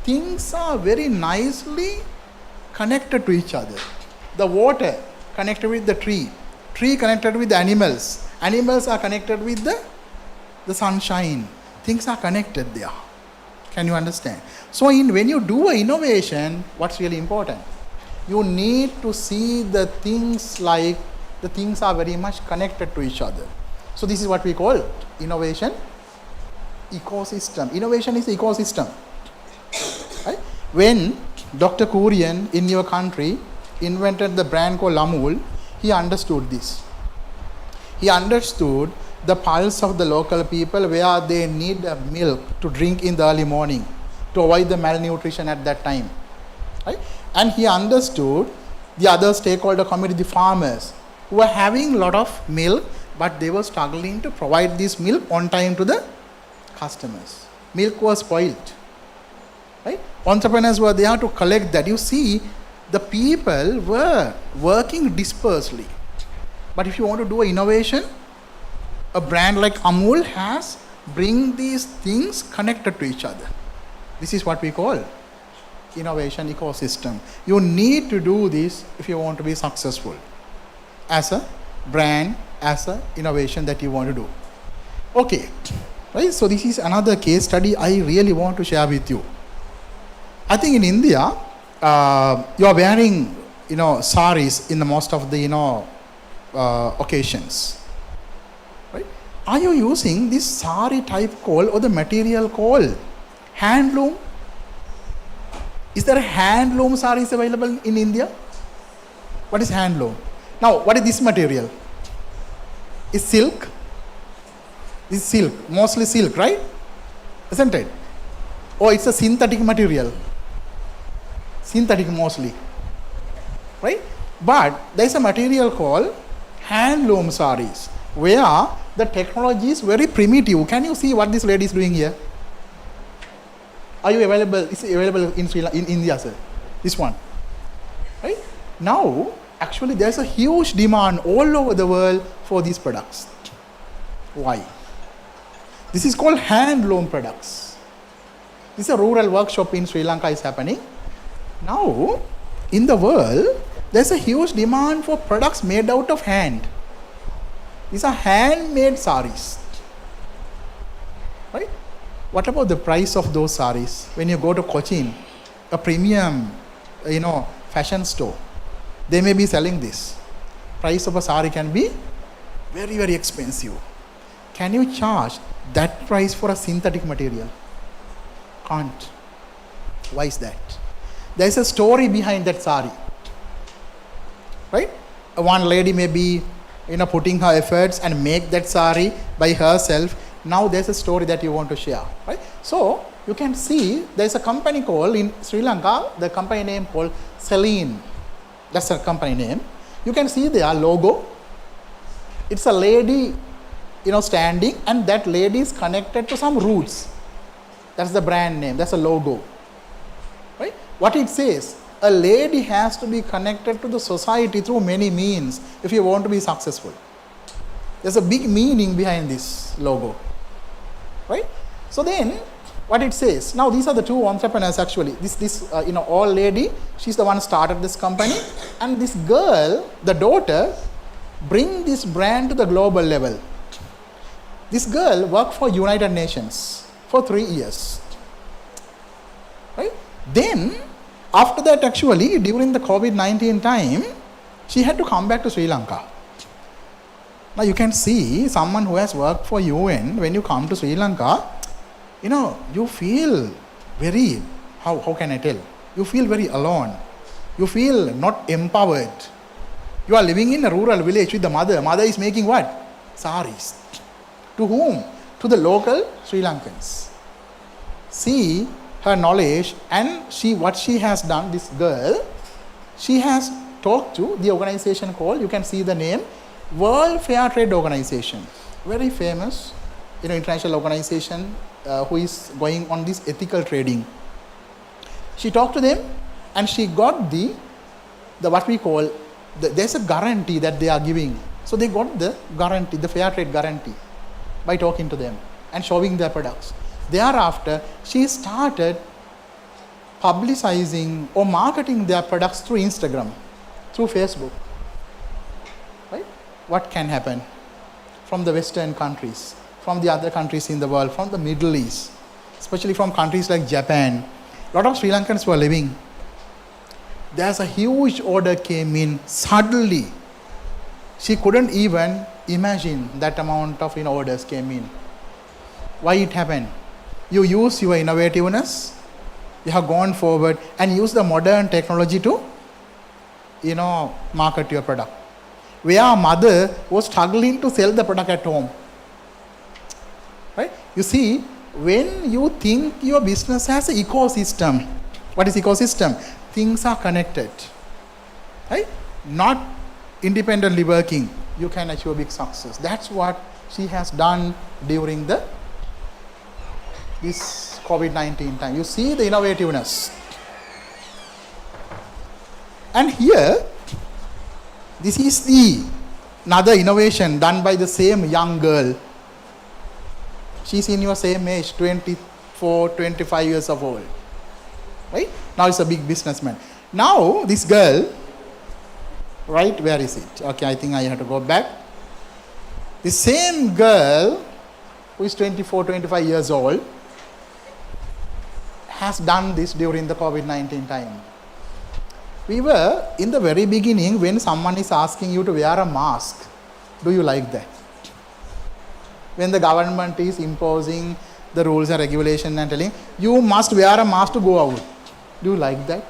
Things are very nicely connected to each other. The water connected with the tree connected with the animals are connected with the sunshine. Things are connected there. Can you understand? So when you do an innovation, what's really important? You need to see the things like the things are very much connected to each other. So this is what we call innovation ecosystem. Innovation is ecosystem. Right? When Dr. Kurian in your country invented the brand called Amul, he understood this. He understood the pulse of the local people where they need milk to drink in the early morning to avoid the malnutrition at that time. Right? And he understood the other stakeholder community, the farmers, who were having a lot of milk, but they were struggling to provide this milk on time to the customers. Milk was spoiled. Right? Entrepreneurs were there to collect that. You see, the people were working dispersely. But if you want to do an innovation, a brand like Amul has bring these things connected to each other. This is what we call innovation ecosystem. You need to do this if you want to be successful as a brand, as an innovation that you want to do. Okay, right? So this is another case study I really want to share with you. I think in India, you are wearing, saris in the most of the, occasions. Right? Are you using this sari type called or the material called handloom? Is there a handloom saris available in India? What is handloom? Now, what is this material? Is silk? This is silk, mostly silk, right? Isn't it? Or it's a synthetic material. Synthetic mostly. Right? But there is a material called handloom saris, where the technology is very primitive. Can you see what this lady is doing here? Are you available? It's available in India, sir. This one. Right? Now, actually there's a huge demand all over the world for these products. Why? This is called handloom products. This is a rural workshop in Sri Lanka is happening. Now, in the world, there's a huge demand for products made out of hand. These are handmade saris. Right? What about the price of those saris? When you go to Cochin, a premium, fashion store, they may be selling this. Price of a sari can be very, very expensive. Can you charge that price for a synthetic material? Can't. Why is that? There is a story behind that sari. Right? One lady may be, putting her efforts and make that sari by herself. Now there's a story that you want to share. Right? So you can see there's a company called in Sri Lanka, the company name called Celine. That's a company name. You can see their logo. It's a lady, standing, and that lady is connected to some roots. That's the brand name. That's a logo. Right? What it says, a lady has to be connected to the society through many means if you want to be successful. There's a big meaning behind this logo. Right? So then, what it says, now these are the two entrepreneurs actually. This old lady, she's the one who started this company, and this girl, the daughter, bring this brand to the global level. This girl worked for United Nations for 3 years. Right? Then, after that actually, during the COVID-19 time, she had to come back to Sri Lanka. Now you can see someone who has worked for UN, when you come to Sri Lanka, you feel very, how can I tell? You feel very alone. You feel not empowered. You are living in a rural village with the mother. Mother is making what? Saris. To whom? To the local Sri Lankans. See her knowledge, and what she has done, this girl, she has talked to the organization called, you can see the name, World Fair Trade Organization. Very famous, international organization who is going on this ethical trading. She talked to them, and she got the what we call, there's a guarantee that they are giving. So they got the guarantee, the fair trade guarantee, by talking to them and showing their products. Thereafter, she started publicizing or marketing their products through Instagram, through Facebook. Right? What can happen from the Western countries, from the other countries in the world, from the Middle East, especially from countries like Japan? A lot of Sri Lankans were living. There's a huge order came in suddenly. She couldn't even imagine that amount of orders came in. Why it happened? You use your innovativeness, you have gone forward and use the modern technology to, market your product. Where mother was struggling to sell the product at home. Right? You see, when you think your business has an ecosystem, what is ecosystem? Things are connected. Right? Not independently working, you can achieve big success. That's what she has done during this COVID-19 time. You see the innovativeness. And here, this is another innovation done by the same young girl. She's in your same age, 24, 25 years of old. Right? Now it's a big businessman. Now this girl, right, where is it? Okay, I think I have to go back. The same girl who is 24, 25 years old has done this during the COVID-19 time. We were in the very beginning, when someone is asking you to wear a mask, do you like that? When the government is imposing the rules and regulations and telling you must wear a mask to go out, do you like that?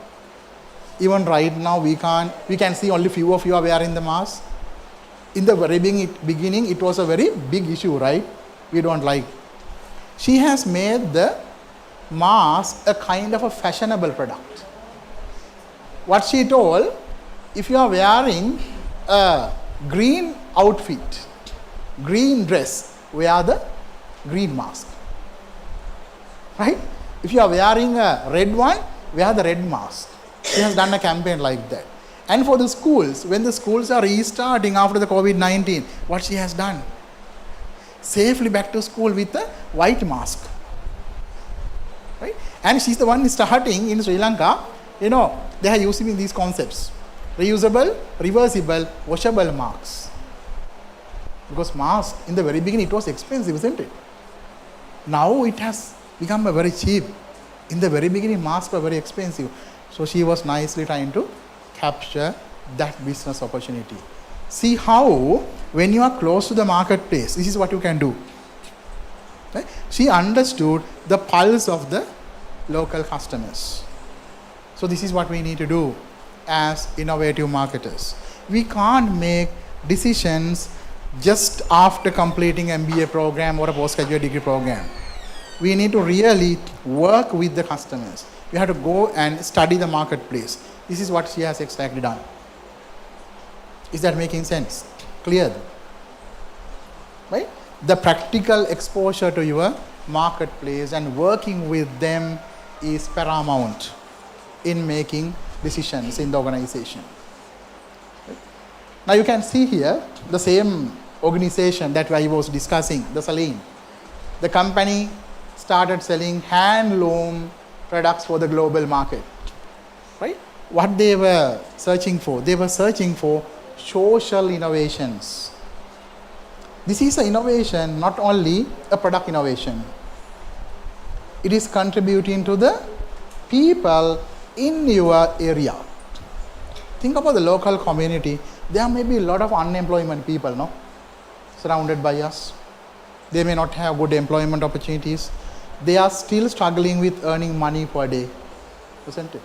Even right now we can see only few of you are wearing the mask. In the very beginning it was a very big issue, right? We don't like. She has made the mask a kind of a fashionable product. What she told, if you are wearing a green outfit, green dress, wear the green mask. Right? If you are wearing a red one, wear the red mask. She has done a campaign like that. And for the schools, when the schools are restarting after the COVID-19, what she has done? Safely back to school with a white mask. Right? And she's the one starting in Sri Lanka. You know, they are using these concepts: reusable, reversible, washable masks. Because mask, in the very beginning, it was expensive, isn't it? Now it has become a very cheap. In the very beginning, masks were very expensive. So she was nicely trying to capture that business opportunity. See how, when you are close to the marketplace, this is what you can do. Right? She understood the pulse of the local customers. So this is what we need to do as innovative marketers. We can't make decisions just after completing MBA program or a postgraduate degree program. We need to really work with the customers. We have to go and study the marketplace. This is what she has exactly done. Is that making sense? Clear? Right? The practical exposure to your marketplace and working with them is paramount in making decisions in the organization. Right? Now you can see here the same organization that I was discussing, the Saline. The company started selling handloom products for the global market. Right? What they were searching for? They were searching for social innovations. This is an innovation, not only a product innovation. It is contributing to the people in your area. Think about the local community. There may be a lot of unemployment people, no? Surrounded by us. They may not have good employment opportunities. They are still struggling with earning money per day, isn't it?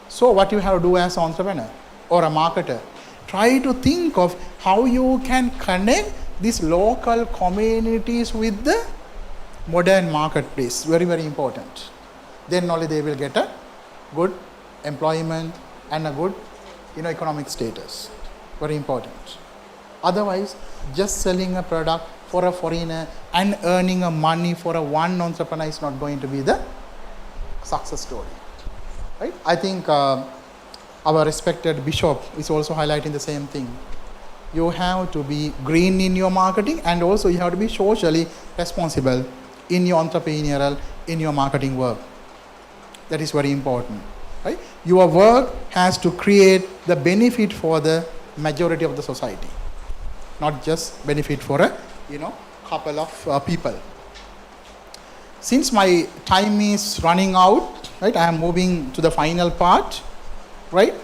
So what you have to do as an entrepreneur or a marketer, try to think of how you can connect these local communities with the modern marketplace. Very, very important. Then only they will get a good employment and a good economic status. Very important. Otherwise, just selling a product for a foreigner and earning a money for a one entrepreneur is not going to be the success story. Right? I think our respected bishop is also highlighting the same thing. You have to be green in your marketing, and also you have to be socially responsible in your entrepreneurial, in your marketing work. That is very important. Right? Your work has to create the benefit for the majority of the society, not just benefit for a couple of people. Since my time is running out, right, I am moving to the final part, right?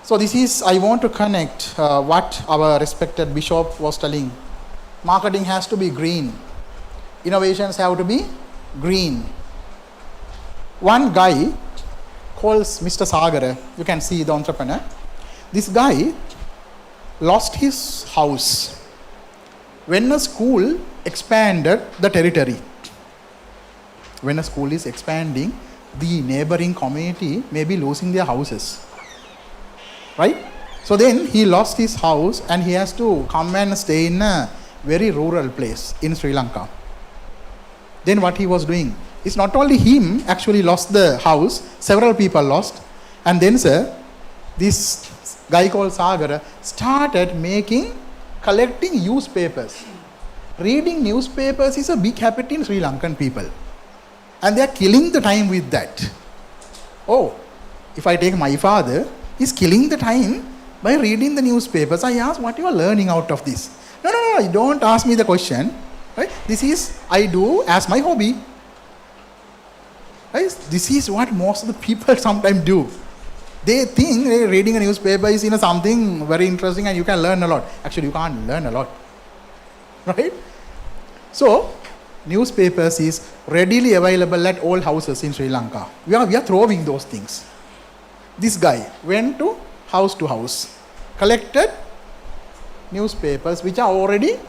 So this is, I want to connect what our respected bishop was telling. Marketing has to be green. Innovations have to be green. One guy calls Mr. Sagara, you can see the entrepreneur. This guy lost his house when a school expanded the territory. When a school is expanding, the neighboring community may be losing their houses. Right? So then he lost his house and he has to come and stay in a very rural place in Sri Lanka. Then what he was doing, it's not only him actually lost the house, several people lost. And then sir, this guy called Sagara started collecting newspapers. Reading newspapers is a big habit in Sri Lankan people. And they are killing the time with that. Oh, if I take my father, he's killing the time by reading the newspapers. I asked, what you are learning out of this? No, don't ask me the question. Right? This is, I do as my hobby. Right? This is what most of the people sometimes do. They think reading a newspaper is something very interesting and you can learn a lot. Actually, you can't learn a lot. Right? So, newspapers is readily available at all houses in Sri Lanka. We are throwing those things. This guy went to house, collected newspapers which are already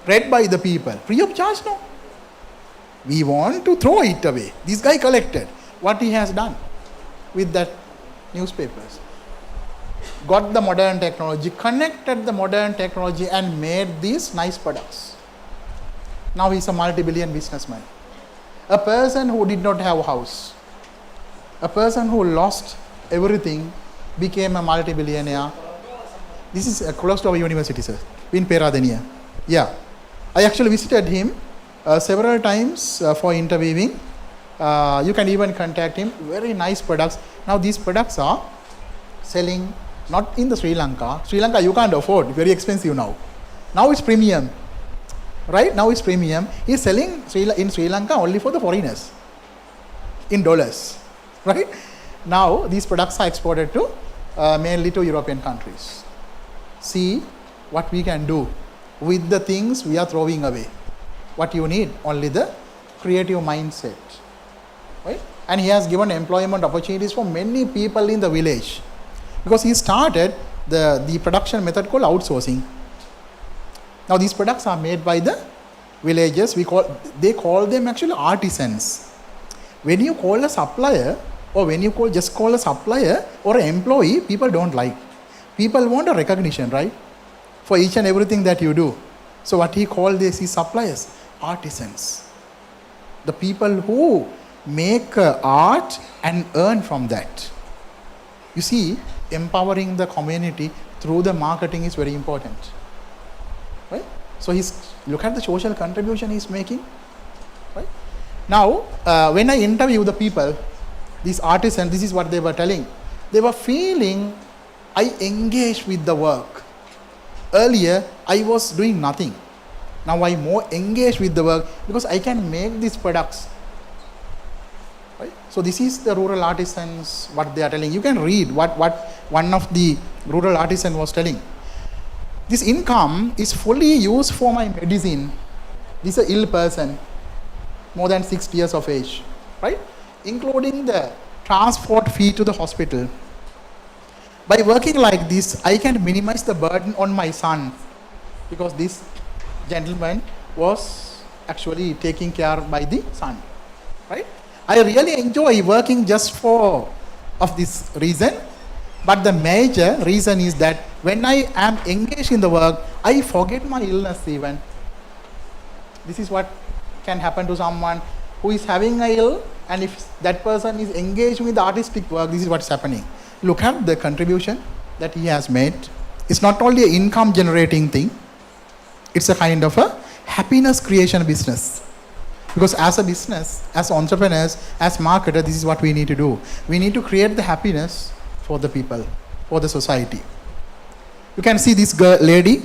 read by the people. Free of charge, no. We want to throw it away. This guy collected. What he has done with that newspapers? Got the modern technology, connected the modern technology and made these nice products. Now he's a multi-billion businessman. A person who did not have a house, a person who lost everything, became a multi-billionaire. This is close to our university, sir, in Peradeniya. Yeah. I actually visited him several times for interviewing. You can even contact him. Very nice products. Now these products are selling not in the Sri Lanka. Sri Lanka you can't afford, very expensive now. Now it's premium. Right? Now it's premium. He's selling in Sri Lanka only for the foreigners. In dollars. Right? Now these products are exported to mainly to European countries. See what we can do with the things we are throwing away. What you need? Only the creative mindset. Right? And he has given employment opportunities for many people in the village. Because he started the production method called outsourcing. Now these products are made by the villagers. They call them actually artisans. When you call a supplier or when you just call a supplier or an employee, people don't like. People want a recognition, right? For each and everything that you do. So what he called this is suppliers, artisans. The people who make art and earn from that. You see, empowering the community through the marketing is very important. Right? So look at the social contribution he's making. Right? Now, when I interview the people, these artisans, this is what they were telling. They were feeling, I engage with the work. Earlier, I was doing nothing. Now I more engaged with the work because I can make these products. Right? So this is the rural artisans, what they are telling. You can read what one of the rural artisans was telling. This income is fully used for my medicine. This is an ill person, more than 60 years of age, right? Including the transport fee to the hospital. By working like this, I can minimize the burden on my son, because this gentleman was actually taking care by the son, right? I really enjoy working just of this reason, but the major reason is that when I am engaged in the work, I forget my illness even. This is what can happen to someone who is having a ill, and if that person is engaged with the artistic work, this is what's happening. Look at the contribution that he has made. It's not only an income generating thing, it's a kind of a happiness creation business. Because as a business, as entrepreneurs, as marketers, this is what we need to do. We need to create the happiness for the people, for the society. You can see this lady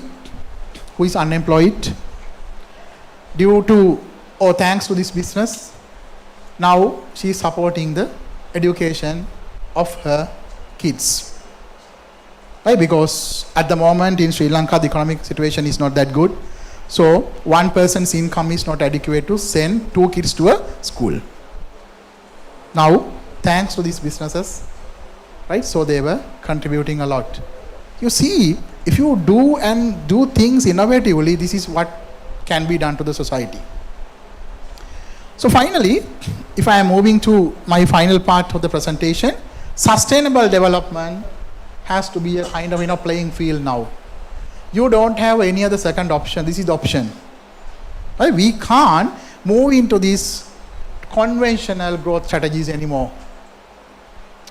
who is unemployed due to or thanks to this business. Now she is supporting the education of her kids. Right? Because at the moment in Sri Lanka, the economic situation is not that good. So one person's income is not adequate to send 2 kids to a school. Now, thanks to these businesses, right? So they were contributing a lot. You see, if you do things innovatively, this is what can be done to the society. So finally, if I am moving to my final part of the presentation, sustainable development has to be a kind of playing field now. You don't have any other second option. This is the option. Right? We can't move into these conventional growth strategies anymore.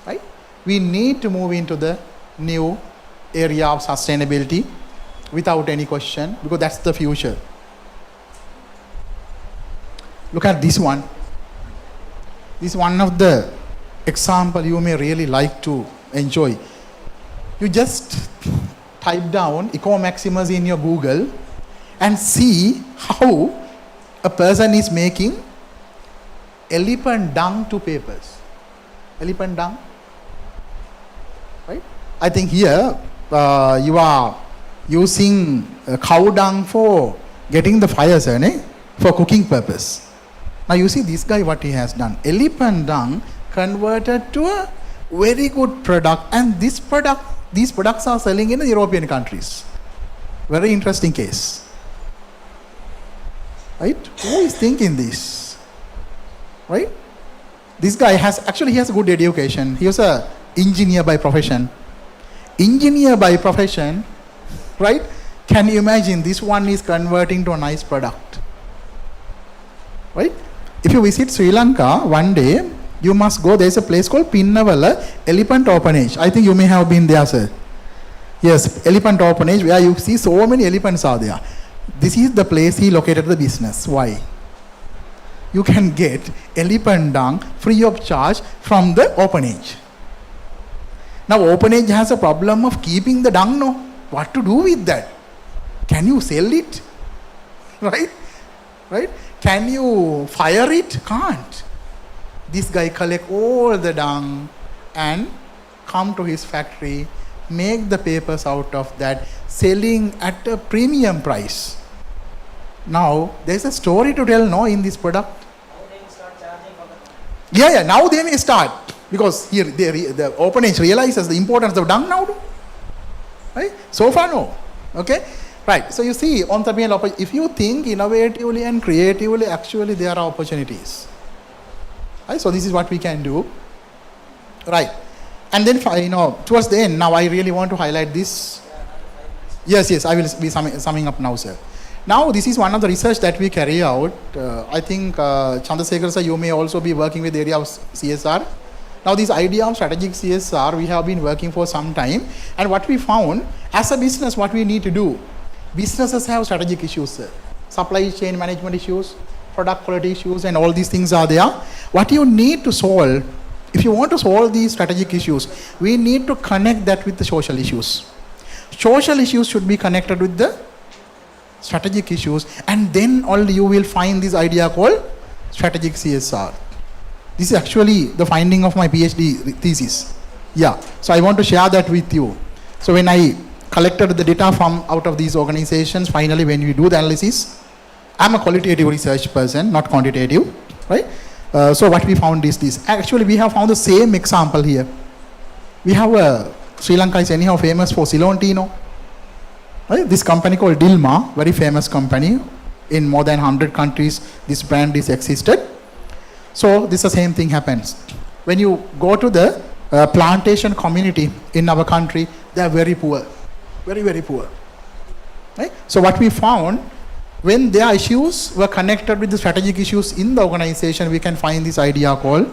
Right? We need to move into the new area of sustainability without any question, because that's the future. Look at this one. This is one of the example you may really like to enjoy. You just type down Eco Maximus in your Google and see how a person is making elephant dung to papers. Elephant dung. Right? I think here you are using cow dung for getting the fires, for cooking purpose. Now you see this guy, what he has done. Elephant dung converted to a very good product, and these products are selling in the European countries. Very interesting case. Right? Who is thinking this? Right? This guy has a good education. He was an engineer by profession. Engineer by profession, right? Can you imagine this one is converting to a nice product? Right? If you visit Sri Lanka one day, you must go. There is a place called Pinnavala Elephant Orphanage. I think you may have been there, sir. Yes, Elephant Orphanage, where you see so many elephants are there. This is the place he located the business. Why? You can get elephant dung free of charge from the orphanage. Now orphanage has a problem of keeping the dung, no? What to do with that? Can you sell it? Right? Right? Can you fire it? Can't. This guy collect all the dung and come to his factory, make the papers out of that, selling at a premium price. Now, there's a story to tell, no, in this product. Now they will start charging for Yeah, now they may start. Because here, the orphanage realizes the importance of dung now. Right? So far, no. Okay? Right. So you see, entrepreneurial opportunity, if you think innovatively and creatively, actually there are opportunities. Right? So this is what we can do. Right. And then, towards the end, now I really want to highlight this. Yes, I will be summing up now, sir. Now, this is one of the research that we carry out. I think, Chandrasekhar sir, you may also be working with the area of CSR. Now, this idea of strategic CSR, we have been working for some time. And what we found, as a business, what we need to do, businesses have strategic issues, sir. Supply chain management issues, product quality issues, and all these things are there. What you need to solve, if you want to solve these strategic issues, we need to connect that with the social issues. Social issues should be connected with the strategic issues, and then only you will find this idea called strategic CSR. This is actually the finding of my PhD thesis. Yeah, so I want to share that with you. So when I collected the data from out of these organizations, finally when we do the analysis, I'm a qualitative research person, not quantitative, right? So what we found is this. Actually, we have found the same example here. We have Sri Lanka is anyhow famous for Ceylon tea, no? Right? This company called Dilma, very famous company. In more than 100 countries, this brand is existed. So this the same thing happens. When you go to the plantation community in our country, they are very poor. Very, very poor. Right? So what we found, when their issues were connected with the strategic issues in the organization, we can find this idea called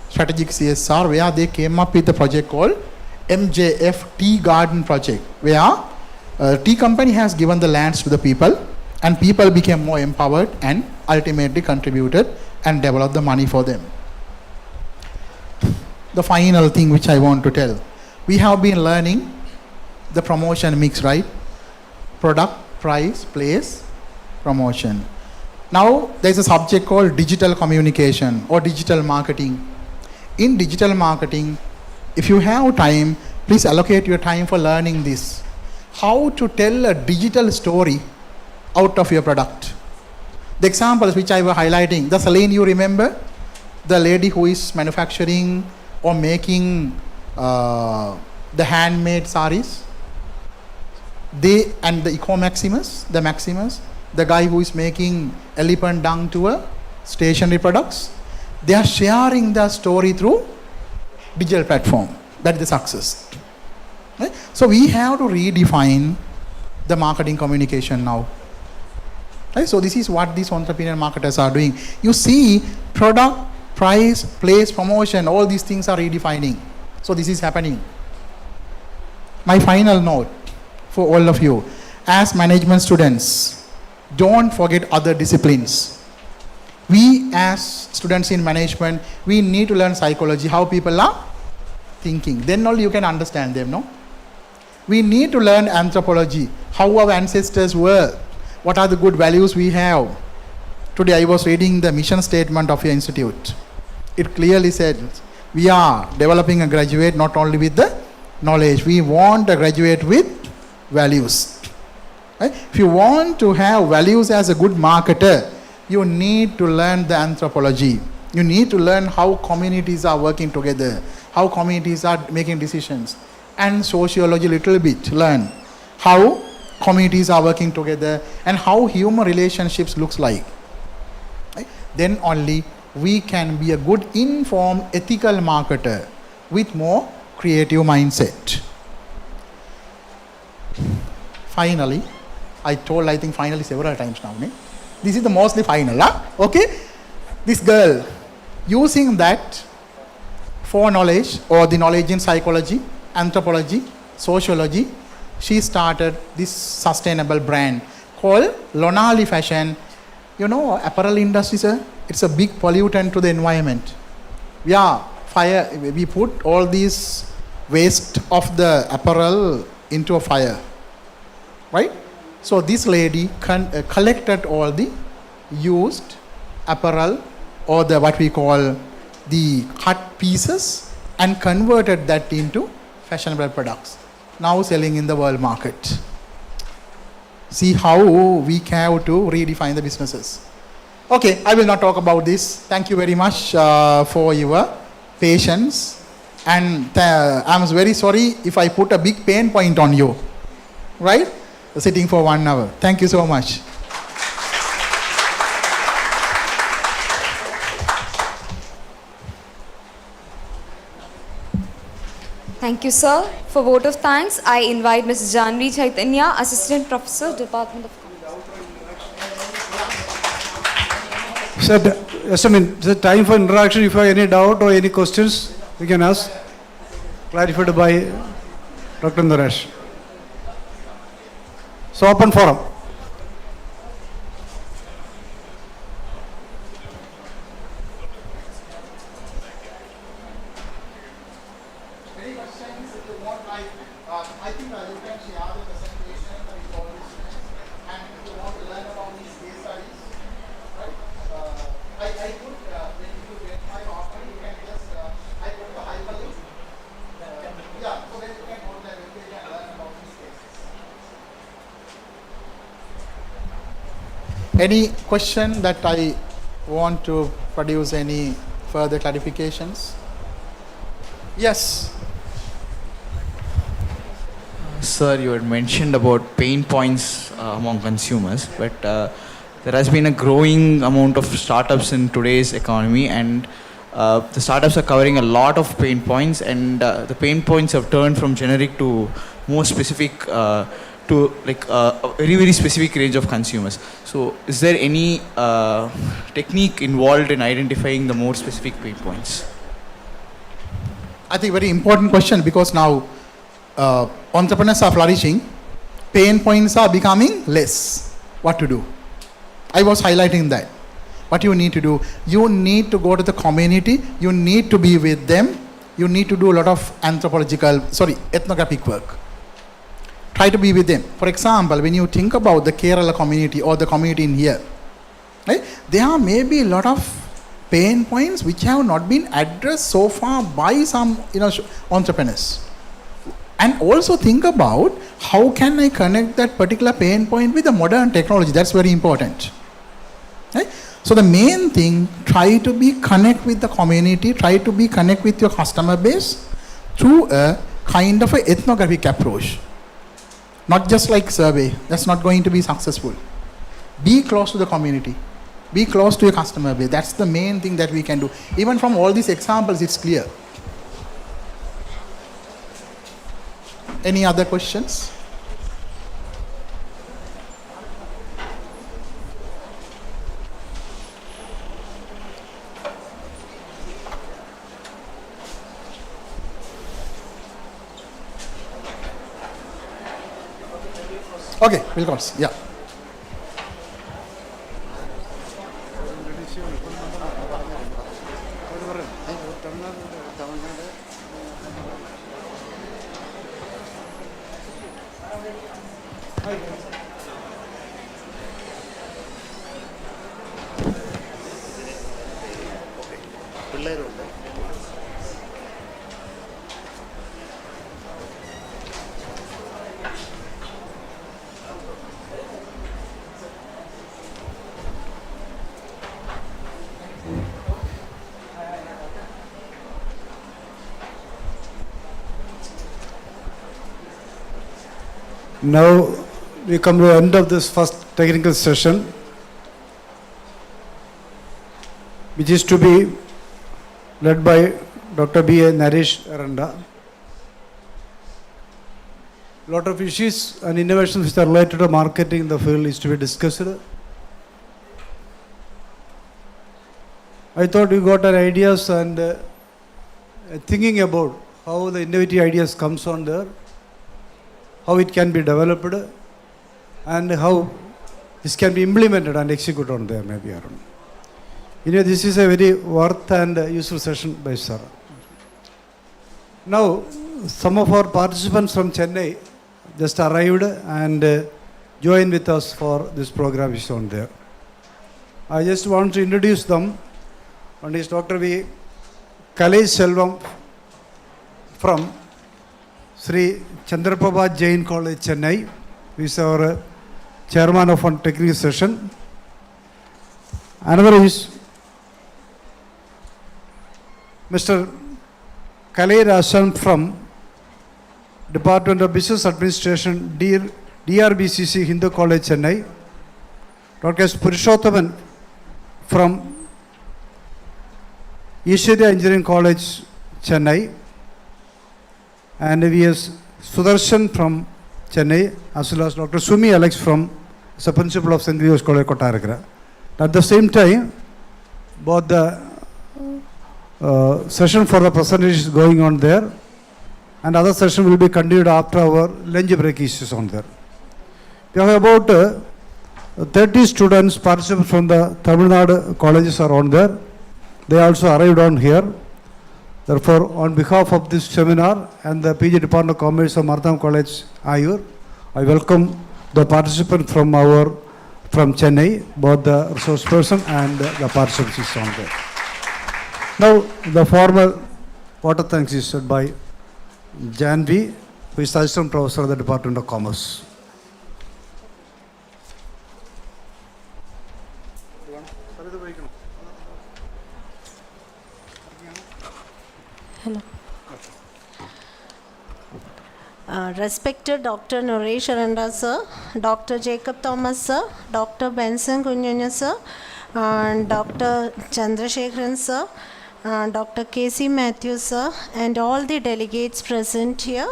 strategic CSR, where they came up with a project called MJF Tea Garden Project, where a tea company has given the lands to the people, and people became more empowered and ultimately contributed and developed the money for them. The final thing which I want to tell, we have been learning the promotion mix, right? Product, price, place, promotion. Now there's a subject called digital communication or digital marketing. In digital marketing, if you have time, please allocate your time for learning this. How to tell a digital story out of your product. The examples which I was highlighting, the Celine, you remember? The lady who is manufacturing or making the handmade saris. They and the Eco Maximus, the guy who is making elephant dung to a stationery products, they are sharing the story through digital platform. That is the success. Right? So we have to redefine the marketing communication now. Right? So this is what these entrepreneur marketers are doing. You see, product, price, place, promotion, all these things are redefining. So this is happening. My final note for all of you, as management students, don't forget other disciplines. We as students in management, we need to learn psychology, how people are thinking. Then only you can understand them, no? We need to learn anthropology, how our ancestors were, what are the good values we have. Today I was reading the mission statement of your institute. It clearly said, we are developing a graduate not only with the knowledge, we want a graduate with values. Right? If you want to have values as a good marketer, you need to learn the anthropology. You need to learn how communities are working together, how communities are making decisions, and sociology a little bit. Learn how communities are working together and how human relationships looks like. Right? Then only we can be a good informed ethical marketer with more creative mindset. Finally, I think finally several times now. This is the mostly final. Okay? This girl, using that foreknowledge or the knowledge in psychology, anthropology, sociology, she started this sustainable brand called Lonali Fashion. You know, apparel industry, sir, it's a big pollutant to the environment. Yeah, fire, we put all these waste of the apparel into a fire, right? So this lady collected all the used apparel or the what we call the cut pieces and converted that into fashionable products, now selling in the world market. See how we have to redefine the businesses. Okay, I will not talk about this. Thank you very much for your patience, and I'm very sorry if I put a big pain point on you, right? Sitting for 1 hour. Thank you so much. Thank you, sir. For vote of thanks, I invite Mrs. Janvi Chaitanya, Assistant Professor, Department of Commerce. Sir, yes, I mean, the time for interaction. If you have any doubt or any questions, we can ask. Clarified by Dr. Naresh. So, open forum. Any question that I want to produce any further clarifications? Yes. Sir, you had mentioned about pain points among consumers, but there has been a growing amount of startups in today's economy, and the startups are covering a lot of pain points, and the pain points have turned from generic to more specific to like a very, very specific range of consumers. So is there any technique involved in identifying the more specific pain points? I think very important question, because now entrepreneurs are flourishing, pain points are becoming less. What to do? I was highlighting that. What you need to do, you need to go to the community, you need to be with them, you need to do a lot of ethnographic work. Try to be with them. For example, when you think about the Kerala community or the community in here, right, there are maybe a lot of pain points which have not been addressed so far by some entrepreneurs. And also think about how can I connect that particular pain point with the modern technology. That's very important. Right? So the main thing, try to be connect with the community, try to be connect with your customer base through a kind of an ethnographic approach. Not just like survey, that's not going to be successful. Be close to the community. Be close to your customer base. That's the main thing that we can do. Even from all these examples, it's clear. Any other questions? Okay, welcome. Yeah. പിള്ളേരുണ്ട്. Now we come to the end of this first technical session, which is to be led by Dr. B.A. Naresh Aranda. Lot of issues and innovations which are related to marketing in the field is to be discussed. I thought you got our ideas and thinking about how the innovative ideas comes on there, how it can be developed, and how this can be implemented and executed on there, maybe. I don't know. You know, this is a very worth and useful session by sir. Now, some of our participants from Chennai just arrived and joined with us for this program which is on there. I just want to introduce them. One is Dr. V. Kalai Selvam from Sri Chandraprabha Jain College, Chennai, who is our chairman of one technical session. Another is Mr. Kalai Rasan from Department of Business Administration, DRBCC Hindu College, Chennai. Dr. S. Purushothaman from Ishwarya Engineering College, Chennai. And V.S. Sudarshan from Chennai, as well as Dr. Sumi Alex from the principal of St. Leo's College, Kottarakkara. At the same time, both the session for the presentation is going on there, and other session will be continued after our lunch break issues on there. We have about 30 students, participants from the Tamil Nadu colleges are on there. They also arrived on here. Therefore, on behalf of this seminar and the PG Department of Commerce of Marthoma College, Ayur, I welcome the participant from Chennai, both the resource person and the participants is on there. Now, the formal water thanks is said by Janvi, who is Assistant Professor of the Department of Commerce. Hello. Respected Dr. Naresh Aranda sir, Dr. Jacob Thomas sir, Dr. Benson Kunyanya sir, and Dr. Chandrasekharan sir, Dr. K.C. Matthews sir, and all the delegates present here.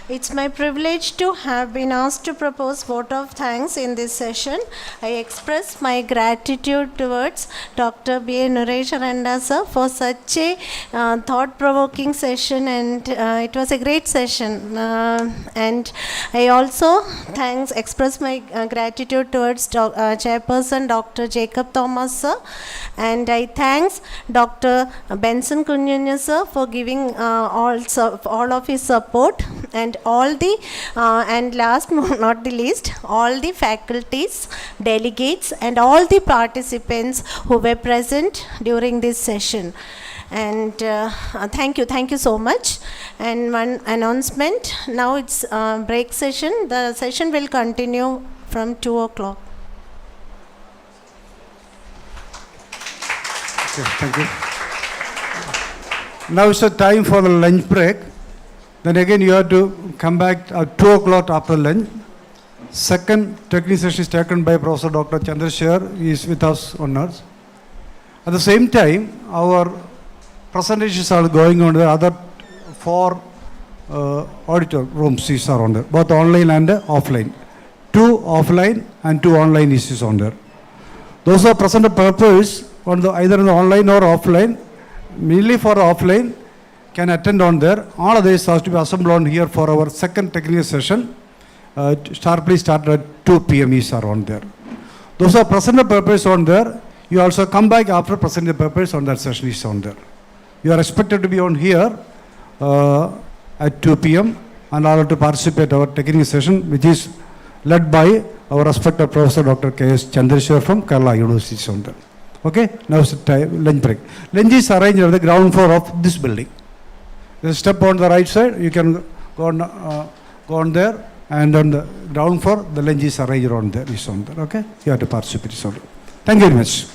It's my privilege to have been asked to propose vote of thanks in this session. I express my gratitude towards Dr. B.A. Naresh Aranda sir for such a thought-provoking session, and it was a great session. And I also express my gratitude towards Chairperson Dr. Jacob Thomas sir, and I thanks Dr. Benson Kunyanya sir for giving all of his support, and all the and last but not the least, all the faculties, delegates, and all the participants who were present during this session. And thank you so much. And one announcement, now it's break session. The session will continue from 2 o'clock. Okay, thank you. Now it's the time for the lunch break. Then again you have to come back at 2 o'clock after lunch. Second technical session is taken by Professor Dr. Chandrasekhar. He is with us on Earth. At the same time, our presentations are going on. The other 4 auditor rooms is are on there, both online and offline. 2 offline and 2 online is on there. Those are present purpose on the either in the online or offline, mainly for offline, can attend on there. All of this has to be assembled on here for our second technical session. Sharply start at 2 p.m. is are on there. Those are present purpose on there. You also come back after present purpose on that session is on there. You are expected to be on here at 2 p.m. and all to participate our technical session, which is led by our respected Professor Dr. K.S. Chandrasekhar from Kerala University on there. Okay, now it's time, lunch break. Lunch is arranged on the ground floor of this building. There's a step on the right side, you can go on there, and on the ground floor, the lunch is arranged on there. Is on there. Okay, you have to participate. Thank you very much.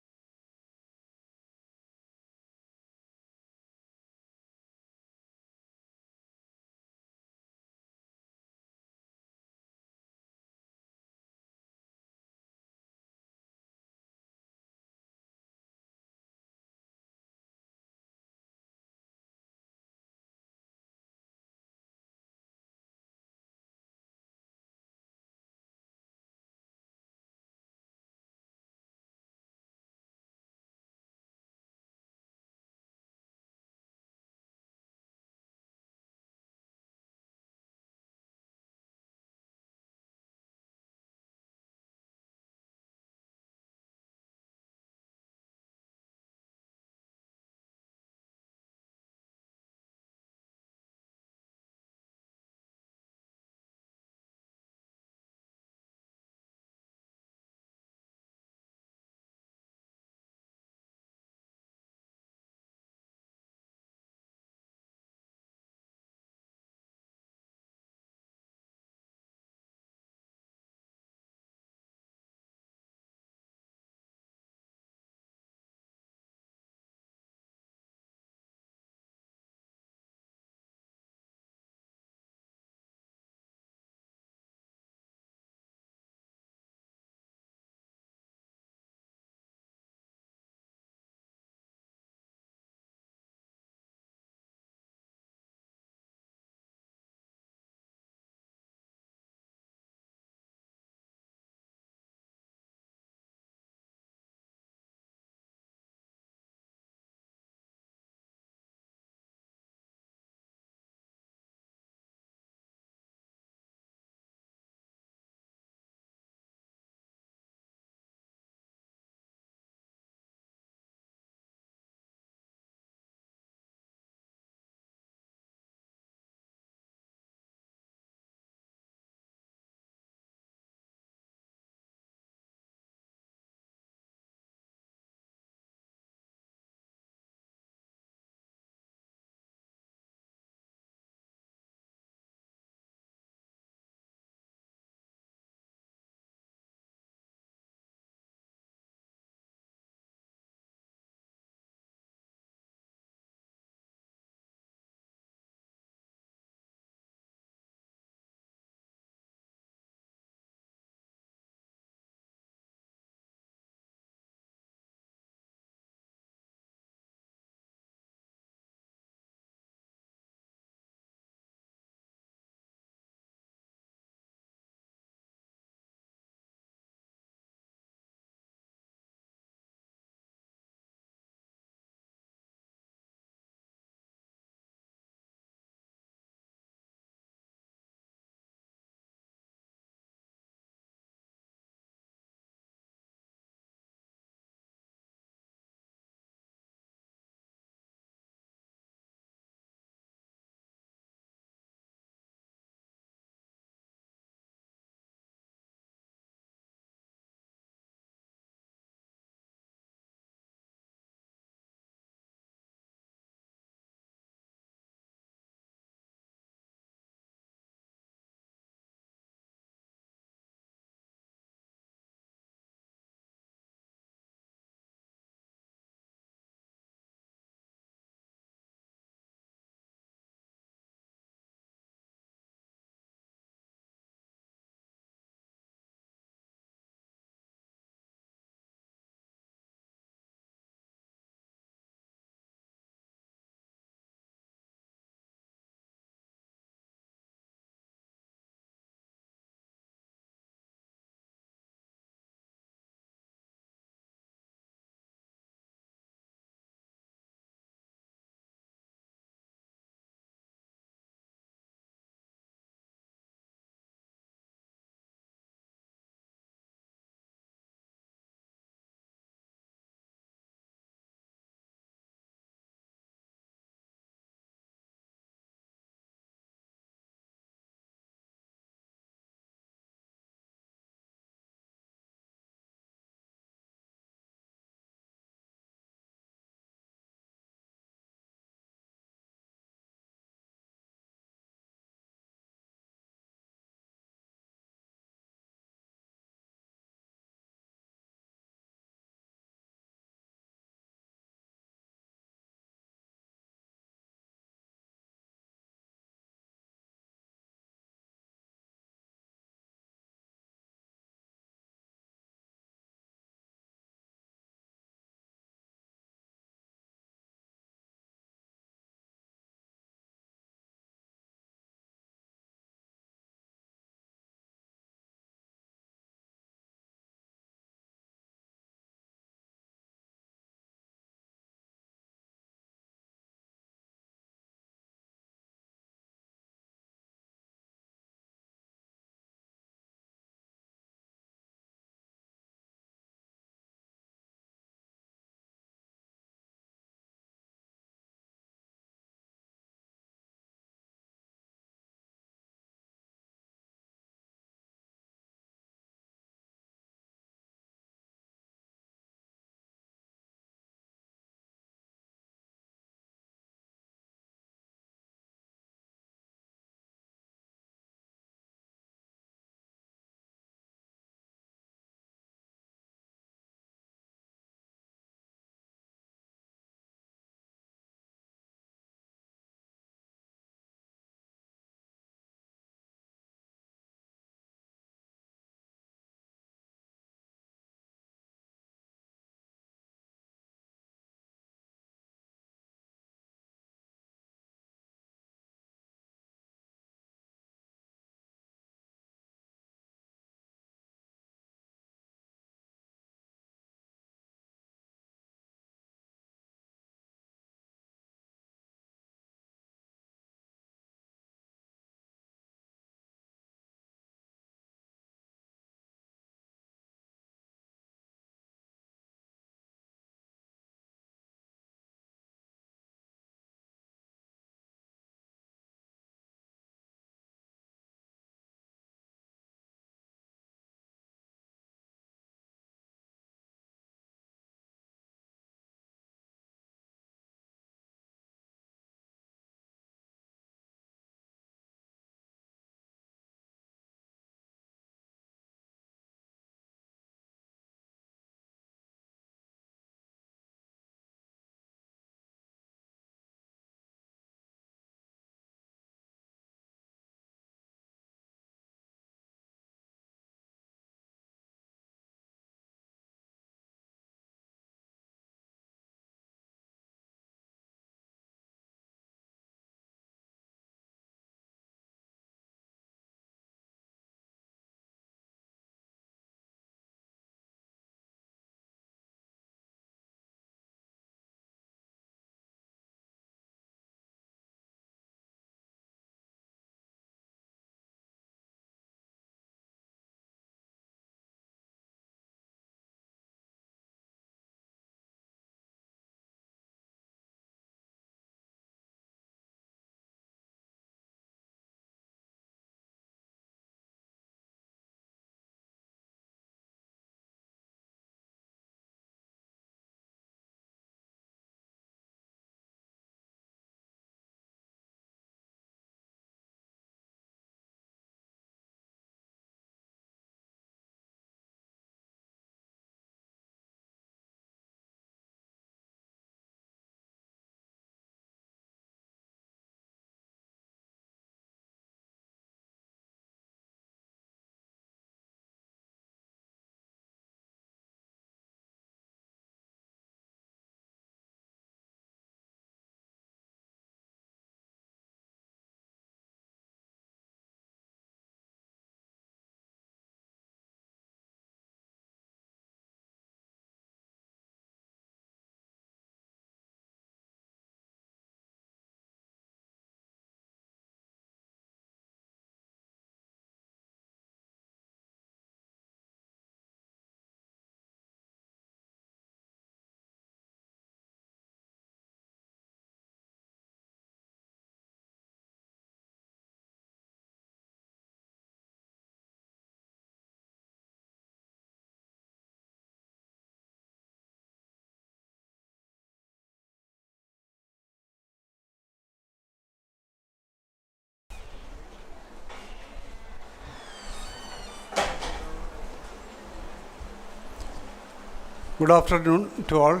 Good afternoon to all.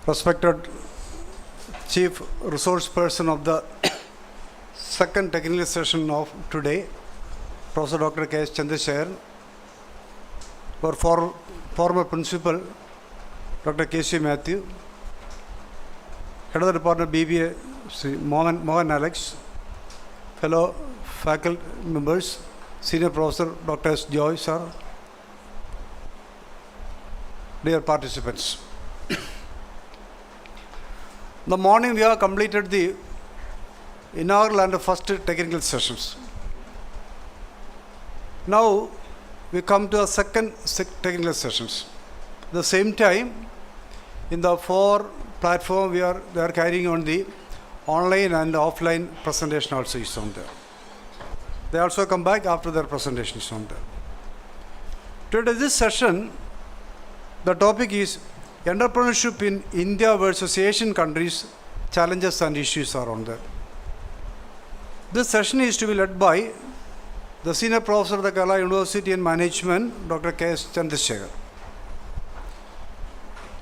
Respected Chief Resource Person of the second technical session of today, Professor Dr. K.S. Chandrasekharan, our former Principal, Dr. K.C. Matthew, Head of the Department of BBA, Sri Mohan Alex, fellow faculty members, Senior Professor Dr. S. Joy, sir, dear participants. The morning we have completed the inaugural and the first technical sessions. Now we come to the second technical sessions. At the same time, in the four platform they are carrying on the online and offline presentation also is on there. They also come back after their presentation is on there. Today this session, the topic is entrepreneurship in India versus Asian countries, challenges and issues are on there. This session is to be led by the Senior Professor of the Kerala University in Management, Dr. K.S. Chandrasekharan.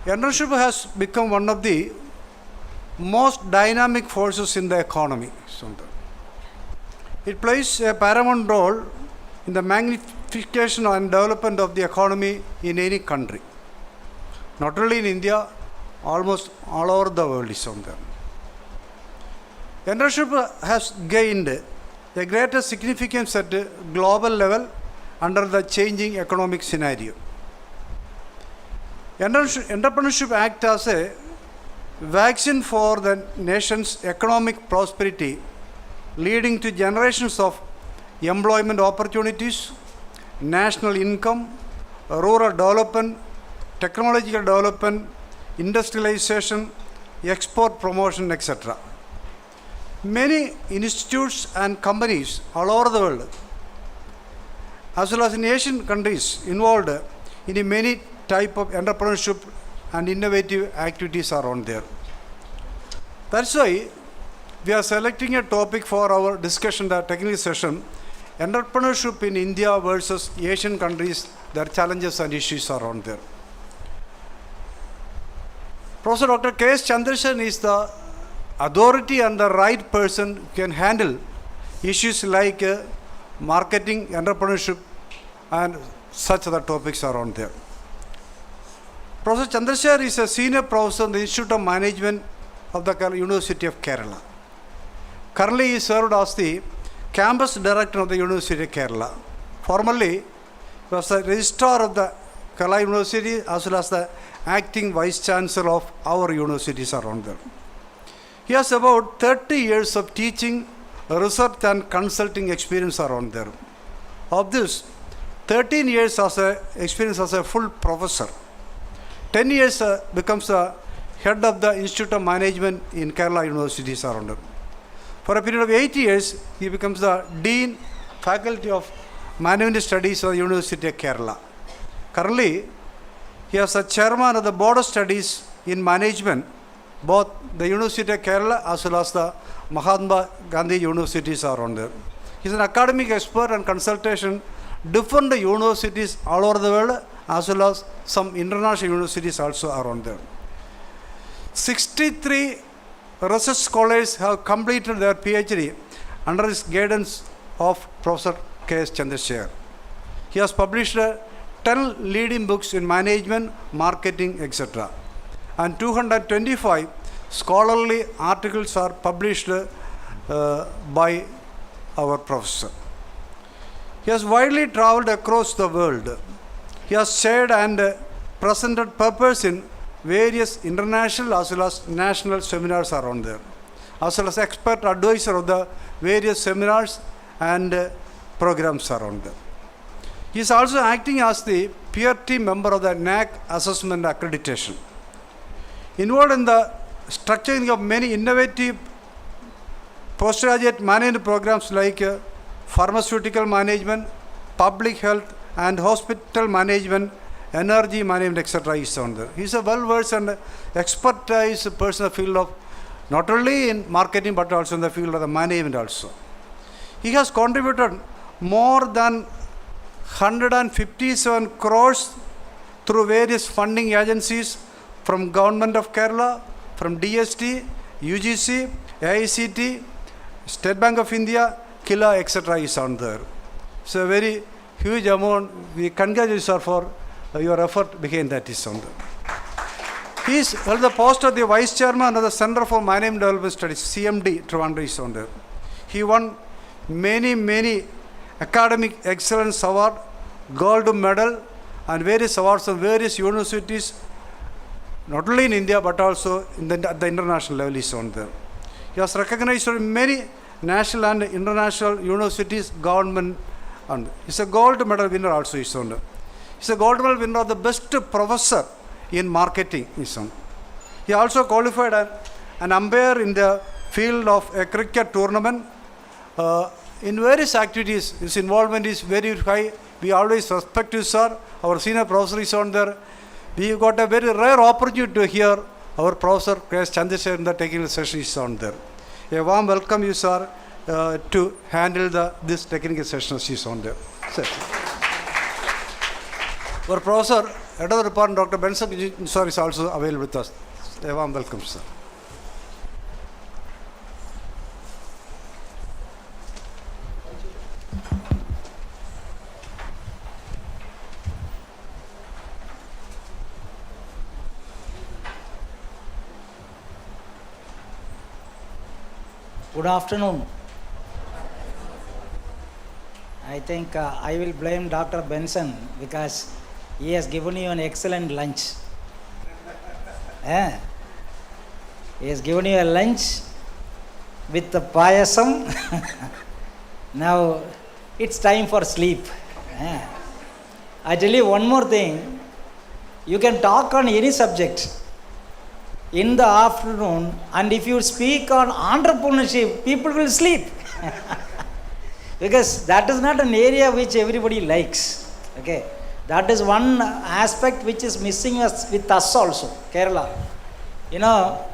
Entrepreneurship has become one of the most dynamic forces in the economy. It plays a paramount role in the magnification and development of the economy in any country. Not only in India, almost all over the world is on there. Entrepreneurship has gained a greater significance at a global level under the changing economic scenario. Entrepreneurship acts as a vaccine for the nation's economic prosperity, leading to generations of employment opportunities, national income, rural development, technological development, industrialization, export promotion, etc. Many institutes and companies all over the world, as well as in Asian countries, involved in many type of entrepreneurship and innovative activities are on there. That's why we are selecting a topic for our discussion, the technical session, entrepreneurship in India versus Asian countries, their challenges and issues are on there. Professor Dr. K.S. Chandrasekharan is the authority and the right person who can handle issues like marketing, entrepreneurship, and such other topics are on there. Professor Chandrasekharan is a senior professor in the Institute of Management of the University of Kerala. Currently, he served as the campus director of the University of Kerala. Formerly, he was the registrar of the Kerala University as well as the acting vice chancellor of our universities around there. He has about 30 years of teaching, research and consulting experience around there. Of this, 13 years as experience as a full professor. 10 years becomes the head of the Institute of Management in Kerala universities around there. For a period of 8 years, he becomes the Dean, Faculty of Management Studies of the University of Kerala. Currently, he is the chairman of the Board of Studies in Management, both the University of Kerala as well as the Mahatma Gandhi universities are on there. He is an academic expert and consultation, different universities all over the world as well as some international universities also are on there. 63 research scholars have completed their PhD under his guidance of Professor K.S. Chandrasekharan. He has published 10 leading books in management, marketing, etc. And 225 scholarly articles are published by our professor. He has widely traveled across the world. He has shared and presented papers in various international as well as national seminars around there, as well as expert advisor of the various seminars and programs around there. He is also acting as the peer team member of the NAC assessment accreditation, involved in the structuring of many innovative postgraduate management programs like pharmaceutical management, public health and hospital management, energy management, etc. is on there. He is a well-versed and expertise person in the field of not only in marketing but also in the field of the management also. He has contributed more than 157 crores through various funding agencies from Government of Kerala, from DST, UGC, AICT, State Bank of India, Killa, etc. is on there. It's a very huge amount. We congratulate you, sir, for your effort behind that is on there. He is held the post of the Vice Chairman of the Center for Management Development Studies, CMD, Trivandrum is on there. He won many academic excellence award, gold medal, and various awards from various universities, not only in India but also at the international level is on there. He was recognized in many national and international universities, government, and he's a gold medal winner also is on there. He's a gold medal winner of the best professor in marketing is on. He also qualified an umpire in the field of a cricket tournament. In various activities, his involvement is very high. We always respect you, sir. Our senior professor is on there. We got a very rare opportunity to hear our professor K.S. Chandrasekhar in the technical session is on there. A warm welcome you, sir, to handle this technical session is on there. Sir. Our professor, head of the department, Dr. Benson, sir, is also available with us. A warm welcome, sir. Good afternoon. I think I will blame Dr. Benson because he has given you an excellent lunch. He has given you a lunch with the payasam. Now it's time for sleep. I tell you one more thing. You can talk on any subject in the afternoon, and if you speak on entrepreneurship, people will sleep. Because that is not an area which everybody likes. Okay, that is one aspect which is missing with us also, Kerala. You know,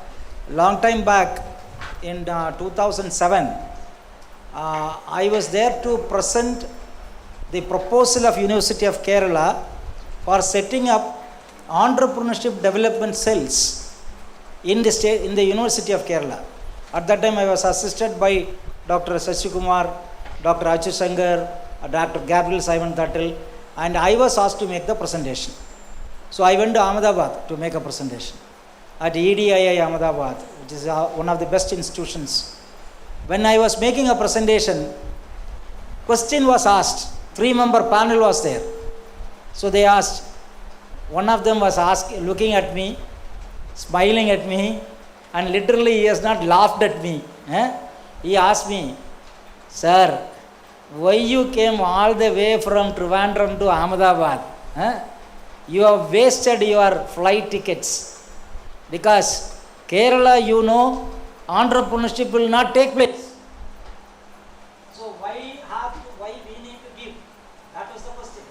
long time back in 2007, I was there to present the proposal of University of Kerala for setting up entrepreneurship development cells in the University of Kerala. At that time I was assisted by Dr. Sashi Kumar, Dr. Achu Shankar, Dr. Gabriel Simon Thattil, and I was asked to make the presentation. So I went to Ahmedabad to make a presentation at EDII Ahmedabad, which is one of the best institutions. When I was making a presentation, question was asked, 3-member panel was there. So they asked, one of them was looking at me, smiling at me, and literally he has not laughed at me. He asked me, sir, why you came all the way from Trivandrum to Ahmedabad? You have wasted your flight tickets. Because Kerala, you know, entrepreneurship will not take place. So why we need to give? That was the question.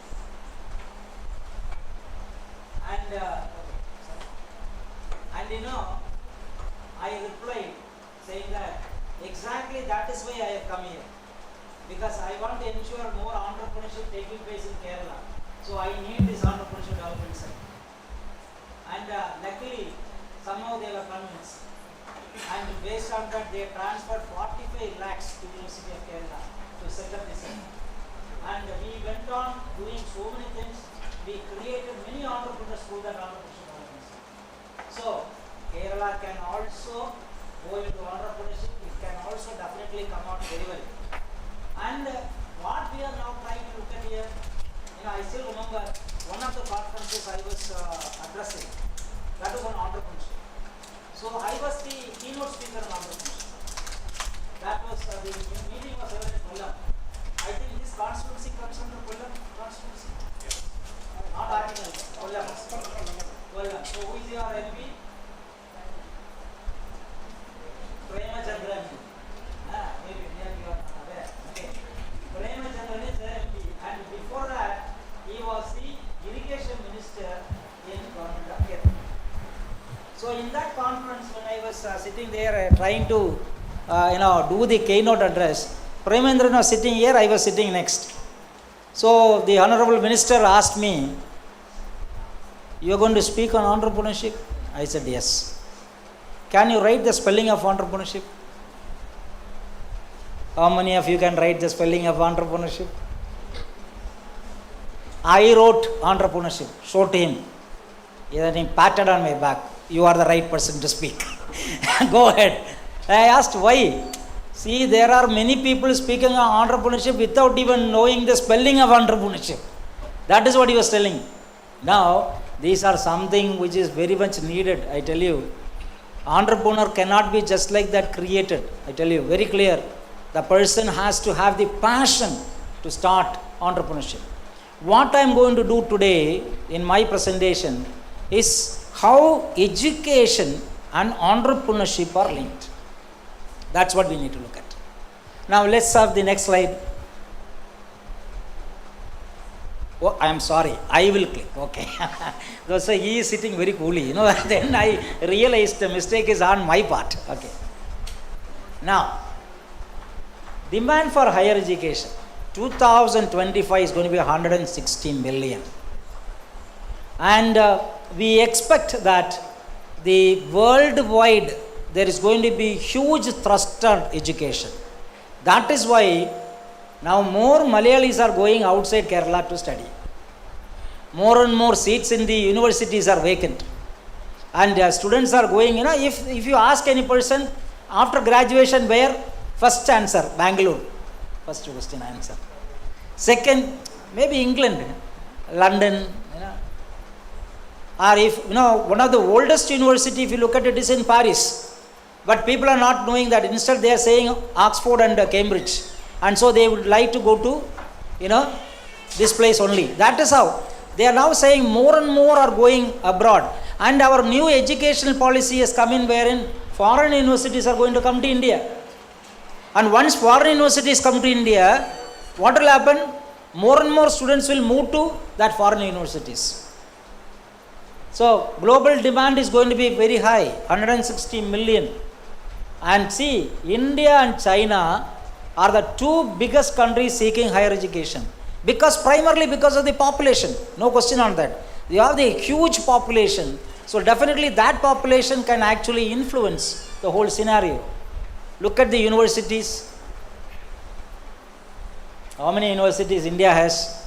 And you know, I replied saying that exactly that is why I have come here. Because I want to ensure more entrepreneurship taking place in Kerala. So I need this entrepreneurship development center. And luckily, somehow they were convinced. And based on that, they transferred 45 lakhs to the University of Kerala to set up this center. And we went on doing so many things. We created many entrepreneurs through that entrepreneurship development center. So Kerala can also go into entrepreneurship. It can also definitely come out very well. And what we are now trying to look at here, you know, I still remember one of the conferences I was addressing. That was on entrepreneurship. So I was the keynote speaker on entrepreneurship. That was the meeting was held in Kollam. I think this constituency comes under Kollam constituency. Yes. Not Article. Kollam. So who is your MP? Prema Chandran. Maybe you are aware. Okay. Prema Chandran is the MP, and before that, he was the irrigation minister in government of Kerala. So in that conference, when I was sitting there trying to, do the keynote address, Premendran was sitting here, I was sitting next. So the Honorable Minister asked me, you are going to speak on entrepreneurship? I said yes. Can you write the spelling of entrepreneurship? How many of you can write the spelling of entrepreneurship? I wrote entrepreneurship, showed to him. Then he patted on my back. You are the right person to speak. Go ahead. I asked why. See, there are many people speaking on entrepreneurship without even knowing the spelling of entrepreneurship. That is what he was telling. Now, these are something which is very much needed, I tell you. Entrepreneur cannot be just like that created. I tell you, very clear. The person has to have the passion to start entrepreneurship. What I am going to do today in my presentation is how education and entrepreneurship are linked. That's what we need to look at. Now let's have the next slide. Oh, I am sorry. I will click. Okay. So he is sitting very coolly. Then I realized the mistake is on my part. Okay. Now, demand for higher education. 2025 is going to be 160 million. And we expect that the worldwide there is going to be huge thrust on education. That is why now more Malayalis are going outside Kerala to study. More and more seats in the universities are vacant. And students are going, if you ask any person after graduation where, first answer, Bangalore. First question answer. Second, maybe England, London, or if, one of the oldest university, if you look at it, is in Paris. But people are not knowing that. Instead, they are saying Oxford and Cambridge. And so they would like to go to, this place only. That is how. They are now saying more and more are going abroad. And our new educational policy has come in wherein foreign universities are going to come to India. And once foreign universities come to India, what will happen? More and more students will move to that foreign universities. So, global demand is going to be very high, 160 million. And see, India and China are the two biggest countries seeking higher education. Primarily because of the population. No question on that. You have the huge population. So, definitely that population can actually influence the whole scenario. Look at the universities. How many universities India has?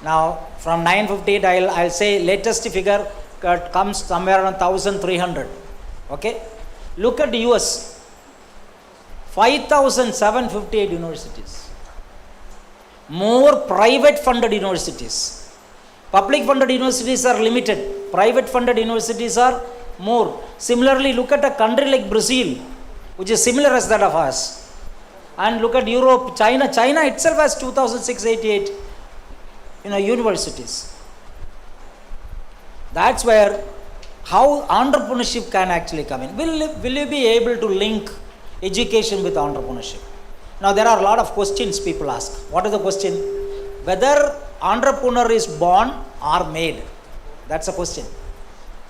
Now, from 958, I'll say latest figure comes somewhere around 1,300. Okay? Look at the US. 5,758 universities. More private funded universities. Public funded universities are limited. Private funded universities are more. Similarly, look at a country like Brazil, which is similar as that of us. And look at Europe, China. China itself has 2,688 universities. That's where how entrepreneurship can actually come in. Will you be able to link education with entrepreneurship? Now there are a lot of questions people ask. What is the question? Whether entrepreneur is born or made. That's a question.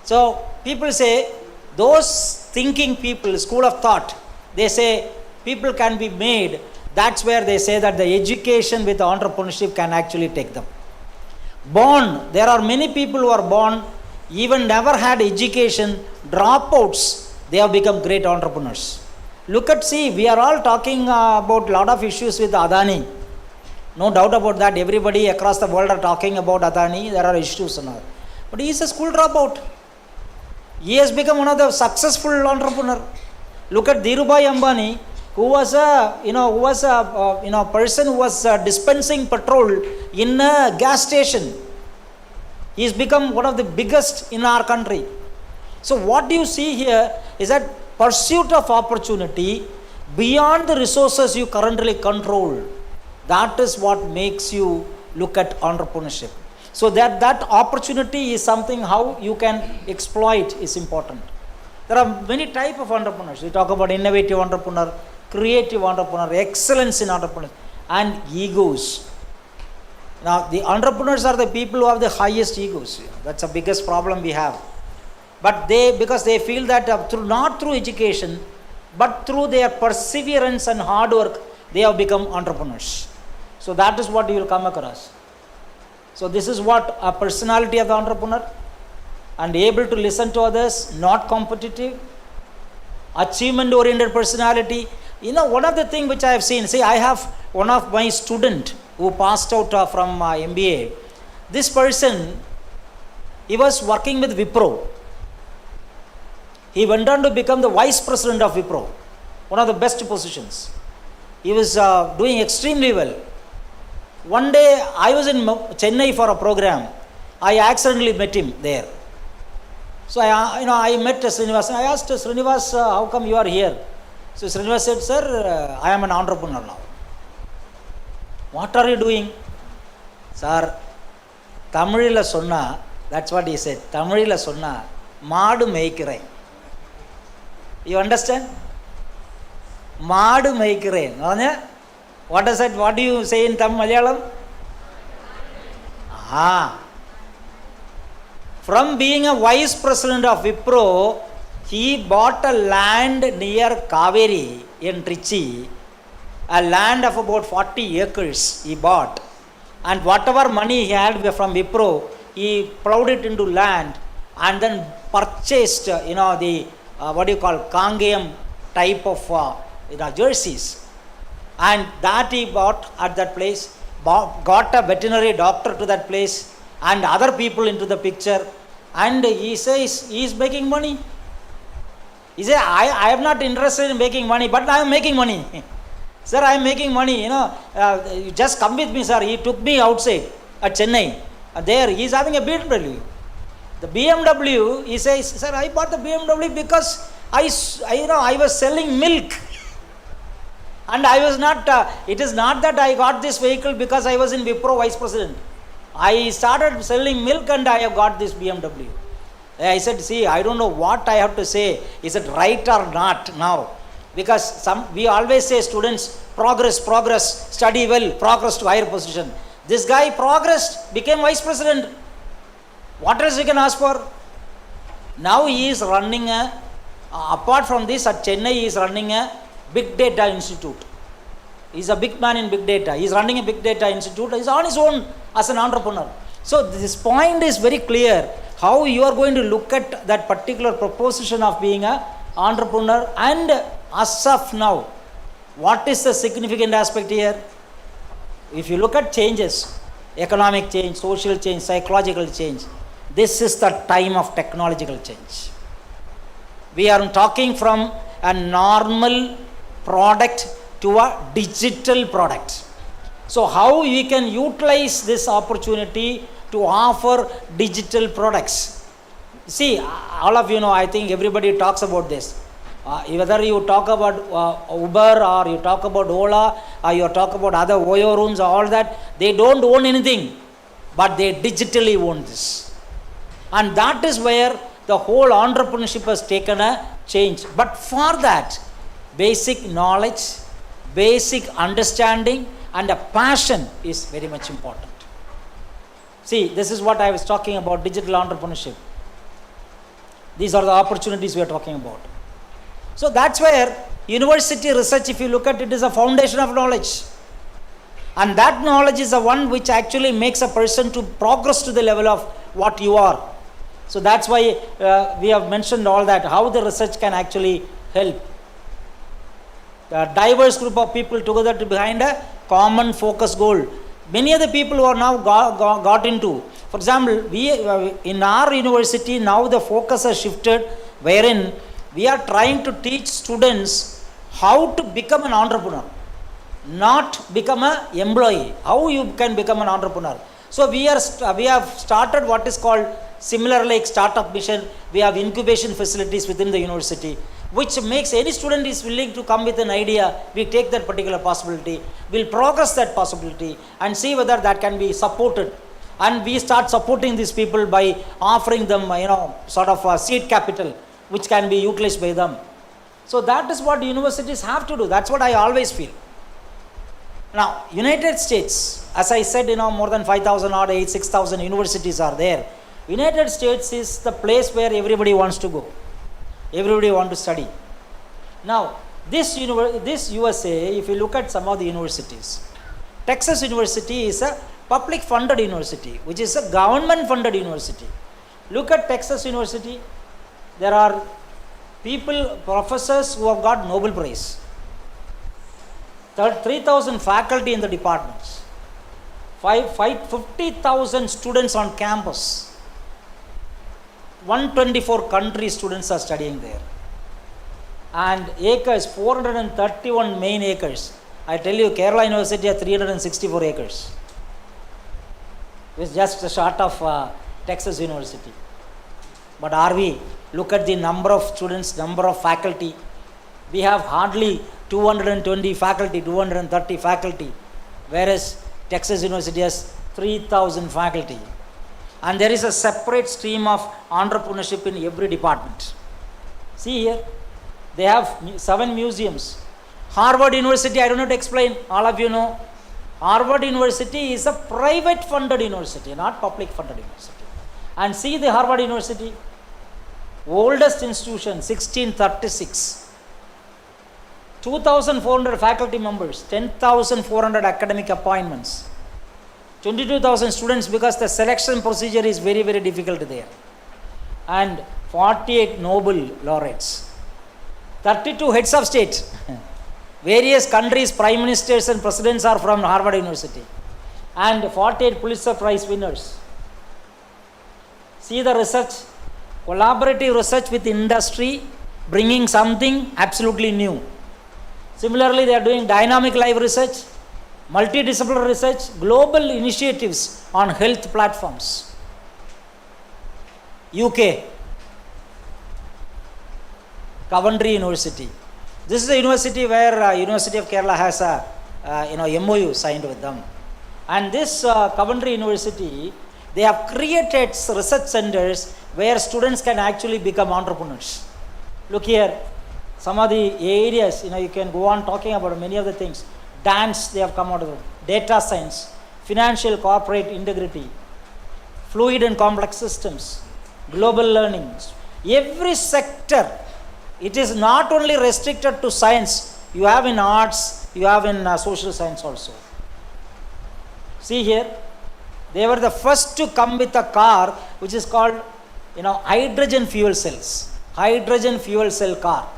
So people say, those thinking people, school of thought, they say people can be made. That's where they say that the education with entrepreneurship can actually take them. Born, there are many people who are born, even never had education, dropouts, they have become great entrepreneurs. Look at, see, we are all talking about a lot of issues with Adani. No doubt about that. Everybody across the world are talking about Adani. There are issues and all. But he is a school dropout. He has become one of the successful entrepreneur. Look at Dhirubhai Ambani, who was a person who was dispensing petrol in a gas station. He has become one of the biggest in our country. So what you see here is that pursuit of opportunity beyond the resources you currently control. That is what makes you look at entrepreneurship. So that opportunity is something how you can exploit is important. There are many types of entrepreneurs. We talk about innovative entrepreneur, creative entrepreneur, excellence in entrepreneurs, and egos. Now, the entrepreneurs are the people who have the highest egos. That's the biggest problem we have. But because they feel that not through education, but through their perseverance and hard work, they have become entrepreneurs. So that is what you will come across. So this is what a personality of the entrepreneur, and able to listen to others, not competitive, achievement oriented personality. You know, one of the things which I have seen, see, I have one of my student who passed out from MBA. This person, he was working with Wipro. He went on to become the vice president of Wipro, one of the best positions. He was doing extremely well. One day I was in Chennai for a program. I accidentally met him there. So I met Srinivas. I asked Srinivas, how come you are here? So Srinivas said, sir, I am an entrepreneur now. What are you doing? Sir, Tamilila sonna, that's what he said. Tamilila sonna, maadu meikire. You understand? Maadu meikire. What is that? What do you say in Malayalam? From being a vice president of Wipro, he bought a land near Kaveri in Trichy, a land of about 40 acres he bought. And whatever money he had from Wipro, he plowed it into land and then purchased, the, Kangayam type of, jerseys. And that he bought at that place, got a veterinary doctor to that place and other people into the picture. And he says he is making money. He said, I am not interested in making money, but I am making money. Sir, I am making money, you just come with me, sir. He took me outside at Chennai. There, he is having a BMW. The BMW, he says, sir, I bought the BMW because I was selling milk. And I was not, it is not that I got this vehicle because I was in Wipro vice president. I started selling milk and I have got this BMW. I said, see, I don't know what I have to say. Is it right or not now? Because we always say, students, progress, study well, progress to higher position. This guy progressed, became vice president. What else we can ask for? Now he is running apart from this, at Chennai, he is running a big data institute. He is a big man in big data. He is running a big data institute. He is on his own as an entrepreneur. So this point is very clear, how you are going to look at that particular proposition of being an entrepreneur. And as of now, what is the significant aspect here? If you look at changes, economic change, social change, psychological change, this is the time of technological change. We are talking from a normal product to a digital product. So how we can utilize this opportunity to offer digital products? See, all of you know, I think everybody talks about this. Whether you talk about Uber or you talk about Ola or you talk about other Oyo rooms or all that, they don't own anything, but they digitally own this. And that is where the whole entrepreneurship has taken a change. But for that, basic knowledge, basic understanding and a passion is very much important. See, this is what I was talking about, digital entrepreneurship. These are the opportunities we are talking about. So that's where university research, if you look at it, is a foundation of knowledge. And that knowledge is the one which actually makes a person to progress to the level of what you are. So that's why we have mentioned all that, how the research can actually help. A diverse group of people together behind a common focus goal. Many of the people who are now got into, for example, we in our university now the focus has shifted, wherein we are trying to teach students how to become an entrepreneur, not become an employee. How you can become an entrepreneur. So we have started what is called similar like startup mission. We have incubation facilities within the university, which makes any student is willing to come with an idea. We take that particular possibility, we'll progress that possibility and see whether that can be supported. And we start supporting these people by offering them, sort of a seed capital, which can be utilized by them. So that is what universities have to do. That's what I always feel. Now, United States, as I said, more than 5,000 or 6,000 universities are there. United States is the place where everybody wants to go. Everybody wants to study. Now, this USA, if you look at some of the universities, Texas University is a public funded university, which is a government funded university. Look at Texas University. There are people, professors who have got Nobel Prize. 3,000 faculty in the departments. 50,000 students on campus. 124 country students are studying there. And acres, 431 main acres. I tell you, Kerala University has 364 acres. It's just short of Texas University. But are we? Look at the number of students, number of faculty. We have hardly 220 faculty, 230 faculty, whereas Texas University has 3,000 faculty. And there is a separate stream of entrepreneurship in every department. See here, they have 7 museums. Harvard University, I don't have to explain, all of you know. Harvard University is a private funded university, not public funded university. And see the Harvard University, oldest institution, 1636. 2,400 faculty members, 10,400 academic appointments, 22,000 students, because the selection procedure is very, very difficult there, and 48 Nobel laureates, 32 heads of state, various countries, prime ministers and presidents are from Harvard University, and 48 Pulitzer Prize winners. See the research, collaborative research with industry, bringing something absolutely new. Similarly, they are doing dynamic live research, multidisciplinary research, global initiatives on health platforms. UK, Coventry University. This is the university where University of Kerala has a MOU signed with them. And this Coventry University, they have created research centers where students can actually become entrepreneurs. Look here. Some of the areas, you can go on talking about many of the things. Dance, they have come out of it. Data science, financial corporate integrity, fluid and complex systems, global learning. Every sector, it is not only restricted to science. You have in arts, you have in social science also. See here, they were the first to come with a car which is called, hydrogen fuel cells. Hydrogen fuel cell car.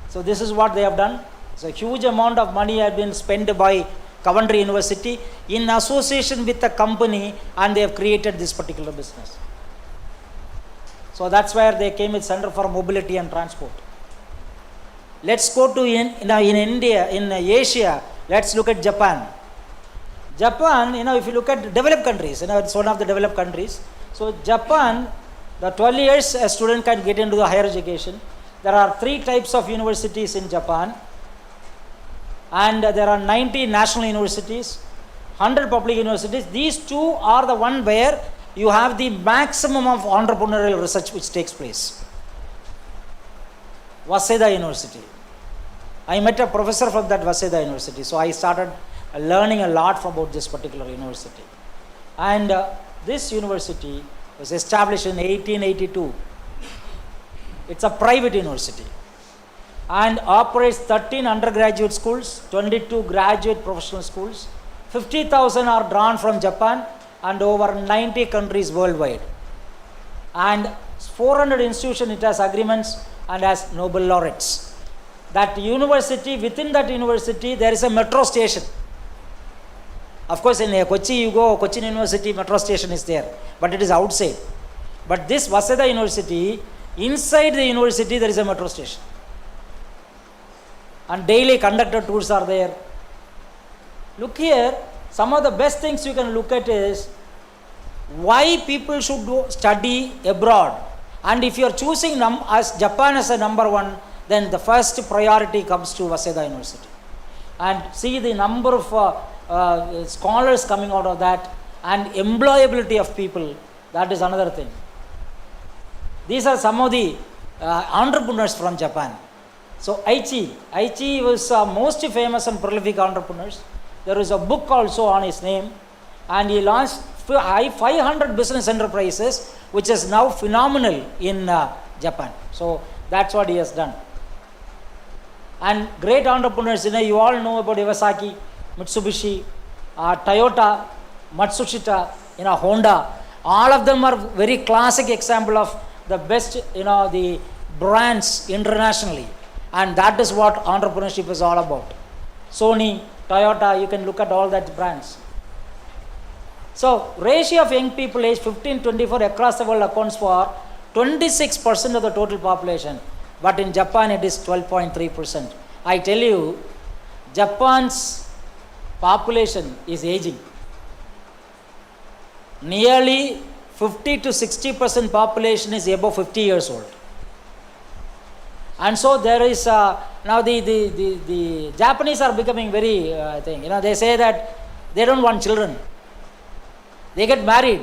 So this is what they have done. So a huge amount of money has been spent by Coventry University in association with a company, and they have created this particular business. So that's where they came with Center for Mobility and Transport. Let's go to in India, in Asia, let's look at Japan. Japan, if you look at developed countries, it's one of the developed countries. So Japan, the 12 years a student can get into the higher education. There are 3 types of universities in Japan, and there are 90 national universities, 100 public universities. These 2 are the one where you have the maximum of entrepreneurial research which takes place. Waseda University. I met a professor from that Waseda University, so I started learning a lot about this particular university. And this university was established in 1882. It's a private university and operates 13 undergraduate schools, 22 graduate professional schools. 50,000 are drawn from Japan and over 90 countries worldwide. And 400 institutions, it has agreements and has Nobel laureates. That university, within that university, there is a metro station. Of course, in Kochi, you go, Cochin University metro station is there, but it is outside. But this Waseda University, inside the university, there is a metro station. And daily conductor tours are there. Look here, some of the best things you can look at is why people should go study abroad. And if you are choosing as Japan as a number 1, then the first priority comes to Waseda University. And see the number of scholars coming out of that, and employability of people, that is another thing. These are some of the entrepreneurs from Japan. So Aichi was most famous and prolific entrepreneurs. There is a book also on his name, and he launched 500 business enterprises, which is now phenomenal in Japan. So that's what he has done. And great entrepreneurs, you all know about Iwasaki, Mitsubishi, Toyota, Matsushita, Honda. All of them are very classic example of the best, the brands internationally. And that is what entrepreneurship is all about. Sony, Toyota, you can look at all that brands. So, ratio of young people aged 15-24 across the world accounts for 26% of the total population. But in Japan, it is 12.3%. I tell you, Japan's population is aging. Nearly 50 to 60% population is above 50 years old. And so there is, now the Japanese are becoming very, they say that they don't want children. They get married.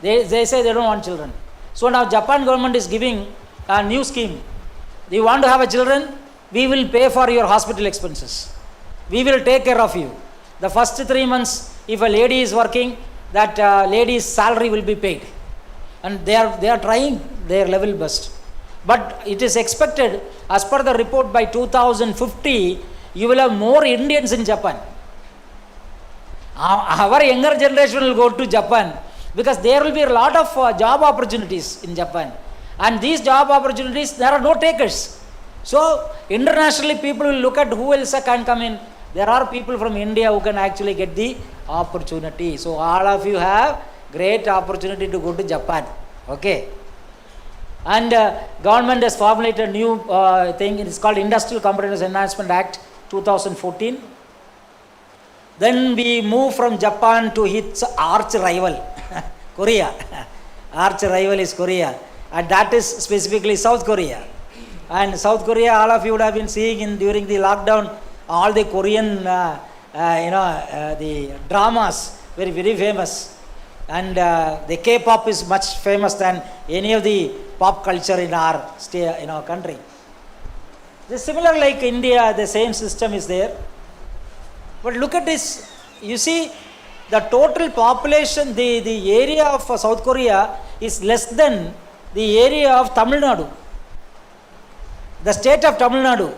They say they don't want children. So now Japan government is giving a new scheme. Do you want to have a children? We will pay for your hospital expenses. We will take care of you. The first 3 months, if a lady is working, that lady's salary will be paid. And they are trying their level best. But it is expected, as per the report, by 2050, you will have more Indians in Japan. Our younger generation will go to Japan because there will be a lot of job opportunities in Japan. And these job opportunities, there are no takers. So, internationally, people will look at who else can come in. There are people from India who can actually get the opportunity. So, all of you have great opportunity to go to Japan. Okay. And government has formulated a new thing. It is called Industrial Competitiveness Enhancement Act 2014. Then we move from Japan to its arch rival, Korea. Arch rival is Korea. And that is specifically South Korea. And South Korea, all of you would have been seeing during the lockdown, all the Korean, the dramas, very, very famous. And the K-pop is much famous than any of the pop culture in our country. It's similar like India, the same system is there. But look at this, you see the total population, the area of South Korea is less than the area of Tamil Nadu. The state of Tamil Nadu.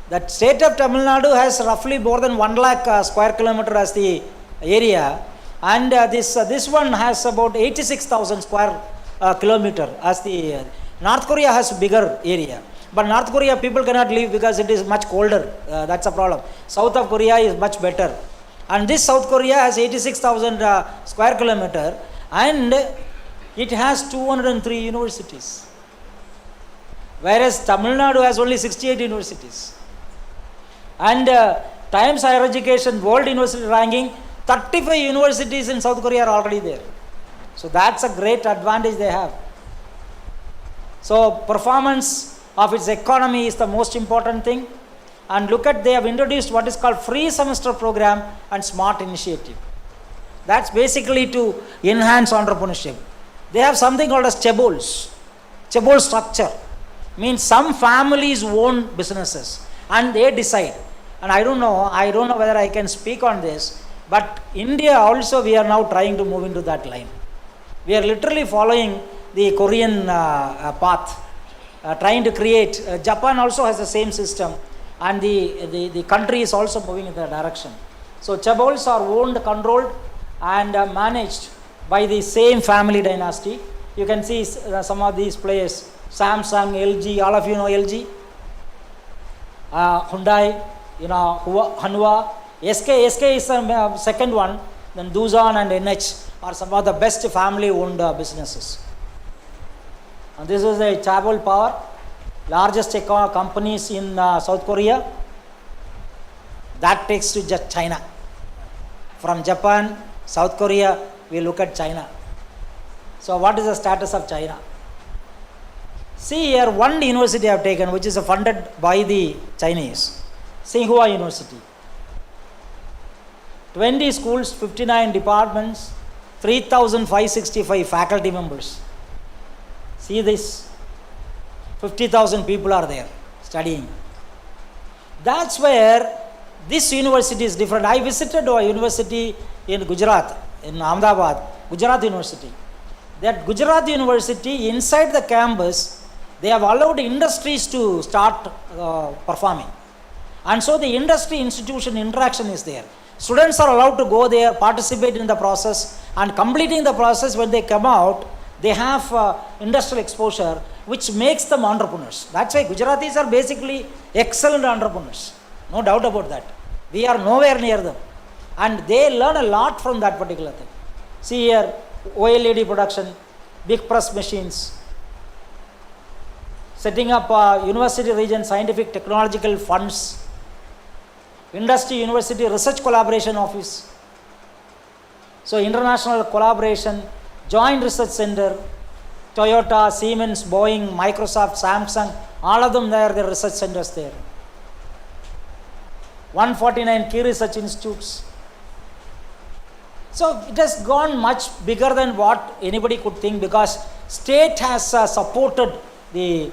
That state of Tamil Nadu has roughly more than 1 lakh square kilometer as the area. And this one has about 86,000 square kilometer as the North Korea has bigger area. But North Korea people cannot live because it is much colder. That's a problem. South of Korea is much better. And this South Korea has 86,000 square kilometer and it has 203 universities. Whereas Tamil Nadu has only 68 universities. And Times Higher Education World University Ranking, 35 universities in South Korea are already there. So that's a great advantage they have. So performance of its economy is the most important thing. And look at, they have introduced what is called free semester program and smart initiative. That's basically to enhance entrepreneurship. They have something called as chaebols. Chaebol structure means some families own businesses and they decide. And I don't know whether I can speak on this, but India also we are now trying to move into that line. We are literally following the Korean path, trying to create. Japan also has the same system, and the country is also moving in that direction. So chaebols are owned, controlled, and managed by the same family dynasty. You can see some of these players: Samsung, LG. All of you know LG, Hyundai, Hanwha. SK is the second one. Then Doosan and NH are some of the best family-owned businesses. And this is the chaebol power, largest companies in South Korea. That takes to just China. From Japan, South Korea, we look at China. So what is the status of China? See here, one university I have taken, which is funded by the Chinese, Tsinghua University. 20 schools, 59 departments, 3,565 faculty members. See this, 50,000 people are there studying. That's where this university is different. I visited a university in Gujarat, in Ahmedabad, Gujarat University. That Gujarat University, inside the campus, they have allowed industries to start performing. And so the industry institution interaction is there. Students are allowed to go there, participate in the process, and completing the process, when they come out, they have industrial exposure, which makes them entrepreneurs. That's why Gujaratis are basically excellent entrepreneurs. No doubt about that. We are nowhere near them. And they learn a lot from that particular thing. See here, OLED production, big press machines, setting up university region scientific technological funds, industry university research collaboration office. So international collaboration, joint research center, Toyota, Siemens, Boeing, Microsoft, Samsung, all of them there, their research centers there. 149 key research institutes. So it has gone much bigger than what anybody could think, because state has supported the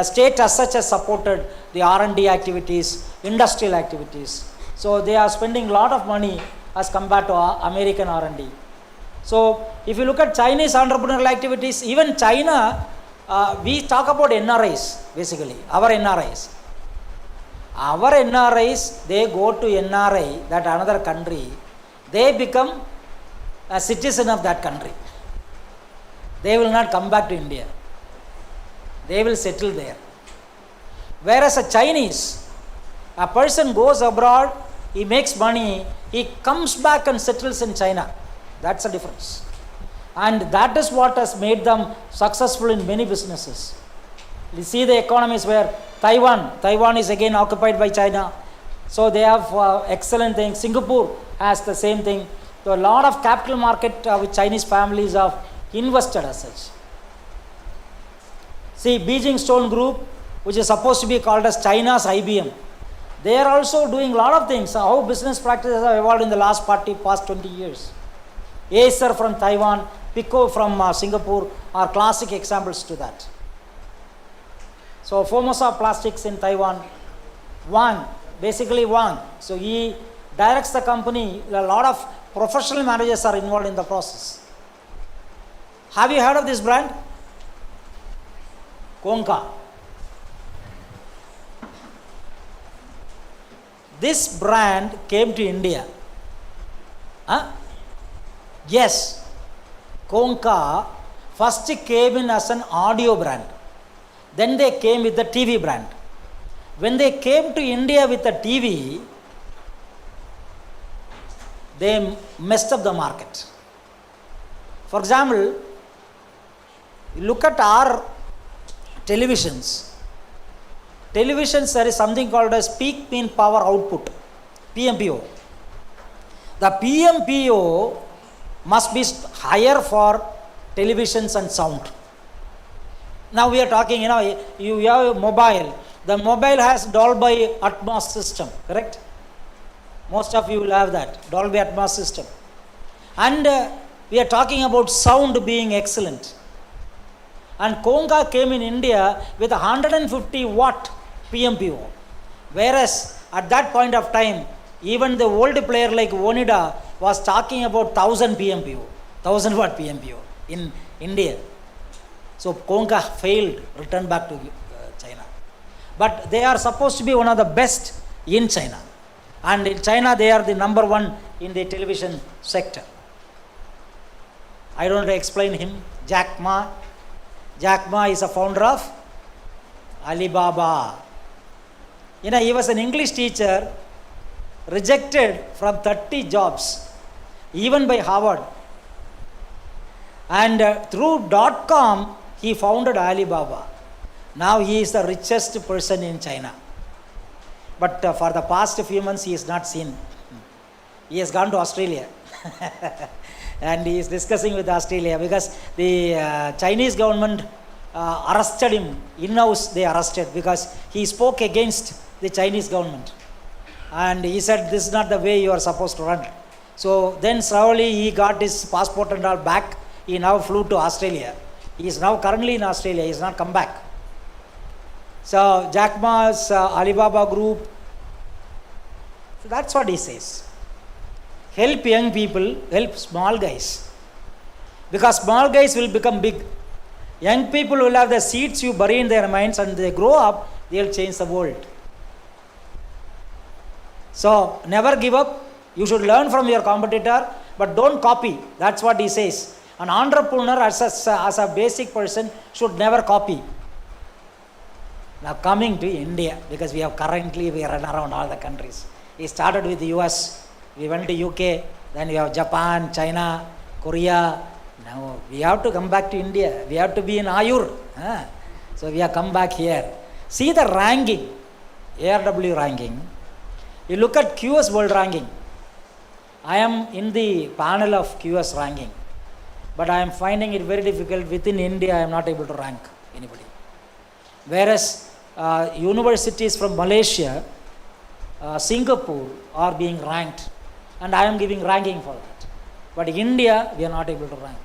state as such has supported the R&D activities, industrial activities. So they are spending a lot of money as compared to American R&D. So if you look at Chinese entrepreneurial activities, even China, we talk about NRIs basically, our NRIs. Our NRIs, they go to NRI, that another country, they become a citizen of that country. They will not come back to India. They will settle there. Whereas a Chinese, a person goes abroad, he makes money, he comes back and settles in China. That's the difference. And that is what has made them successful in many businesses. You see the economies where Taiwan is again occupied by China. So they have excellent things. Singapore has the same thing. So a lot of capital market with Chinese families have invested as such. See, Beijing Stone Group, which is supposed to be called as China's IBM, they are also doing a lot of things. How business practices have evolved in the past 20 years. Acer from Taiwan, Pico from Singapore are classic examples to that. So Formosa Plastics in Taiwan, Wang, basically Wang. So he directs the company. A lot of professional managers are involved in the process. Have you heard of this brand? Konka. This brand came to India. Huh? Yes. Konka first came in as an audio brand. Then they came with the TV brand. When they came to India with the TV, they messed up the market. For example, look at our televisions. Televisions, there is something called as peak mean power output, PMPO. The PMPO must be higher for televisions and sound. Now we are talking, you have a mobile. The mobile has Dolby Atmos system, correct? Most of you will have that, Dolby Atmos system. And we are talking about sound being excellent. And Konka came in India with 150 watt PMPO. Whereas at that point of time, even the old player like Onida was talking about 1000 PMPO, 1000 watt PMPO in India. So Konka failed, returned back to China. But they are supposed to be one of the best in China. And in China, they are the number one in the television sector. I don't want to explain him. Jack Ma. Jack Ma is a founder of Alibaba. He was an English teacher, rejected from 30 jobs, even by Harvard. And through .com, he founded Alibaba. Now he is the richest person in China. But for the past few months, he is not seen. He has gone to Australia. And he is discussing with Australia because the Chinese government arrested him. In-house they arrested because he spoke against the Chinese government. And he said, this is not the way you are supposed to run. So then slowly he got his passport and all back. He now flew to Australia. He is now currently in Australia. He has not come back. So Jack Ma's Alibaba group. So that's what he says. Help young people, help small guys. Because small guys will become big. Young people will have the seeds you bury in their minds, and they grow up, they will change the world. So never give up. You should learn from your competitor, but don't copy. That's what he says. An entrepreneur as a basic person should never copy. Now coming to India, because we run around all the countries. We started with the US, we went to UK, then we have Japan, China, Korea. Now we have to come back to India. We have to be in Ayur. So we have come back here. See the ranking, ARW ranking. You look at QS World Ranking. I am in the panel of QS ranking, but I am finding it very difficult. Within India, I am not able to rank anybody. Whereas universities from Malaysia, Singapore are being ranked, and I am giving ranking for that. But India, we are not able to rank.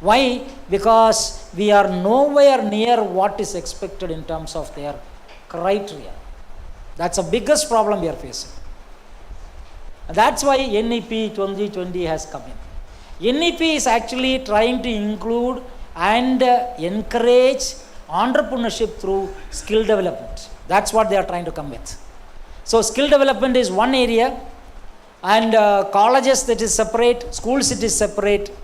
Why? Because we are nowhere near what is expected in terms of their criteria. That's the biggest problem we are facing. That's why NEP 2020 has come in. NEP is actually trying to include and encourage entrepreneurship through skill development. That's what they are trying to come with. So skill development is one area, and colleges, that is separate, schools, it is separate.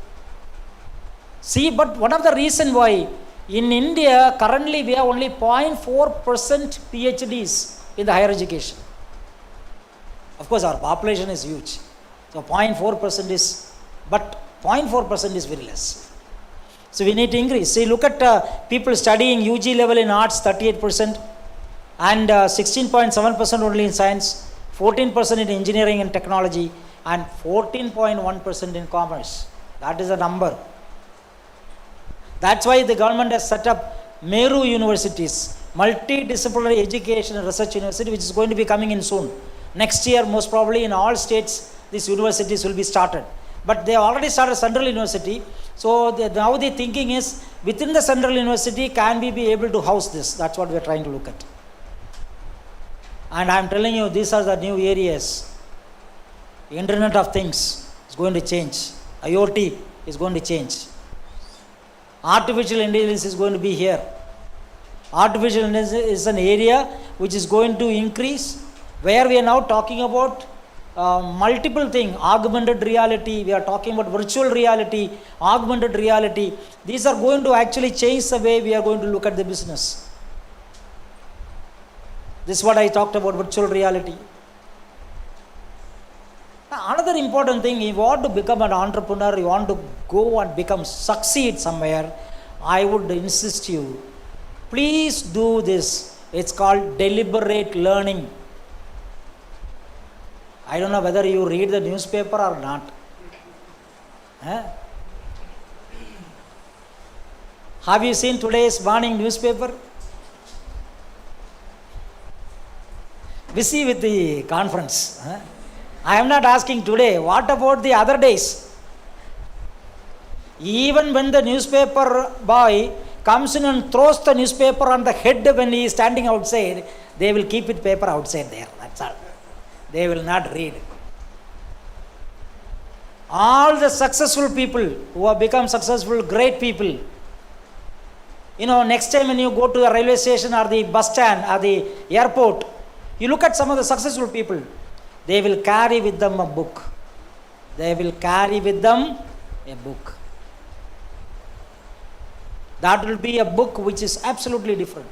See, but one of the reasons why in India currently we have only 0.4% PhDs in the higher education. Of course, our population is huge. So 0.4% is, but 0.4% is very less. So we need to increase. See, look at people studying UG level in arts, 38%, and 16.7% only in science, 14% in engineering and technology, and 14.1% in commerce. That is the number. That's why the government has set up Meru universities, multidisciplinary education and research university, which is going to be coming in soon. Next year, most probably in all states, these universities will be started. But they already started Central University. So now the thinking is, within the Central University, can we be able to house this? That's what we are trying to look at. And I am telling you, these are the new areas. Internet of Things is going to change. IoT is going to change. Artificial intelligence is going to be here. Artificial intelligence is an area which is going to increase, where we are now talking about multiple things. Augmented reality, we are talking about virtual reality, augmented reality. These are going to actually change the way we are going to look at the business. This is what I talked about, virtual reality. Another important thing, if you want to become an entrepreneur, you want to go and succeed somewhere, I would insist you, please do this. It's called deliberate learning. I don't know whether you read the newspaper or not. Have you seen today's morning newspaper? Busy with the conference. I am not asking today. What about the other days? Even when the newspaper boy comes in and throws the newspaper on the head when he is standing outside, they will keep it paper outside there. That's all. They will not read. All the successful people who have become successful, great people, next time when you go to the railway station or the bus stand or the airport, you look at some of the successful people, they will carry with them a book. They will carry with them a book. That will be a book which is absolutely different.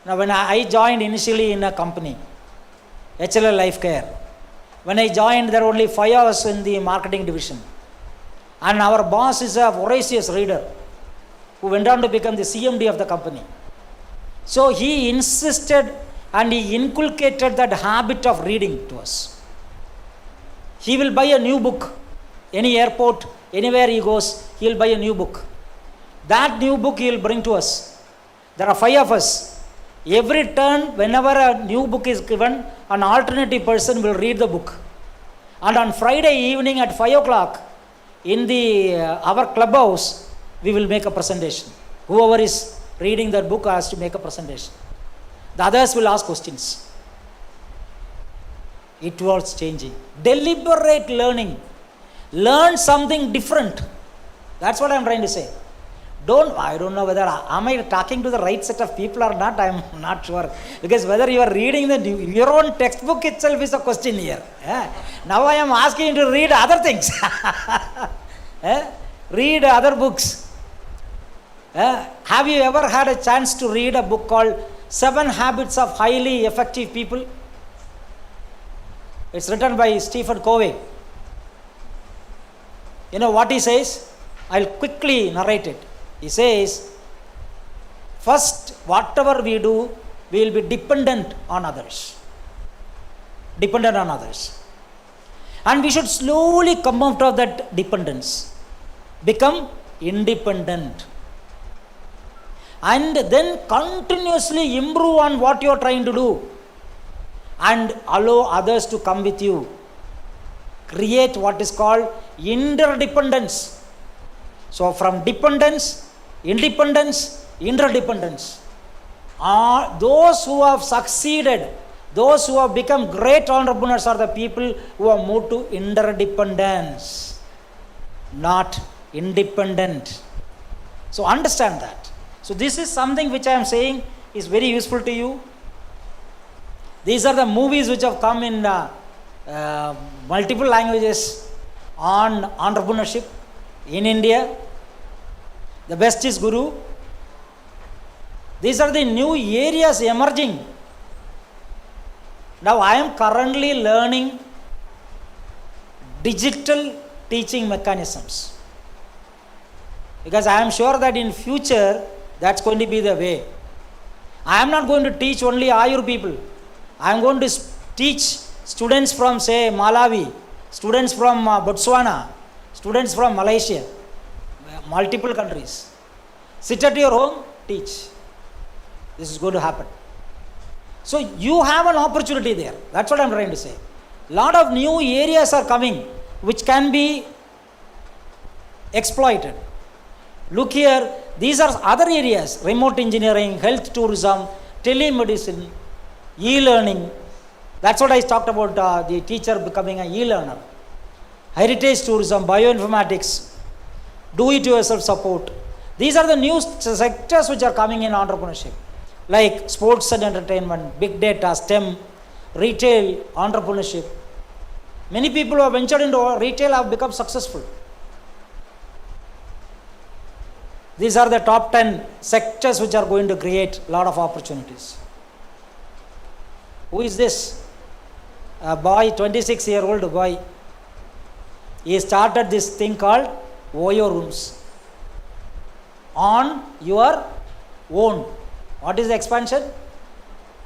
Now, when I joined initially in a company, HLL Life Care, when I joined, there were only 5 of us in the marketing division. And our boss is a voracious reader who went on to become the CMD of the company. So he insisted and he inculcated that habit of reading to us. He will buy a new book. Any airport, anywhere he goes, he will buy a new book. That new book he will bring to us. There are 5 of us. Every turn, whenever a new book is given, an alternative person will read the book. And on Friday evening at 5 o'clock, in our clubhouse, we will make a presentation. Whoever is reading that book has to make a presentation. The others will ask questions. It was changing. Deliberate learning. Learn something different. That's what I am trying to say. I don't know whether am I talking to the right set of people or not. I'm not sure, because whether you are reading your own textbook itself is a question here. Now I am asking you to read other things. Read other books. Have you ever had a chance to read a book called 7 Habits of Highly Effective People? It's written by Stephen Covey. You know what he says? I'll quickly narrate it. He says, first, whatever we do, we will be dependent on others. Dependent on others. And we should slowly come out of that dependence. Become independent. And then continuously improve on what you are trying to do. And allow others to come with you. Create what is called interdependence. So from dependence, independence, interdependence. Those who have succeeded, those who have become great entrepreneurs are the people who have moved to interdependence, not independent. So understand that. So this is something which I am saying is very useful to you. These are the movies which have come in multiple languages on entrepreneurship in India. The best is Guru. These are the new areas emerging. Now I am currently learning digital teaching mechanisms, because I am sure that in future that's going to be the way. I am not going to teach only Ayur people. I am going to teach students from, say, Malawi, students from Botswana, students from Malaysia, multiple countries. Sit at your home, teach. This is going to happen. So you have an opportunity there. That's what I am trying to say. Lot of new areas are coming which can be exploited. Look here, these are other areas: remote engineering, health tourism, telemedicine, e-learning. That's what I talked about, the teacher becoming an e-learner. Heritage tourism, bioinformatics, do-it-yourself support. These are the new sectors which are coming in entrepreneurship, like sports and entertainment, big data, STEM, retail, entrepreneurship. Many people who have ventured into retail have become successful. These are the top 10 sectors which are going to create a lot of opportunities. Who is this? A boy, 26-year-old boy. He started this thing called Oyo rooms. On your own. What is the expansion?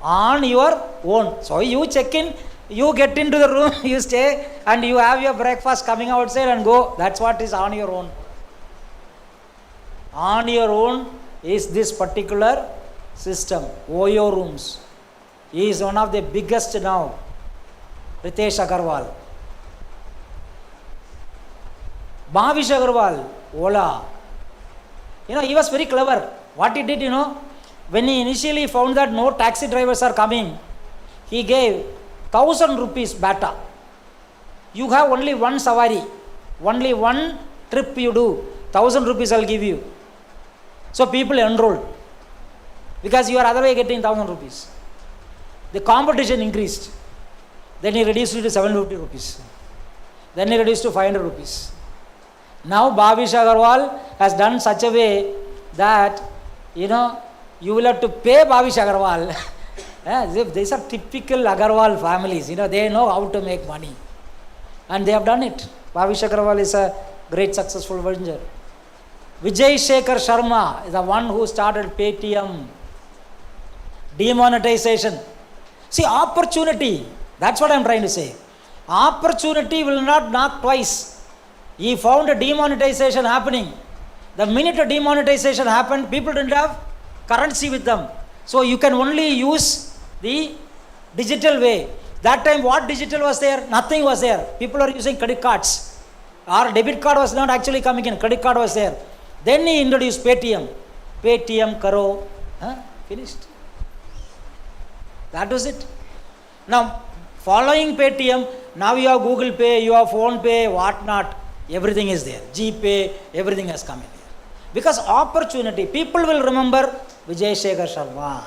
On your own. So you check in, you get into the room, you stay, and you have your breakfast, coming outside and go. That's what is on your own. On your own is this particular system, Oyo rooms. He is one of the biggest now, Ritesh Agarwal. Bhavish Agarwal, Ola. He was very clever. What he did, when he initially found that no taxi drivers are coming, he gave 1,000 rupees bata. You have only one savari, only one trip you do, 1,000 rupees I'll give you. So people enrolled, because you are otherwise getting 1,000 rupees. The competition increased. Then he reduced it to 750 rupees. Then he reduced to 500 rupees. Now Bhavish Agarwal has done such a way that, you will have to pay Bhavish Agarwal. These are typical Agarwal families, they know how to make money. And they have done it. Bhavish Agarwal is a great successful venture. Vijay Shekhar Sharma is the one who started Paytm. Demonetization. See, opportunity. That's what I am trying to say. Opportunity will not knock twice. He found a demonetization happening. The minute a demonetization happened, people didn't have currency with them. So you can only use the digital way. That time what digital was there? Nothing was there. People are using credit cards. Our debit card was not actually coming in. Credit card was there. Then he introduced Paytm. Paytm, Karo. Finished. That was it. Now, following Paytm, now you have Google Pay, you have Phone Pay, what not. Everything is there. GPay, everything has come in here. Because opportunity, people will remember Vijay Shekhar Sharma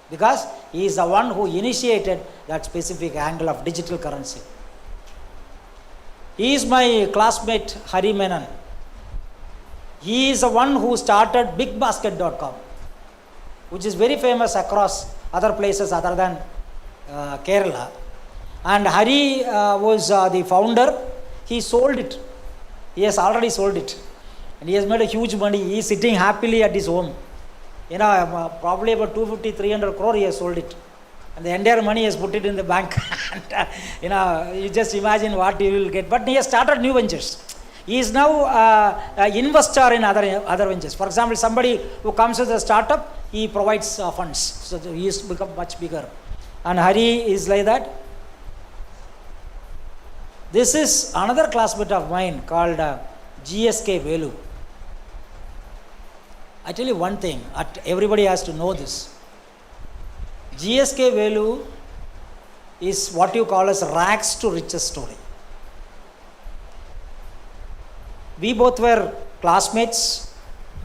because he is the one who initiated that specific angle of digital currency. He is my classmate Hari Menon. He is the one who started bigbasket.com, which is very famous across other places other than Kerala. And Hari was the founder. He sold it. He has already sold it. And he has made a huge money. He is sitting happily at his home. Probably about 250, 300 crore he has sold it. And the entire money he has put it in the bank. And, you just imagine what he will get. But he has started new ventures. He is now an investor in other ventures. For example, somebody who comes with a startup, he provides funds. So he has become much bigger. And Hari is like that. This is another classmate of mine called GSK Velu. I tell you one thing, everybody has to know this. GSK Velu is what you call as rags to riches story. We both were classmates.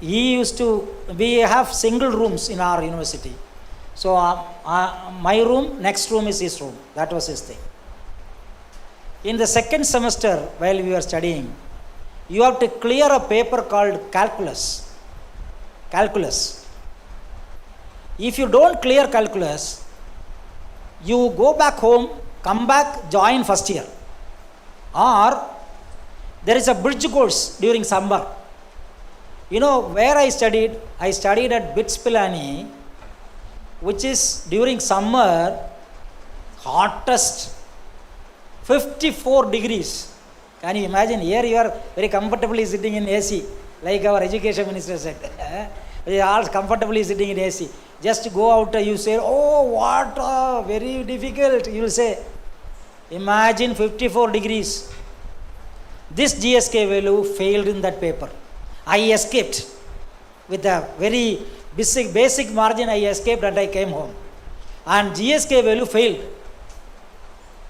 We have single rooms in our university. So my room, next room is his room. That was his thing. In the second semester, while we were studying, you have to clear a paper called calculus. If you don't clear calculus, you go back home, come back, join first year. Or there is a bridge course during summer. Where I studied? I studied at BITS Pilani, which is during summer, hottest, 54 degrees. Can you imagine? Here you are very comfortably sitting in AC, like our education minister said. We are all comfortably sitting in AC. Just go out, you say, oh, what, very difficult, you will say. Imagine 54 degrees. This GSK Velu failed in that paper. I escaped. With a very basic margin, I escaped and I came home. And GSK Velu failed.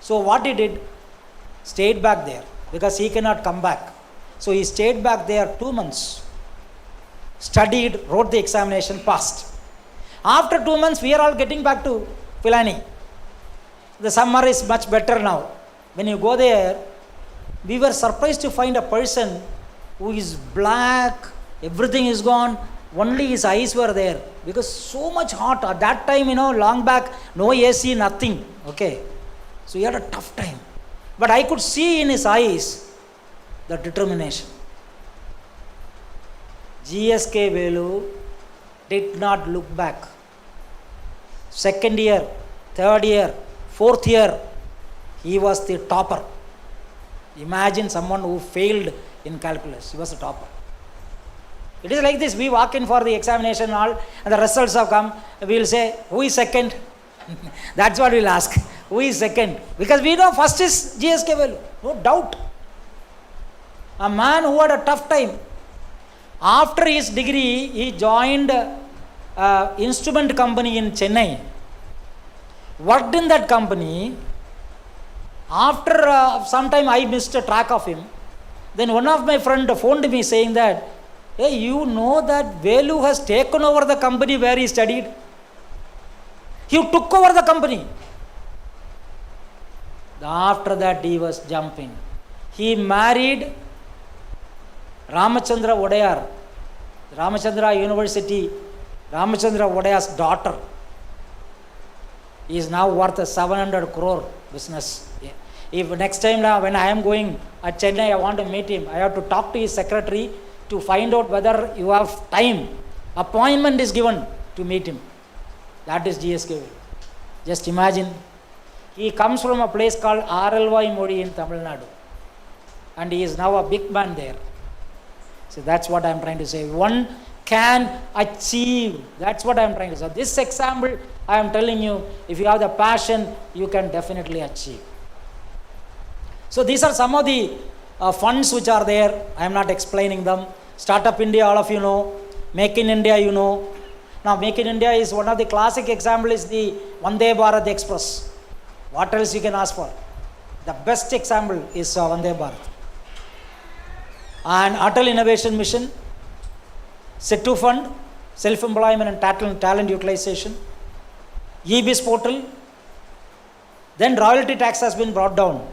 So what he did? Stayed back there because he cannot come back. So he stayed back there 2 months. Studied, wrote the examination, passed. After 2 months, we are all getting back to Pilani. The summer is much better now. When you go there, we were surprised to find a person who is black, everything is gone, only his eyes were there because so much hot. At that time, long back, no AC, nothing. Okay. So he had a tough time. But I could see in his eyes the determination. GSK Velu did not look back. Second year, third year, fourth year, he was the topper. Imagine someone who failed in calculus. He was a topper. It is like this. We walk in for the examination and the results have come. We will say, who is second? That's what we will ask. Who is second? Because we know first is GSK Velu. No doubt. A man who had a tough time. After his degree, he joined an instrument company in Chennai. Worked in that company. After some time, I missed a track of him. Then one of my friends phoned me saying that, hey, you know that Velu has taken over the company where he studied. He took over the company. After that, he was jumping. He married Ramachandra Odayar, Ramachandra University, Ramachandra Odayar's daughter. He is now worth a 700 crore business. If next time when I am going at Chennai, I want to meet him, I have to talk to his secretary to find out whether you have time. Appointment is given to meet him. That is GSK. Just imagine. He comes from a place called RLY Modi in Tamil Nadu. And he is now a big man there. So that's what I am trying to say. One can achieve. That's what I am trying to say. This example, I am telling you, if you have the passion, you can definitely achieve. So these are some of the funds which are there. I am not explaining them. Startup India, all of you know. Make in India, you know. Now, Make in India is one of the classic example is the Vande Bharat Express. What else you can ask for? The best example is Vande Bharat. And Atal Innovation Mission. SETU fund, self-employment and talent utilization, e-biz portal, then royalty tax has been brought down.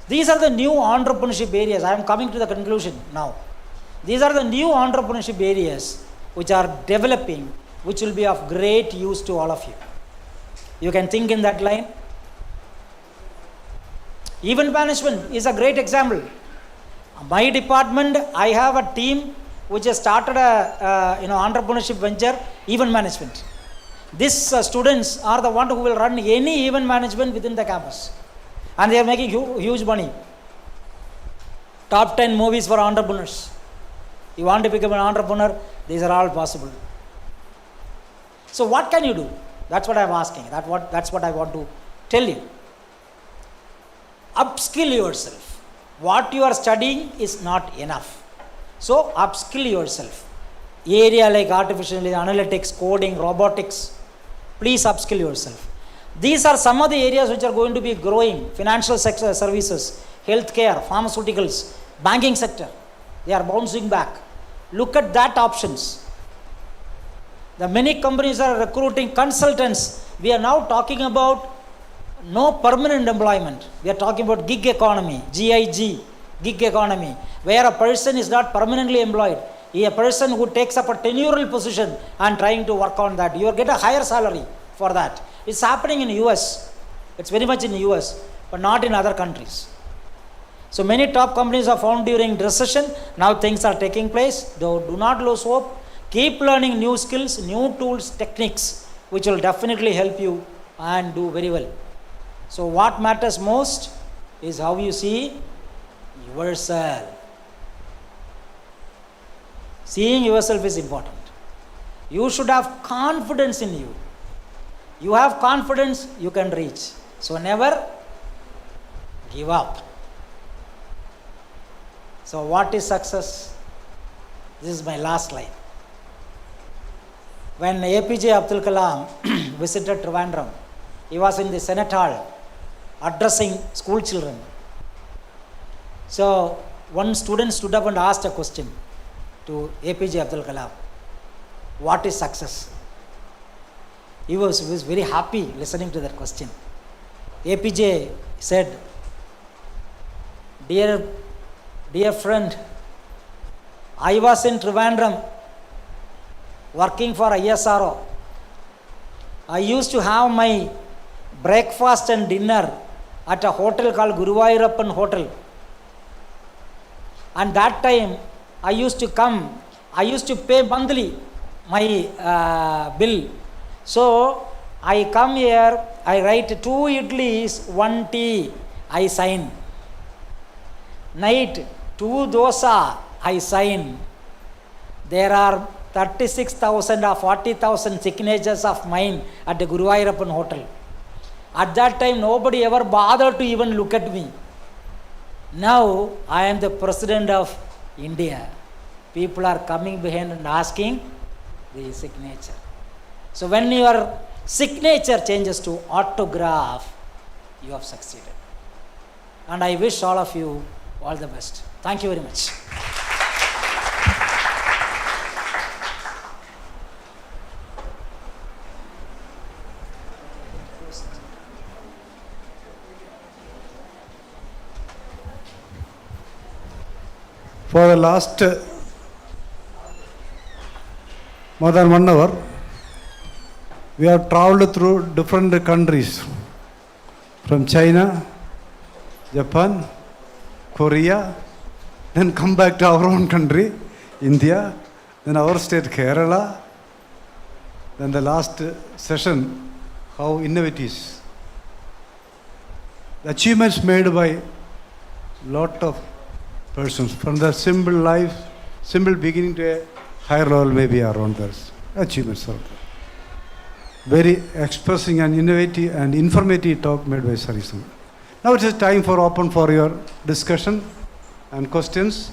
These are the new entrepreneurship areas. I am coming to the conclusion now. These are the new entrepreneurship areas which are developing, which will be of great use to all of you. You can think in that line. Event management is a great example. My department, I have a team which has started a entrepreneurship venture, event management. These students are the ones who will run any event management within the campus, and they are making huge money. Top 10 movies for entrepreneurs. You want to become an entrepreneur, these are all possible. So what can you do? That's what I'm asking. That's what I want to tell you. Upskill yourself. What you are studying is not enough. So upskill yourself. Area like artificial analytics, coding, robotics, please upskill yourself. These are some of the areas which are going to be growing. Financial sector services, healthcare, pharmaceuticals, banking sector. They are bouncing back. Look at that options. The many companies are recruiting consultants. We are now talking about no permanent employment. We are talking about gig economy, GIG, gig economy, where a person is not permanently employed. A person who takes up a tenural position and trying to work on that, you will get a higher salary for that. It's happening in US. It's very much in US, but not in other countries. So many top companies are found during recession. Now things are taking place. Do not lose hope. Keep learning new skills, new tools, techniques, which will definitely help you and do very well. So what matters most is how you see yourself. Seeing yourself is important. You should have confidence in you. You have confidence, you can reach. So never give up. So what is success? This is my last slide. When APJ Abdul Kalam visited Trivandrum, he was in the Senate Hall addressing school children. So one student stood up and asked a question to APJ Abdul Kalam. What is success? He was very happy listening to that question. APJ said, Dear friend, I was in Trivandrum working for ISRO. I used to have my breakfast and dinner at a hotel called Guruvayurappan Hotel. And that time I used to pay monthly my bill. So I come here, I write 2 idlis, 1 tea, I sign. Night, 2 dosa, I sign. There are 36,000 or 40,000 signatures of mine at the Guruvayurappan Hotel. At that time, nobody ever bothered to even look at me. Now, I am the President of India. People are coming behind and asking the signature. So when your signature changes to autograph, you have succeeded. And I wish all of you all the best. Thank you very much. For the last more than 1 hour, we have traveled through different countries, from China, Japan, Korea, then come back to our own country, India, then our state, Kerala, then the last session, how innovative. The achievements made by lot of persons, from the simple life, simple beginning to a higher level, maybe around those achievements are there. Very expressing and innovative and informative talk made by Sarisan. Now it is time for open for your discussion and questions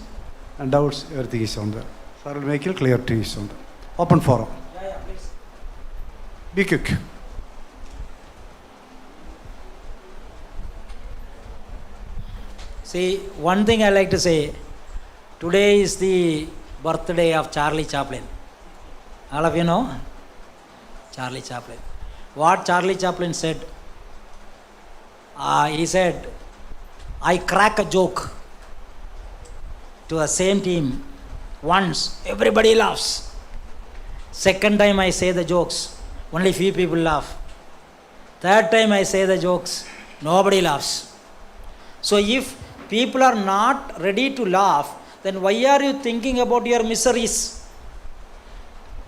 and doubts. Everything is on there. Sir will make it clear to you on there. Open forum. Please. Be quick. See, one thing I like to say, today is the birthday of Charlie Chaplin. All of you know Charlie Chaplin. What Charlie Chaplin said? He said, I crack a joke to the same team once, everybody laughs. Second time I say the jokes, only few people laugh. Third time I say the jokes, nobody laughs. So if people are not ready to laugh, then why are you thinking about your miseries?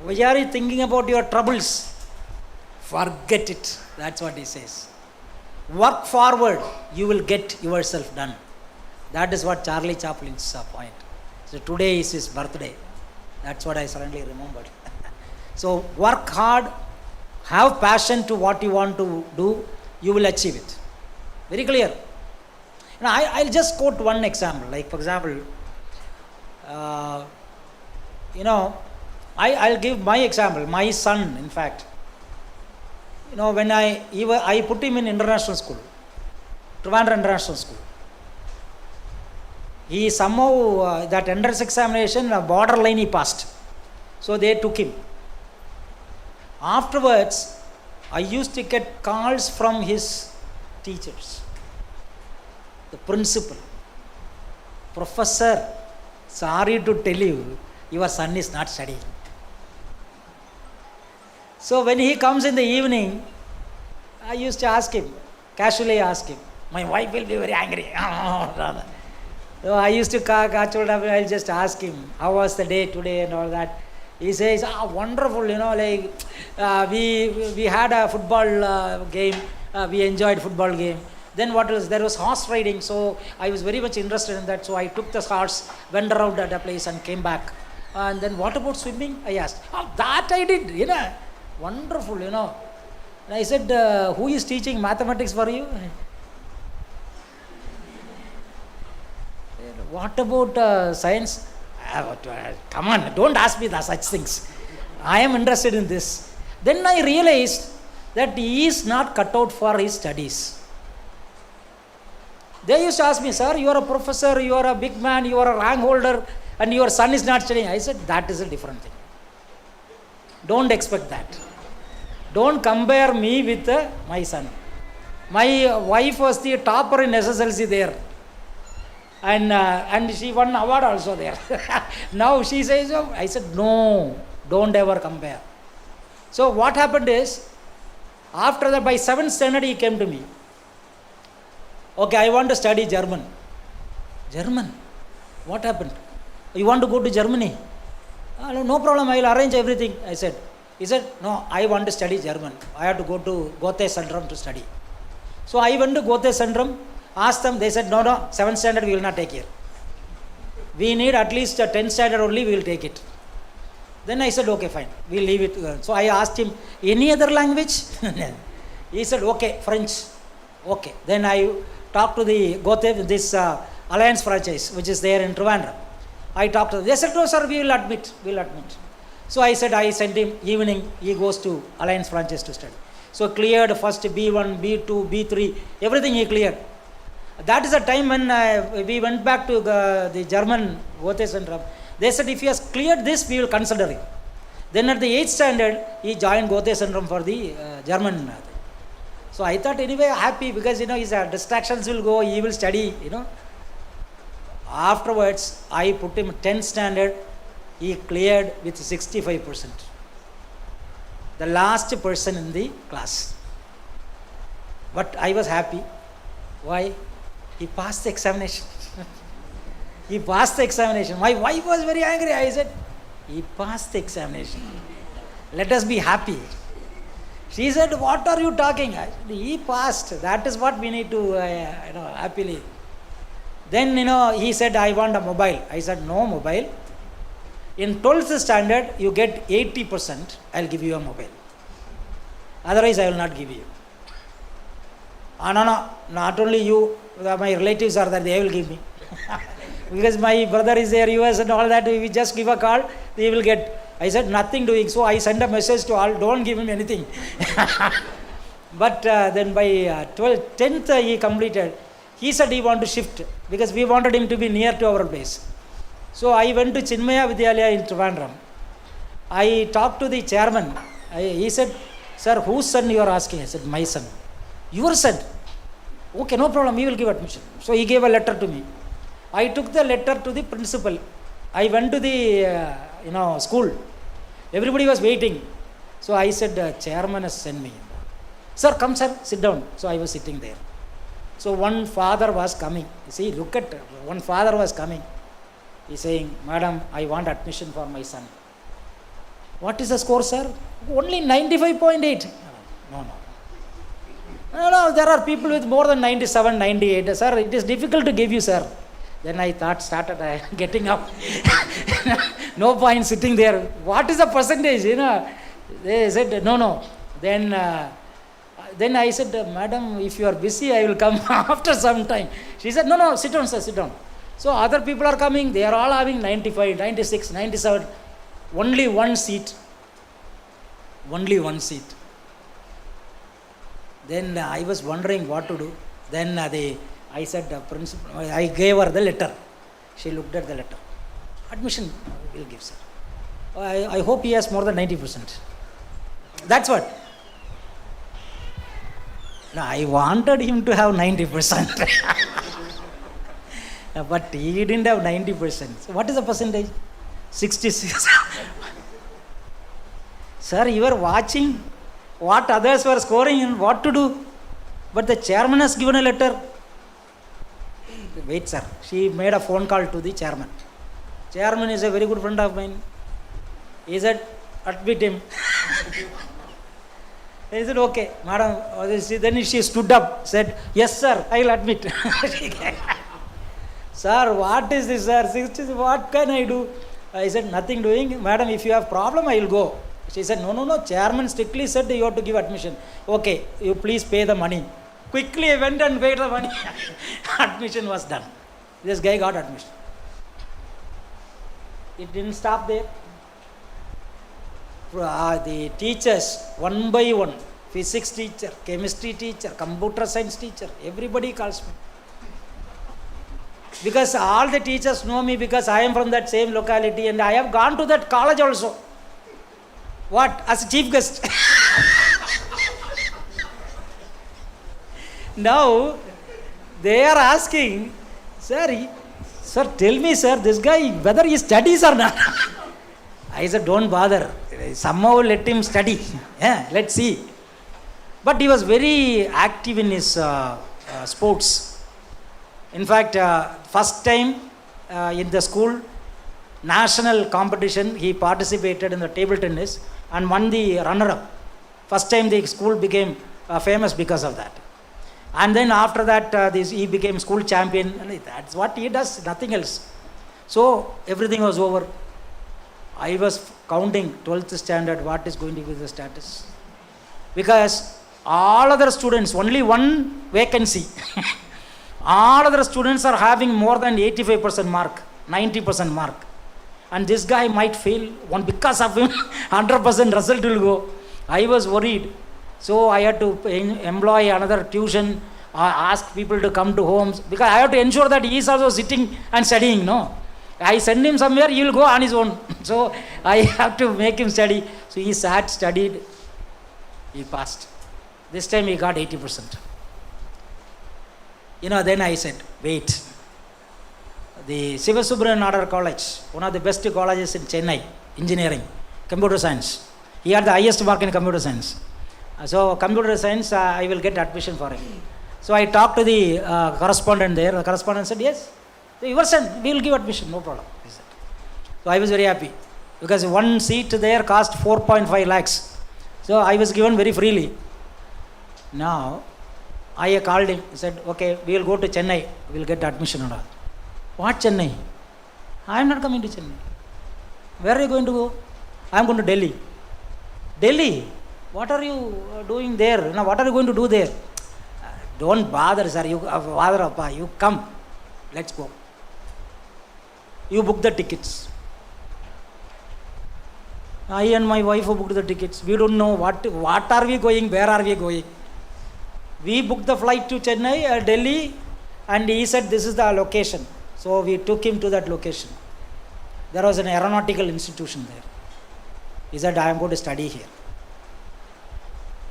Why are you thinking about your troubles? Forget it. That's what he says. Work forward, you will get yourself done. That is what Charlie Chaplin's point. So today is his birthday. That's what I suddenly remembered. So work hard, have passion to what you want to do, you will achieve it. Very clear. Now, I'll just quote one example. Like, for example, I'll give my example. My son, in fact, when I put him in international school, Trivandrum International School, he somehow, that entrance examination, borderline he passed. So they took him. Afterwards, I used to get calls from his teachers. The principal, Professor, sorry to tell you, your son is not studying. So when he comes in the evening, I used to ask him, casually ask him. My wife will be very angry. So I used to I'll just ask him, how was the day today and all that. He says, wonderful, we had a football game, we enjoyed football game. Then there was horse riding, so I was very much interested in that, so I took the horse, went around at a place and came back. And then what about swimming? I asked. That I did, wonderful, And I said, who is teaching mathematics for you? What about science? Come on, don't ask me such things. I am interested in this. Then I realized that he is not cut out for his studies. They used to ask me, sir, you are a professor, you are a big man, you are a rank holder, and your son is not studying. I said, that is a different thing. Don't expect that. Don't compare me with my son. My wife was the topper in SSLC there. And she won an award also there. Now she says, I said, no, don't ever compare. So what happened is, after that, by 7th standard, he came to me. Okay, I want to study German. German? What happened? You want to go to Germany? No problem, I will arrange everything, I said. He said, no, I want to study German. I have to go to Goethe Centrum to study. So I went to Goethe Centrum, asked them, they said, no, 7th standard we will not take here. We need at least a 10th standard only, we will take it. Then I said, okay, fine, we will leave it. So I asked him, any other language? He said, okay, French. Okay. Then I talked to the Goethe, this Alliance franchise, which is there in Trivandrum. I talked to them. They said, no, sir, we will admit. So I said, I sent him evening, he goes to Alliance franchise to study. So cleared first B1, B2, B3, everything he cleared. That is the time when we went back to the German Goethe Centrum. They said, if he has cleared this, we will consider him. Then at the 8th standard, he joined Goethe Centrum for the German. So I thought anyway happy because his distractions will go, he will study, Afterwards, I put him 10th standard, he cleared with 65%. The last person in the class. But I was happy. Why? He passed the examination. He passed the examination. My wife was very angry. I said, he passed the examination. Let us be happy. She said, what are you talking? I said, he passed. That is what we need to, happily. Then, he said, I want a mobile. I said, no mobile. In 12th standard, you get 80%. I'll give you a mobile. Otherwise, I will not give you. No, not only you, my relatives are there, they will give me. Because my brother is there, US and all that, we just give a call, they will get. I said, nothing doing. So I sent a message to all, don't give him anything. But then by 10th he completed. He said he want to shift because we wanted him to be near to our place. So I went to Chinmaya Vidyalaya in Trivandrum. I talked to the chairman. He said, sir, whose son you are asking? I said, my son. Your son? Okay, no problem, he will give admission. So he gave a letter to me. I took the letter to the principal. I went to the school. Everybody was waiting. So I said, chairman has sent me. Sir, come sir, sit down. So I was sitting there. So one father was coming. See, look at, one father was coming. He's saying, madam, I want admission for my son. What is the score, sir? Only 95.8. No, there are people with more than 97, 98. Sir, it is difficult to give you, sir. Then I started getting up. No point sitting there. What is the percentage? They said, no. Then I said, madam, if you are busy, I will come after some time. She said, no, sit down, sir, sit down. So other people are coming. They are all having 95, 96, 97. Only one seat. Then I was wondering what to do. Then I said, principal, I gave her the letter. She looked at the letter. Admission will give, sir. I hope he has more than 90%. That's what. No, I wanted him to have 90%. But he didn't have 90%. So what is the percentage? 66. Sir, you were watching what others were scoring and what to do. But the chairman has given a letter. Wait, sir. She made a phone call to the chairman. Chairman is a very good friend of mine. He said, admit him. He said, okay, madam. Then she stood up, said, yes, sir, I will admit. Sir, what is this, sir? What can I do? I said, nothing doing. Madam, if you have problem, I will go. She said, no. Chairman strictly said you have to give admission. Okay, you please pay the money. Quickly I went and paid the money. Admission was done. This guy got admission. It didn't stop there. The teachers, one by one, physics teacher, chemistry teacher, computer science teacher, everybody calls me. Because all the teachers know me because I am from that same locality and I have gone to that college also. What? As a chief guest. Now, they are asking, sir, tell me, sir, this guy, whether he studies or not. I said, don't bother. Somehow let him study. Yeah, let's see. But he was very active in his sports. In fact, first time in the school, national competition, he participated in the table tennis and won the runner-up. First time the school became famous because of that. And then after that, he became school champion. And that's what he does, nothing else. So everything was over. I was counting 12th standard, what is going to be the status. Because all other students, only one vacancy. All other students are having more than 85% mark, 90% mark. And this guy might fail, because of him, 100% result will go. I was worried. So I had to employ another tuition, ask people to come to homes, because I have to ensure that he is also sitting and studying, no. I send him somewhere, he will go on his own. So I have to make him study. So he sat, studied, he passed. This time he got 80%. Then I said, wait. The Sivasubramanian Nadar College, one of the best colleges in Chennai, engineering, computer science. He had the highest mark in computer science. So computer science, I will get admission for him. So I talked to the correspondent there. The correspondent said, yes, so your son, we will give admission, no problem. He said. So I was very happy because one seat there cost 4.5 lakhs. So I was given very freely. Now, I called him, he said, okay, we will go to Chennai, we will get admission and all. What Chennai? I am not coming to Chennai. Where are you going to go? I am going to Delhi. Delhi? What are you doing there? Now, what are you going to do there? Don't bother, sir. You come. Let's go. You book the tickets. I and my wife booked the tickets. We don't know what are we going, where are we going. We booked the flight to Chennai, Delhi, and he said this is the location. So we took him to that location. there was an aeronautical institution there. He said, I am going to study here.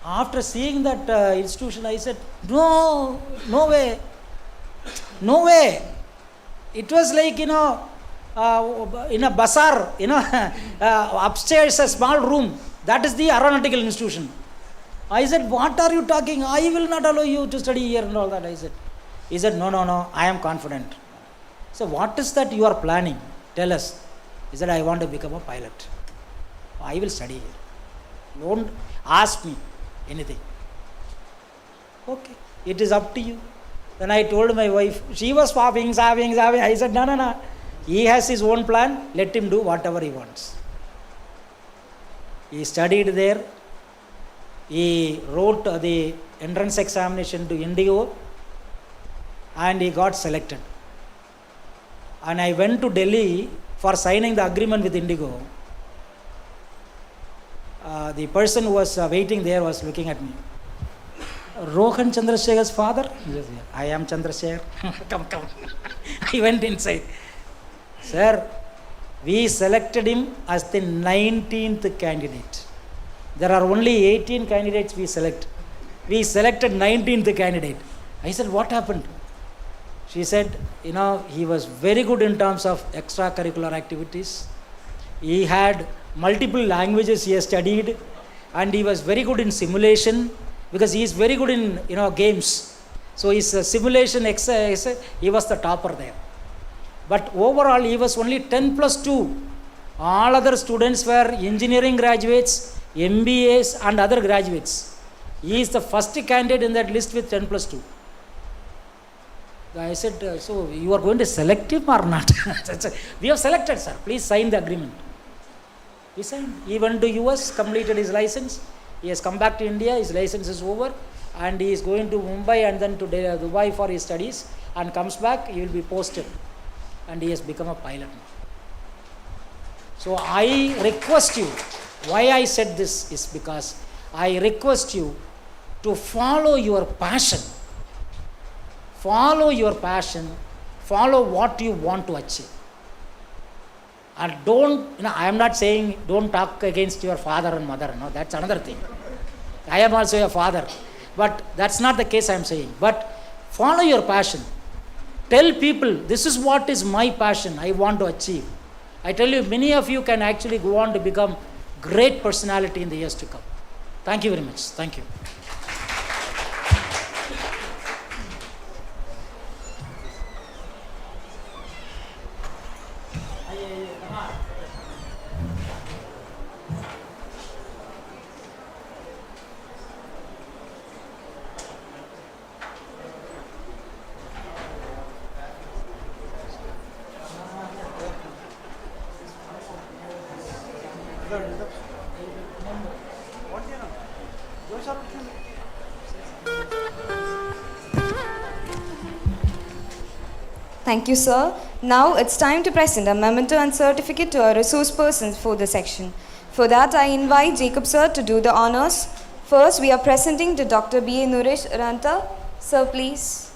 After seeing that institution, I said, no way. No way. It was like, in a bazaar, upstairs a small room. That is the aeronautical institution. I said, what are you talking? I will not allow you to study here and all that. He said, no, I am confident. So what is that you are planning? Tell us. He said, I want to become a pilot. I will study here. Don't ask me anything. Okay, it is up to you. Then I told my wife, she was sobbing. I said, no. He has his own plan. Let him do whatever he wants. He studied there. He wrote the entrance examination to Indigo and he got selected. And I went to Delhi for signing the agreement with Indigo. The person who was waiting there was looking at me. Rohan Chandrasekhar's father? Yes, I am Chandrasekhar. Come. I went inside. Sir, we selected him as the 19th candidate. There are only 18 candidates we select. We selected 19th candidate. I said, what happened? She said, he was very good in terms of extracurricular activities. He had multiple languages he has studied, and he was very good in simulation because he is very good in games. So his simulation exercise, he was the topper there. But overall, he was only 10 plus 2. All other students were engineering graduates, MBAs and other graduates. He is the first candidate in that list with 10 plus 2. I said, so you are going to select him or not? We have selected, sir. Please sign the agreement. He signed. He went to US, completed his license. He has come back to India. His license is over. And he is going to Mumbai and then to Dubai for his studies. And comes back, he will be posted. And he has become a pilot now. So I request you, why I said this is because I request you to follow your passion. Follow your passion. Follow what you want to achieve. And don't, I am not saying don't talk against your father and mother. No, that's another thing. I am also a father. But that's not the case I am saying. But follow your passion. Tell people, this is what is my passion, I want to achieve. I tell you, many of you can actually go on to become great personality in the years to come. Thank you very much. Thank you. Thank you, sir. Now it's time to present a memento and certificate to our resource persons for the section. For that, I invite Jacob sir to do the honors. First, we are presenting to Dr. B.A. Nuresh Ranta. Sir, please.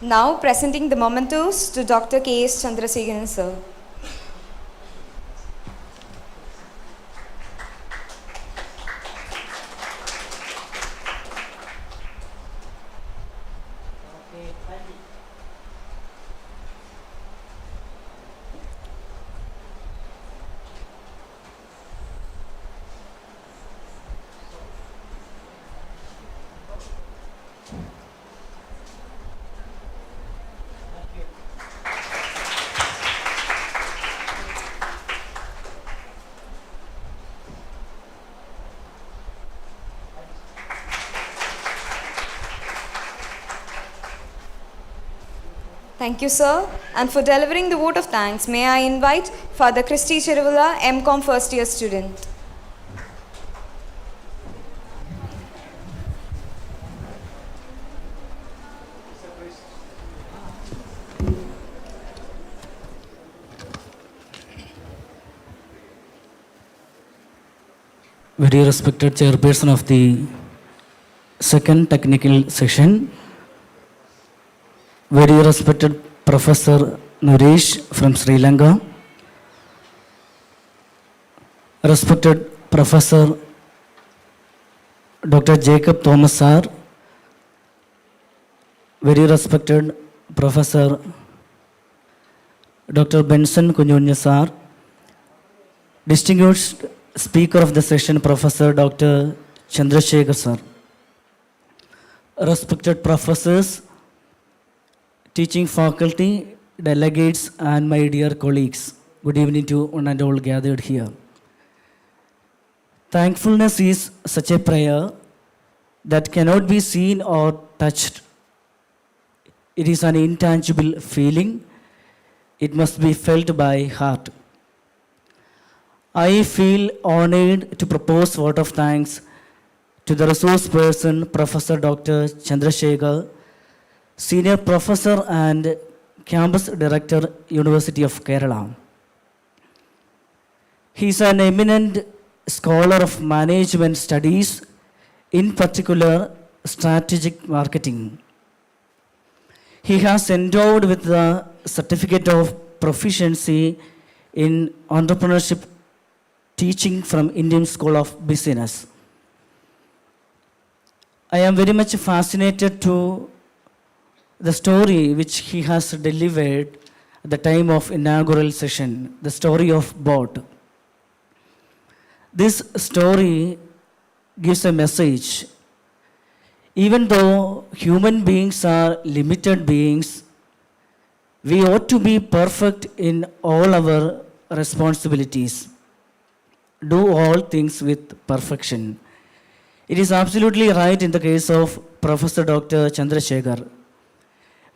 Now presenting the mementos to Dr. K.S. Chandrasekharan sir. Thank you, sir. And for delivering the vote of thanks, may I invite Father Christy Chiruvula, MCom first year student. Very respected chairperson of the second technical session, very respected Professor Naresh from Sri Lanka, respected Professor Dr. Jacob Thomas sir, very respected Professor Dr. Benson Kunyonya sir, distinguished Speaker of the session, Professor Dr. Chandrasekhar sir, respected professors, teaching faculty, delegates, and my dear colleagues, good evening to one and all gathered here. Thankfulness is such a prayer that cannot be seen or touched. It is an intangible feeling. It must be felt by heart. I feel honored to propose vote of thanks to the resource person, Professor Dr. Chandrasekhar, Senior Professor and Campus Director, University of Kerala. He is an eminent scholar of management studies, in particular strategic marketing. He has endowed with the Certificate of Proficiency in Entrepreneurship teaching from Indian School of Business. I am very much fascinated to the story which he has delivered at the time of inaugural session, the story of boat. This story gives a message. Even though human beings are limited beings, we ought to be perfect in all our responsibilities. Do all things with perfection. It is absolutely right in the case of Professor Dr. Chandrasekhar.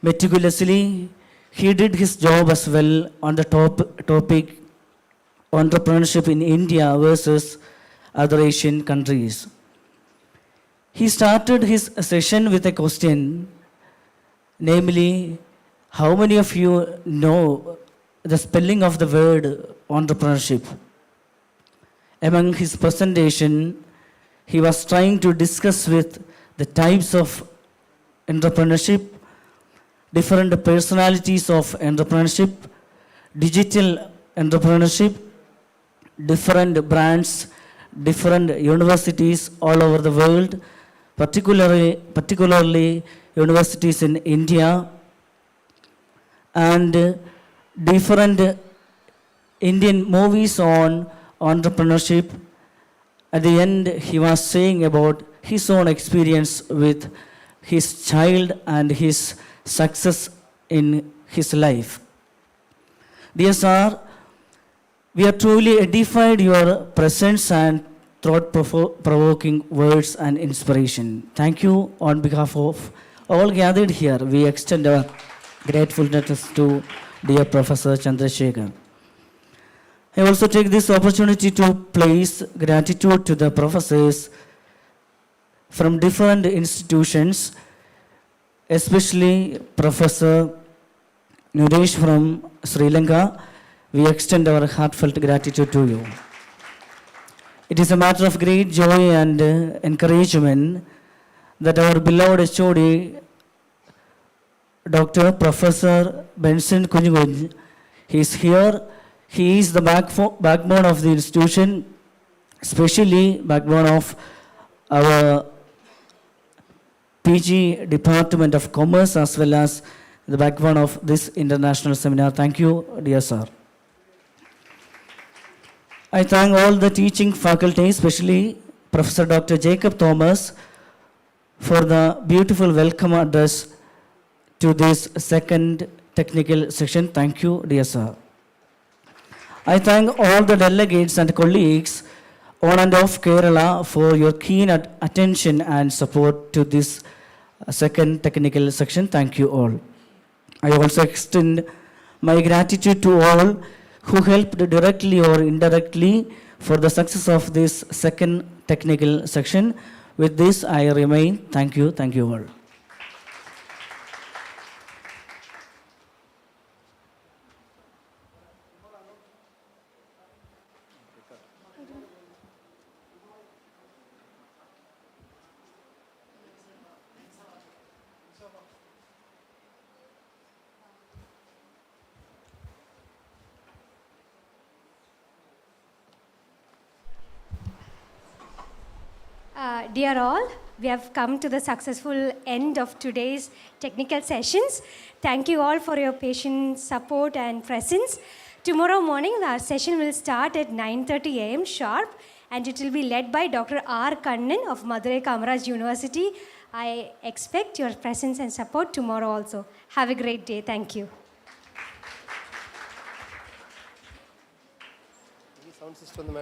Meticulously, he did his job as well on the topic entrepreneurship in India versus other Asian countries. He started his session with a question, namely, how many of you know the spelling of the word entrepreneurship? Among his presentation, he was trying to discuss with the types of entrepreneurship, different personalities of entrepreneurship, digital entrepreneurship, different brands, different universities all over the world, particularly universities in India, and different Indian movies on entrepreneurship. At the end, he was saying about his own experience with his child and his success in his life. Dear sir, we are truly edified your presence and thought-provoking words and inspiration. Thank you on behalf of all gathered here. We extend our gratefulness to dear Professor Chandrasekhar. I also take this opportunity to place gratitude to the professors from different institutions, especially Professor Naresh from Sri Lanka. We extend our heartfelt gratitude to you. It is a matter of great joy and encouragement that our beloved HOD, Dr. Professor Benson Kunjugunj, he is here. He is the backbone of the institution, especially backbone of our PG Department of Commerce as well as the backbone of this international seminar. Thank you, dear sir. I thank all the teaching faculty, especially Professor Dr. Jacob Thomas, for the beautiful welcome address to this second technical session. Thank you, dear sir. I thank all the delegates and colleagues on and off Kerala for your keen attention and support to this second technical section. Thank you all. I also extend my gratitude to all who helped directly or indirectly for the success of this second technical section. With this, I remain. Thank you all. Dear all, we have come to the successful end of today's technical sessions. Thank you all for your patient support and presence. Tomorrow morning, our session will start at 9:30 a.m. sharp, and it will be led by Dr. R. Kannan of Madurai Kamaraj University. I expect your presence and support tomorrow also. Have a great day. Thank you. Sound system